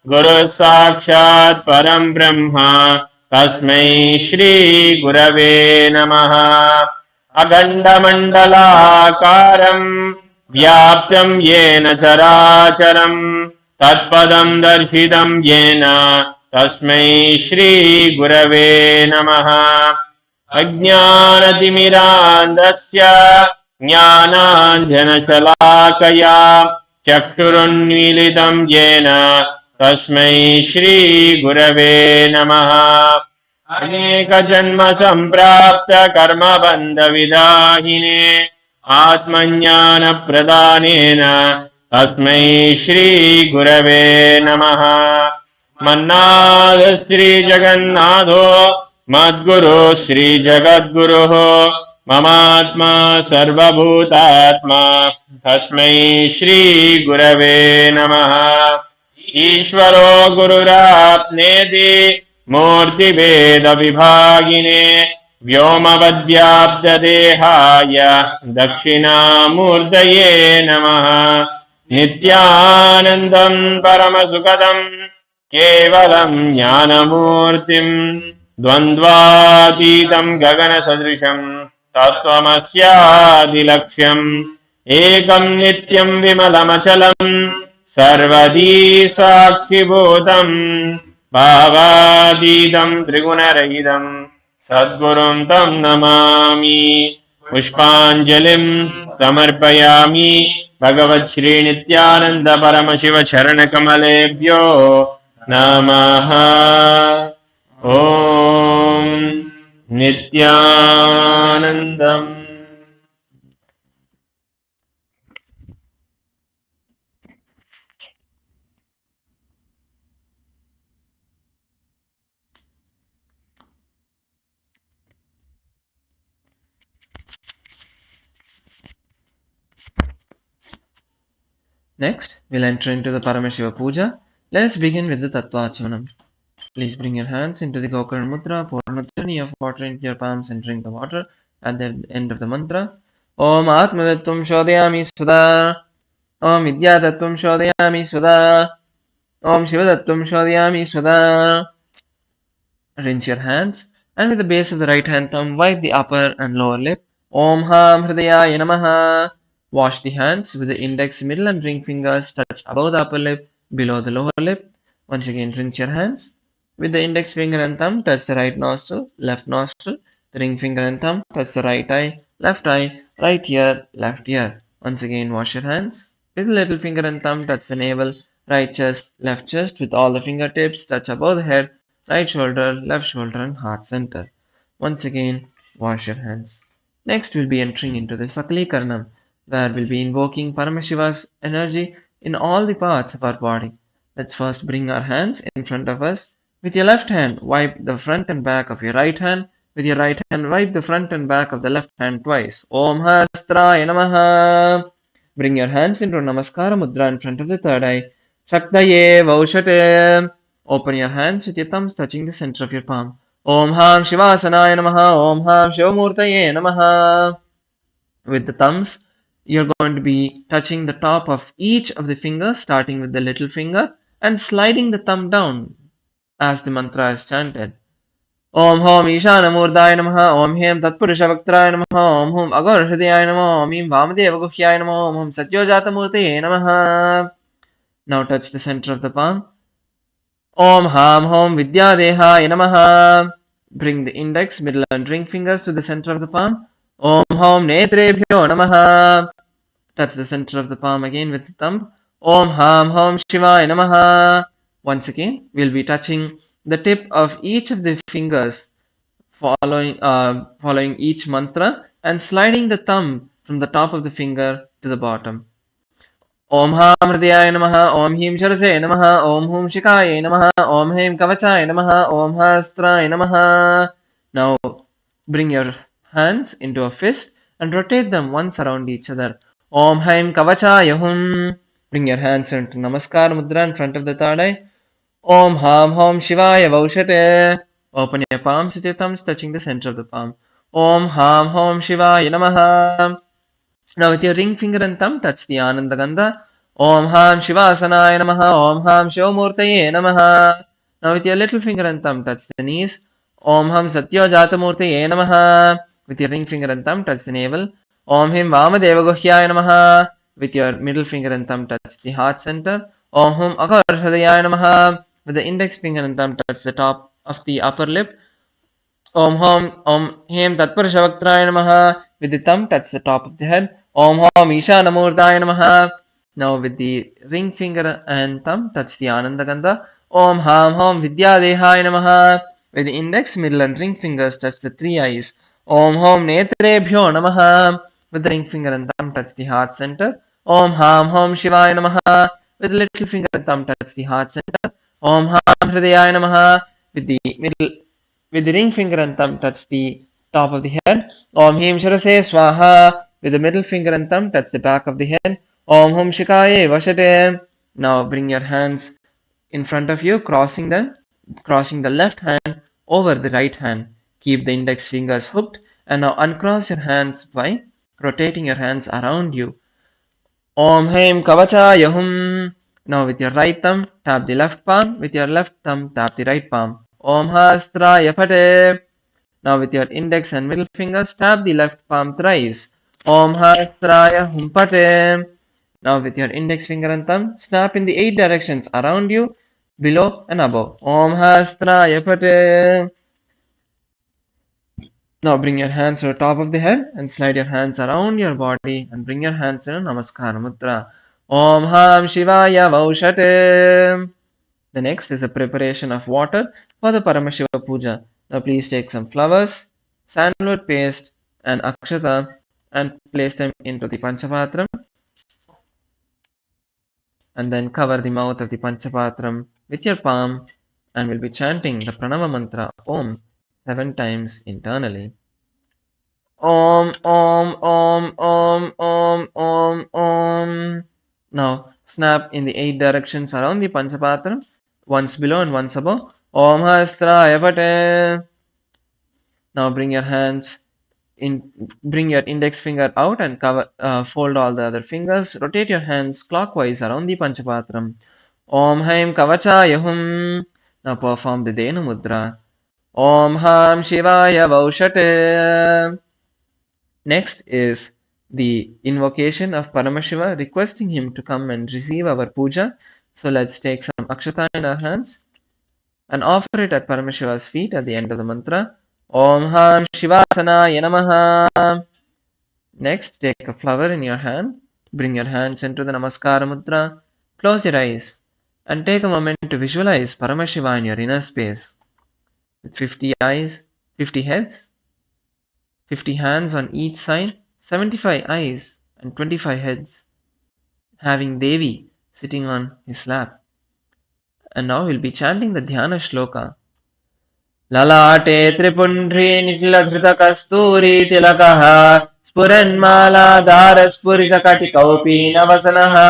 Guru Sakshat Param Brahma Tasmai Shri Gurave Namaha. अखण्डमण्डलाकारं व्याप्तं येन चराचरं तत्पदं दर्शितं येन तस्मै श्रीगुरवे नमः। अज्ञानतिमिरान्धस्य ज्ञानाञ्जनशलाकया चक्षुरुन्मीलितं येन तस्मै श्रीगुरवे नमः। अनेकजन्म सम्प्राप्त कर्मबन्धविदाहिने आत्मज्ञानप्रदानेन तस्मै श्रीगुरवे नमः। मन्नाथ श्रीजगन्नाथो मद्गुरो श्रीजगद्गुरुः ममात्मा सर्वभूतात्मा तस्मै श्रीगुरवे नमः। ईश्वरो गुरुराप्नेति मूर्तिभेदविभागिने व्योमवद्व्याप्तदेहाय दक्षिणामूर्तये नमः। नित्यानन्दं परमसुखदं केवलं ज्ञानमूर्तिं द्वन्द्वातीतं गगनसदृशं तत्त्वमस्यादिलक्ष्यम् एकं नित्यं विमलमचलं सर्वदी साक्षिभूतम् भावातीतं त्रिगुणरहितं सद्गुरुं तं नमामि। पुष्पाञ्जलिं समर्पयामि भगवच्छ्रीनित्यानन्द परमशिवचरणकमलेभ्यो नमः। ॐ नित्यानन्दम्। Next, we'll enter into the Paramashiva Puja. Let us begin with the Tattvachamanam. Please bring your hands into the Gokarna Mudra, pour a turny of water into your palms and drink the water at the end of the mantra. Om Atmadattvam Shodhayami Sudha. Om Vidyadattvam Shodhayami Sudha. Om Shivadattvam Shodhayami Sudha. Rinse your hands and with the base of the right hand thumb wipe the upper and lower lip. Om Ham Hridayaya Namaha. Wash the hands with the index, middle and ring fingers touch above the upper lip, below the lower lip. Once again, rinse your hands. With the index finger and thumb, touch the right nostril, left nostril. The ring finger and thumb, touch the right eye, right ear, left ear. Once again, wash your hands. With the little finger and thumb, touch the navel, right chest, left chest. With all the fingertips, touch above the head, right shoulder, left shoulder and heart center. Once again, wash your hands. Next, we'll be entering into the Sakala Krama, where we'll be invoking Paramashiva's energy in all the parts of our body. Let's first bring our hands in front of us With your left hand, wipe the front and back of your right hand. With your right hand, wipe the front and back of the left hand twice. Om Hastraya Namaha. Bring your hands into Namaskara Mudra in front of the third eye. Shaktaye Vaushate. Open your hands with your thumbs touching the center of your palm. Om Ham Shivasanaya Namaha. Om Ham Shivamurtaye Namaha. With the thumbs, you're going to be touching the top of each of the fingers, starting with the little finger and sliding the thumb down as the mantra is chanted. Om Hom Ishanamurdaya Namaha, Om Hem Tatpurushavaktraya Namaha, Om Hum Agar Hridayaya Namaha, Om Him Vamadeva Guhyaya Namaha, Om Hum Satyojatamurtaye Namaha. Now touch the center of the palm. Om Ham Hom Vidyadehaya Namaha. Bring the index, middle and ring fingers to the center of the palm. Om Hom Netrebhyo Namaha. Touch the center of the palm again with the thumb. Om Ham Hom Shivaya Namaha. Once again, we'll be touching the tip of each of the fingers following each mantra and sliding the thumb from the top of the finger to the bottom. Om Ham Hridayaya Namaha, Om Him Sharase Namaha, Om Hum Shikaya Namaha, Om Him Kavachaya Namaha, Om Hastraya Namaha. Now bring your hands into a fist and rotate them once around each other. Om Haim Kavachaya Hum. Bring your hands into Namaskar Mudra in front of the third eye. Om Ham Hom Shivaya Vaushate. Open your palms with your thumbs touching the center of the palm. Om Ham Hom Shivaya Namaha. Now with your ring finger and thumb touch the Ananda Gandha. Om Ham Shivasanaya Namaha. Om Ham Shivamurtaye Namaha. Now with your little finger and thumb touch the knees. Om Ham Satyojatamurtaye Namaha. With your ring finger and thumb touch the navel. Om Him Vamadeva Guhyaya Namaha. With your middle finger and thumb touch the heart center. Om Hum Akar Hridayaya Namaha. With the index finger and thumb touch the top of the upper lip. Om Hem Tatpurushavaktraya Namaha. With the thumb touch the top of the head. Om Hom Ishanamurdaya Namaha. Now with the ring finger and thumb touch the Ananda Gandha. Om Ham Hom Vidyadehaya Namaha. With the index, middle and ring fingers touch the three eyes. Om Hom Netrebhyo Namaha. With the ring finger and thumb touch the heart center. Om Ham Hom Shivaya Namaha. With the little finger and thumb touch the heart center. Om Ham Hridayaya Namaha. With the ring finger and thumb touch the top of the head. Om Him Sharase Swaha. With the middle finger and thumb touch the back of the head. Om Hum Shikaye Vashate. Now bring your hands in front of you, crossing the left hand over the right hand. Keep the index fingers hooked and now uncross your hands by rotating your hands around you. Om Haim Kavachaya Hum. Now with your right thumb, tap the left palm. With your left thumb, tap the right palm. Om Hastraya Phate. Now with your index and middle fingers, tap the left palm thrice. Om Hastraya Hum Phate. Now with your index finger and thumb, snap in the 8 directions around you, below and above. Om Hastraya Phate. Now bring your hands to the top of the head and slide your hands around your body and bring your hands in Namaskar Mudra. Om Ham Shivaya Vaushate. The next is a preparation of water for the Paramashiva Puja. Now please take some flowers, sandalwood paste and akshata and place them into the Panchapatram. And then cover the mouth of the Panchapatram with your palm and we'll be chanting the Pranava mantra Om 7 times internally. Om, Om, Om, Om, Om, Om, Om. Now snap in the 8 directions around the Panchapatram, once below and once above. Om Hastraya Phate. Now bring your index finger out and fold all the other fingers. Rotate your hands clockwise around the Panchapatram. Om Haim Kavachaya Hum. Now perform the Denu Mudra. Om Ham Shivaya Vaushate. Next is the invocation of Paramashiva, requesting him to come and receive our puja. So let's take some akshata in our hands and offer it at Paramashiva's feet at the end of the mantra. Om Ham Shivasanaya Namaha. Next, take a flower in your hand. Bring your hands into the Namaskara Mudra. Close your eyes and take a moment to visualize Paramashiva in your inner space. With 50 eyes, 50 heads, 50 hands on each side, 75 eyes and 25 heads, having Devi sitting on his lap. And now we'll be chanting the Dhyana Shloka. Lalate Tripundri Nishladhrita Kasturi Tilakaha Spuranmala Spurita Katikaupi Navasanaha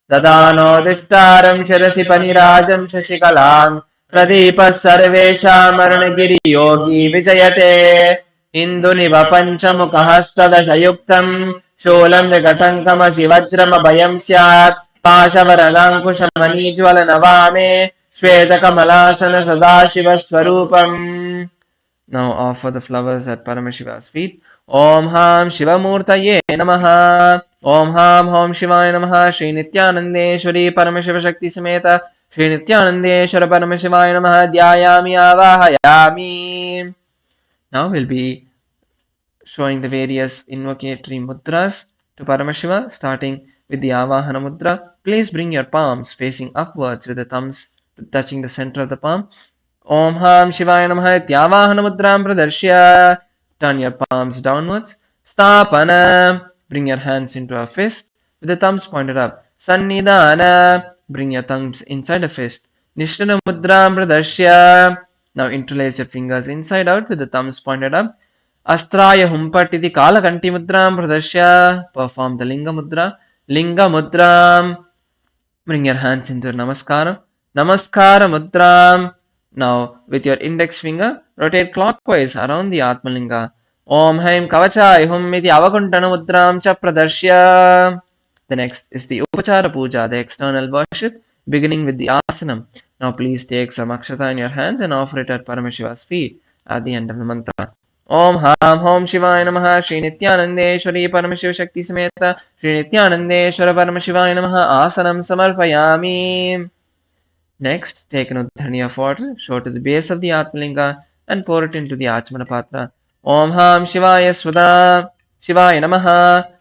Dadano Dishtaram Shirasi Panirajam Shashikalam Pradipa Sarvesha Maranagiri Yogi Vijayate Induniva Panchamukahastadashayuktam Sholam Vigatankama Sivajrama Bayam Syat Pashavaralankushamani Navame Shvetakamalasana Sadashiva Swarupam. Now offer the flowers at Paramashiva's feet. Om Ham Shivamurtaye Namaha. Om Ham Om Shivaya Namaha. Shri Nithyanandeshwari Paramashiva Shakti Sameta. Shri Nithyanandeshwara Paramashivaya Namaha. Dhyayami Avahayami. Now we'll be showing the various invocatory mudras to Paramashiva, starting with the Avahana mudra. Please bring your palms facing upwards with the thumbs touching the center of the palm. Om Ham Shivaya Namaha Ityavahana mudram pradarshya. Turn your palms downwards. Stapana. Bring your hands into a fist with the thumbs pointed up. Sannidhana. Bring your thumbs inside a fist. Nishtana mudram pradarshya. Now interlace your fingers inside out with the thumbs pointed up. Astraya Humpatiti Kalakanti Mudram Pradashya. Perform the Linga Mudra. Linga Mudram. Bring your hands into Namaskara. Namaskara Mudram. Now, with your index finger, rotate clockwise around the Atmalinga. Om Haim Kavachai Hum Iti Avakuntana Mudram Cha Pradarshya. The next is the Upachara Puja, the external worship, beginning with the Asanam. Now, please take some Akshata in your hands and offer it at Paramashiva's feet at the end of the mantra. Om Ham Om Shivaya Namaha Shri Nithyanandeshwari Paramashiva Shakti Sameta Shri Nithyanandeshwara Paramashivaya Namaha Asanam Samarpayami. Next, take an Uddhani of water, show to the base of the Atmalinga and pour it into the Achmana Patra. Om Ham Shivaya Swada Shivaya Namaha.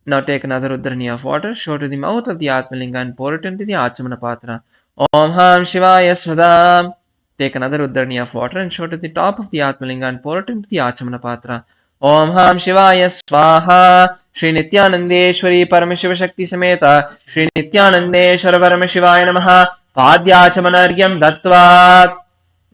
Now take another Uddhani of water, show to the mouth of the Atmalinga and pour it into the Achmana Patra. Om Ham Shivaya Swada. Take another Uddhani of water and show to the top of the Atmalinga and pour it into the Achamana Patra. Om Ham Shivaya Swaha. Shri Nithyanandeshwari Paramashiva Shakti Sameta Shri Nithyanandeshwara Paramashivaya Namaha Padhyachamanaryam Dattvat.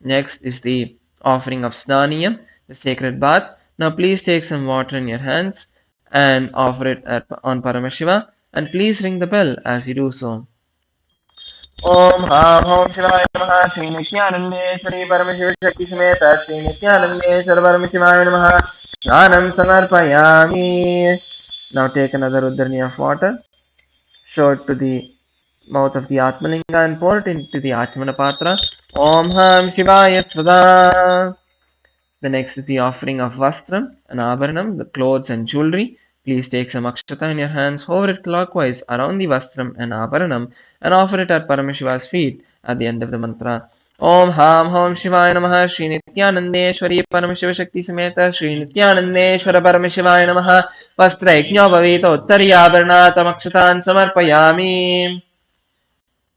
Next is the offering of Snaniyam, the sacred bath. Now please take some water in your hands and offer it on Paramashiva, and please ring the bell as you do so. Om Ham Om Shivaya Namaha Shri Nithyanandeshwari Paramashiva Shakti Sameta Shri Nithyanandeshwara Paramashivaya Namaha Snanam Samarpayami. Now take another Uddhani of water, show it to the mouth of the Atmalinga and pour it into the Achmana Patra. Om Ham Shivaya Svada. The next is the offering of Vastram and Abharanam, the clothes and jewelry. Please take some Akshata in your hands, hover it clockwise around the Vastram and Abharanam and offer it at Paramashiva's feet at the end of the mantra. Om Ham Om Shivaya Namaha Shri Nithyanandeshwari Paramashiva Shakti Sameta Shri Nithyanandeshwara Paramashivaya Namaha Vastra Yajna Bhavita Uttariyabharanatam Akshatan Samarpayami.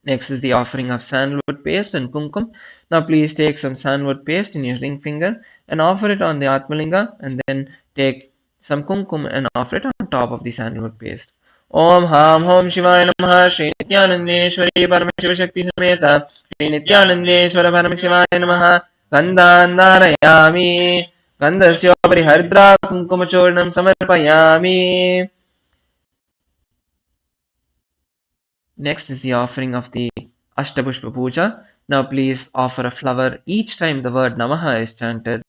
Next is the offering of sandalwood paste and kumkum. Now please take some sandalwood paste in your ring finger and offer it on the Atmalinga, and then take some kumkum and offer it on top of the sandalwood paste. Om Ham Om Shivaya Namaha Shri Nithyanandeshwari Paramashiva Shakti Sameta Shri Nithyanandeshwara Paramashivaya Namaha Gandhan Dharayami Gandhasya Parihardra Kumkumachornam Samarpayami. Next is the offering of the Ashtapushpa Puja. Now please offer a flower each time the word Namaha is chanted.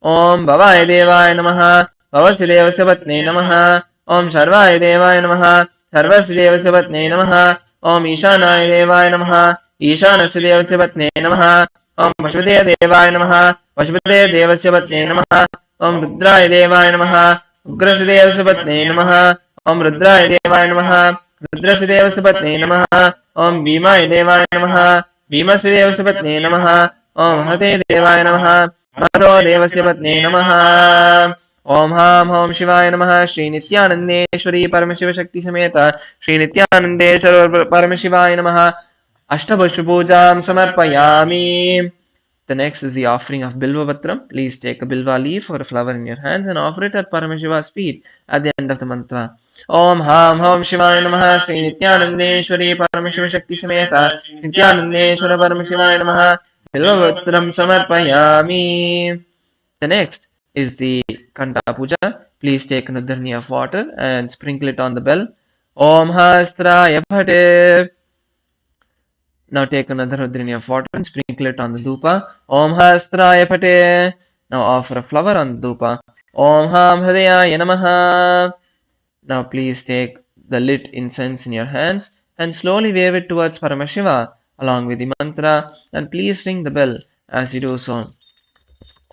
Om Bhavaya Devaya Namaha Bhavasya Devasya Patne Namaha Om Sarvaya Devaya Namaha Sarvasya Devasya Patne Namaha Om Ishanaya Devaya Namaha Ishanasya Devasya Patne Namaha Om Vashvadaya Devaya Namaha Vashvadaya Devasya Patne Namaha Om Rudraya Devaya Namaha Ugrasya Devasya Patne Namaha Om Rudraya Devaya Namaha Rudrasya Devasya Patne Namaha Om Bhimaya Devaya Namaha Bhimasya Devasya Patne Namaha Om Hate Devaya Namaha Madho Devasya Patne Namaha. Om Ham Om Shivaya Namaha Shri Nithyanandeshwari Paramashiva Shakti Sameta Shri Nithyanandeshwara Paramashivaya Namaha Ashtapushpa Pujam Samarpayami. The next is the offering of Bilva Vatram. Please take a Bilva leaf or a flower in your hands and offer it at Paramashiva's feet at the end of the mantra. Om Ham Hom Shivaya Namaha Sri Nithyanandeshwari Paramashiva Shakti Sameta Nithyanandeshwara Paramashivaya Namaha Bilva Vatram Samarpayami. The next is the Kanta Puja. Please take an udharni of water and sprinkle it on the bell. Om Hastraya Bhate. Now take another udharni of water and sprinkle it on the dupa. Om Hastraya Bhate. Now offer a flower on the dupa. Om Ham Hridayaya Namaha. Now please take the lit incense in your hands and slowly wave it towards Paramashiva along with the mantra, and please ring the bell as you do so.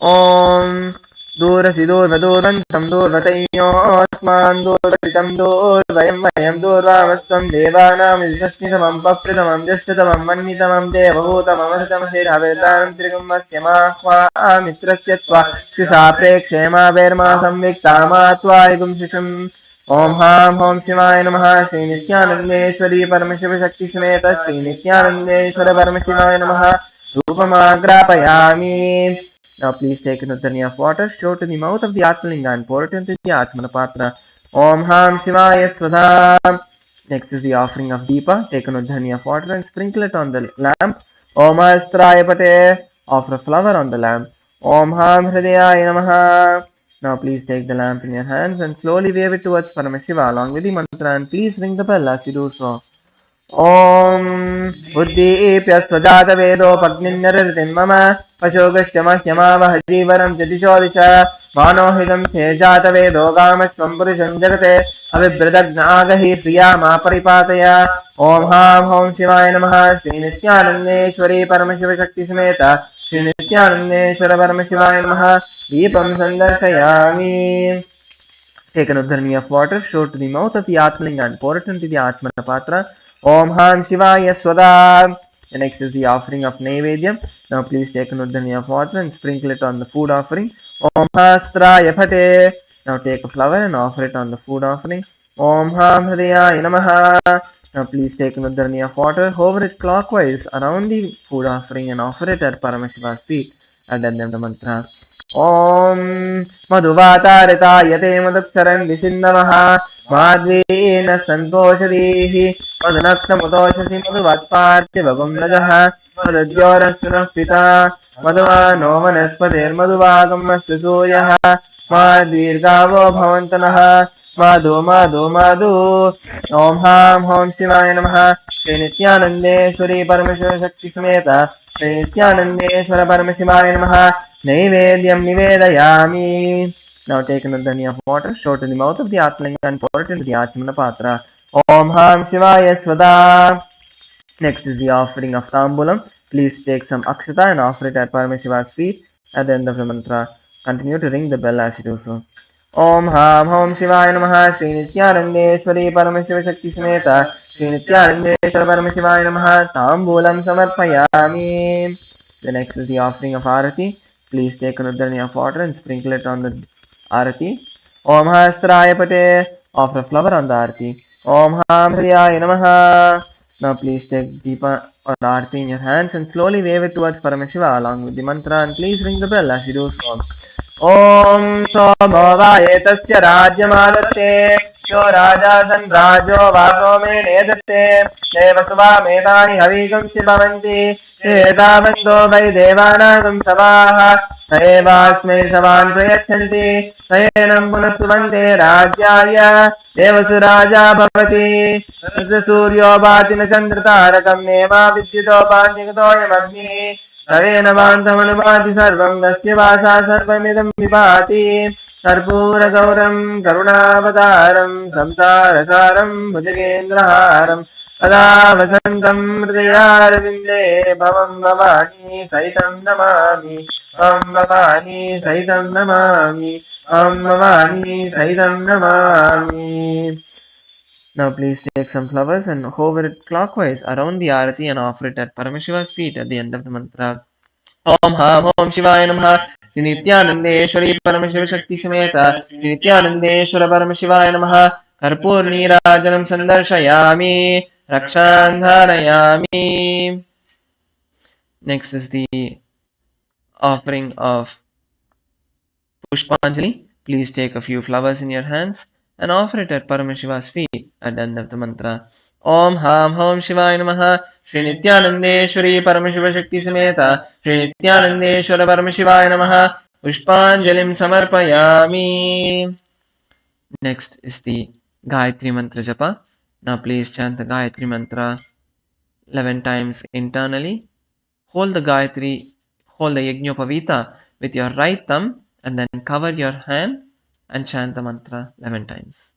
Om दूरसिदूर्वदूरन्तं दूर्वतयोऽस्मान् दूरवितं दूर्वयं वयं दूर्वामस्त्वं देवानां यशस्मितमं पप्रतमं ज्येष्ठतमं मन्नितमं देवभूतममृतमशिरहवेदानं त्रिगुमस्य माह्वामित्रस्य त्वा शिशाप्रेक्षे मा वेर्मा संविक्ता मा त्वायिगुं शिशम् ओम हां हों शिवाय नमः श्री नित्यानन्देश्वरी परमशिवशक्तिसमेत श्री नित्यानन्देश्वर परमशिवाय नमः धूपमाग्रापयामि. Now please take an udharni of water, show to the mouth of the Atmalinga and pour it into the Atmanapatra. Om Ham Shivaya Swadha. Next is the offering of Deepa. Take an udharni of water and sprinkle it on the lamp. Om Astraya Pate. Offer a flower on the lamp. Om Ham Hridayaya Namaha. Now please take the lamp in your hands and slowly wave it towards Paramashiva along with the mantra, and please ring the bell as you do so. Om Buddhipya Swadata Vedopagninnarritin Mama Pashogashya Mahyamavah Jeevaram Jadishodisha Manohidam Sejata Vedogamaśvam Purusham Jagate Avibhradagnaagahi Priyama Paripataya. Om Ham Hom Shivaya Namaha Sri Nithyanandeshwari Paramashiva Shakti Sameta Sri Nithyanandeshwara Paramashivaya Namaha Deepam Sandarshayami. Take an udharni of water, show to the mouth of the Atmalinga and pour it into the Atmanapatra. Om Han Shivaya Swadha. The next is the offering of Naivedyam. Now please take an udharni of water and sprinkle it on the food offering. Om Hastraya Bhate. Now take a flower and offer it on the food offering. Om Ham Hridayaya Namaha. Now please take an udharni of water, hover it clockwise around the food offering and offer it at Paramashiva's feet at the end of the mantra. Om Madhuvatarita Madhuksharan Visindavaha Madhvena Santoshadihi Madhunaktamutoshasi Madhuvatparthivagum Rajaha Madhudyorastunapita Madhuvano Vanaspatir Madhuvagam Astusuyaha Madhvirgavo Bhavantanaha Madhu Madhu Madhu. Om Ham Hom Shivaya Namaha Sri Nithyanandeshwari Paramashiva Shakti Sameta Sri Nithyanandeshwara Paramashivaya Namaha Naivedyam Nivedayami. Now take an udharni of water, show to the mouth of the Atmalinga and pour it into the Atmana Patra. Om Ham Shivaya Swadha. Next is the offering of Tambulam. Please take some akshata and offer it at Paramashiva's feet at the end of the mantra. Continue to ring the bell as you do so. Om Ham Hom Shivaya Namaha Sri Nithyanandeshwari Paramashiva Shakti Sameta Sri Nithyanandeshwara Paramashivaya Namaha Tambulam Samarpayami. The next is the offering of Arati. Please take an udharni of water and sprinkle it on the Arati. Om Hastraya Pate. Offer a flower on the Arati. Om Ham Hridayaya Namaha. Now please take Deepa or Arati in your hands and slowly wave it towards Paramashiva along with the mantra, and please ring the bell as you do so. Om Somo Vayetasya Rajyamadate Yo Rajasan Rajo Vaso Me Nedate Devasubha Medani Havigam Shibavanti Edavando Vai Devanagam Savaha Saevasme Savan Prayachanti Sayenam Punasuvante Rajyaya Devasuraja Bhavati Suryo Bhatina Chandratarakam Neva Vidyuto Panchikato Yamagni Savena Vantamanubhati Sarvam Dasya Vasa Sarvamidam Vipati Sarpura Gauram Karunavadaram Samsarasaram Bhujagendraharam Ada Vasantam Hridayarvinde Bhavam Bhavani Saitam Namami Bhavam Bhavani Saitam Namami Bhavam Bhavani Saitam Namami. Now please take some flowers and hover it clockwise around the Arati and offer it at Paramashiva's feet at the end of the mantra. Om Ham Om Shivaya Namaha Sri Nithyanandeshwari Paramashiva Shakti Sameta Sri Nithyanandeshwara Paramashivaya Namaha Karpur Nirajanam Sandarshayami Rakshandhanayami. Next is the offering of Pushpanjali, please take a few flowers in your hands and offer it at Paramashiva's feet at the end of the mantra. Om Ham Hom Shivaya Namaha Shri Nithyanandeshwari Paramashiva Shakti Sameta Shri Nithyanandeshwara Paramashivaya Namaha Pushpanjalim Samarpayami. Next is the Gayatri Mantra Japa. Now please chant the Gayatri Mantra 11 times internally. Hold the Yajnopavita with your right thumb and then cover your hand and chant the mantra 11 times.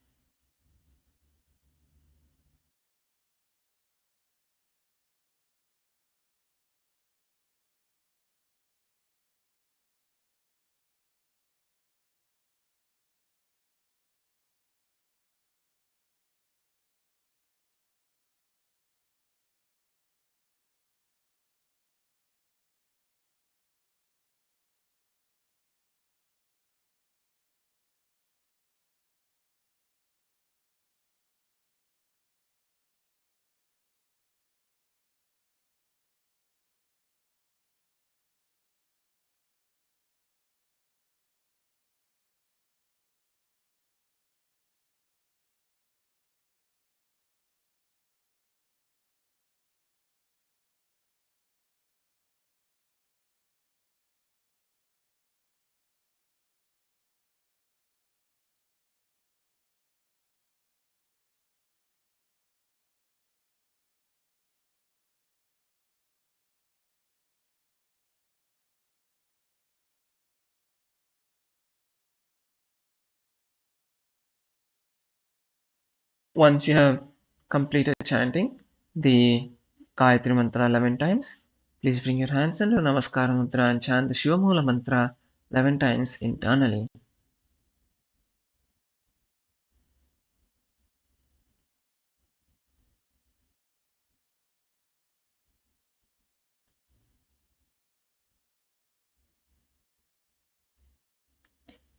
Once you have completed chanting the Gayatri Mantra 11 times, please bring your hands into Namaskara Mudra and chant the Shivamula Mantra 11 times internally.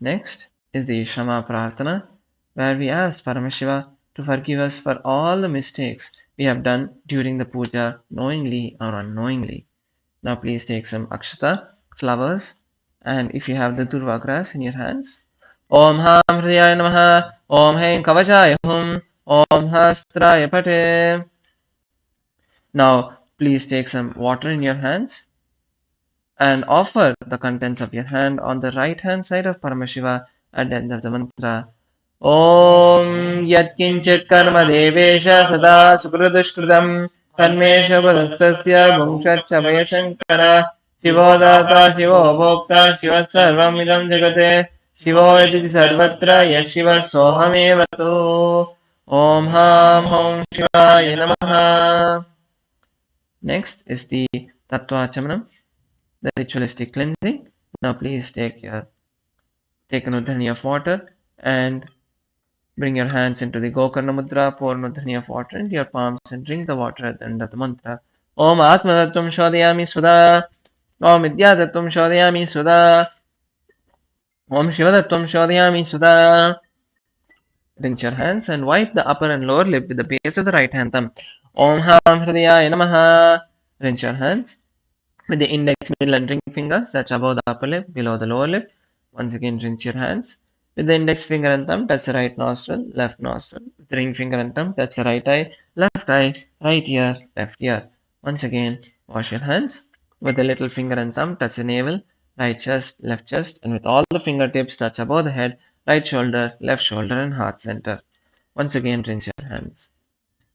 Next is the Shama Prarthana, where we ask Paramashiva to forgive us for all the mistakes we have done during the puja, knowingly or unknowingly. Now please take some akshata, flowers, and if you have the durva grass in your hands. Om Ham Hridaya Namaha, Om Haim Kavachaya Hum, Om Hastraya Pate. Now please take some water in your hands and offer the contents of your hand on the right hand side of Paramashiva at the end of the mantra. Om Yat Kinchit Karma Devesha Sada Sukradushkritam Tanmesha Padastasya Bhungshat Chabaya Shankara Shivo Data Shivo Bhokta Shiva Sarvam Idam Jagate Shivo Yaditi Sarvatra Yashiva Sohameva Tu Om Ham Hom Shivaya Namaha. Next is the Tattva Chamanam, the ritualistic cleansing. Now please take an udhani of water and bring your hands into the Gokarna Mudra, pour an udhani of water into your palms and drink the water at the end of the mantra. Om Atmadattvam Shodhayami Sudha, Om Vidyadattvam Shodhayami Sudha, Om Shivadattvam Shodhayami Sudha. Rinse your hands and wipe the upper and lower lip with the base of the right hand thumb. Om Ham Hridayaya Namaha. Rinse your hands with the index, middle and ring fingers touch above the upper lip, below the lower lip. Once again, rinse your hands. With the index finger and thumb, touch the right nostril, left nostril. With the ring finger and thumb, touch the right eye, right ear, left ear. Once again, wash your hands. With the little finger and thumb, touch the navel, right chest, left chest, and with all the fingertips, touch above the head, right shoulder, left shoulder, and heart center. Once again, rinse your hands.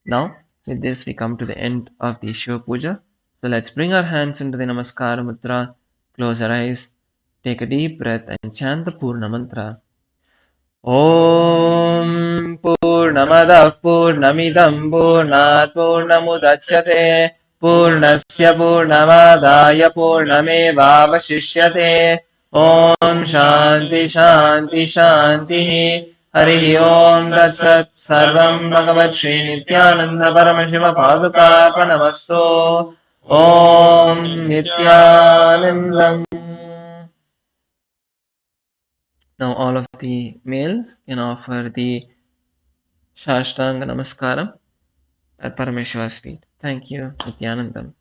Now, with this, we come to the end of the Shiva Puja. So let's bring our hands into the Namaskara Mudra, close our eyes, take a deep breath, and chant the Purna Mantra. Om Purnamadah Purnamidam Purnat Purnamudachyate Purnasya Purnamadaya Purnamevavashishyate Om Shanti Shanti Shanti Harihi Om Tat Sat Sarvam Bhagavat Shri Nithyananda Paramashiva Paduka Namasto Om Nithyanandam. Now all of the males can offer the Shashtanga Namaskaram at Parameshwar's feet. Thank you, Nithyanandam.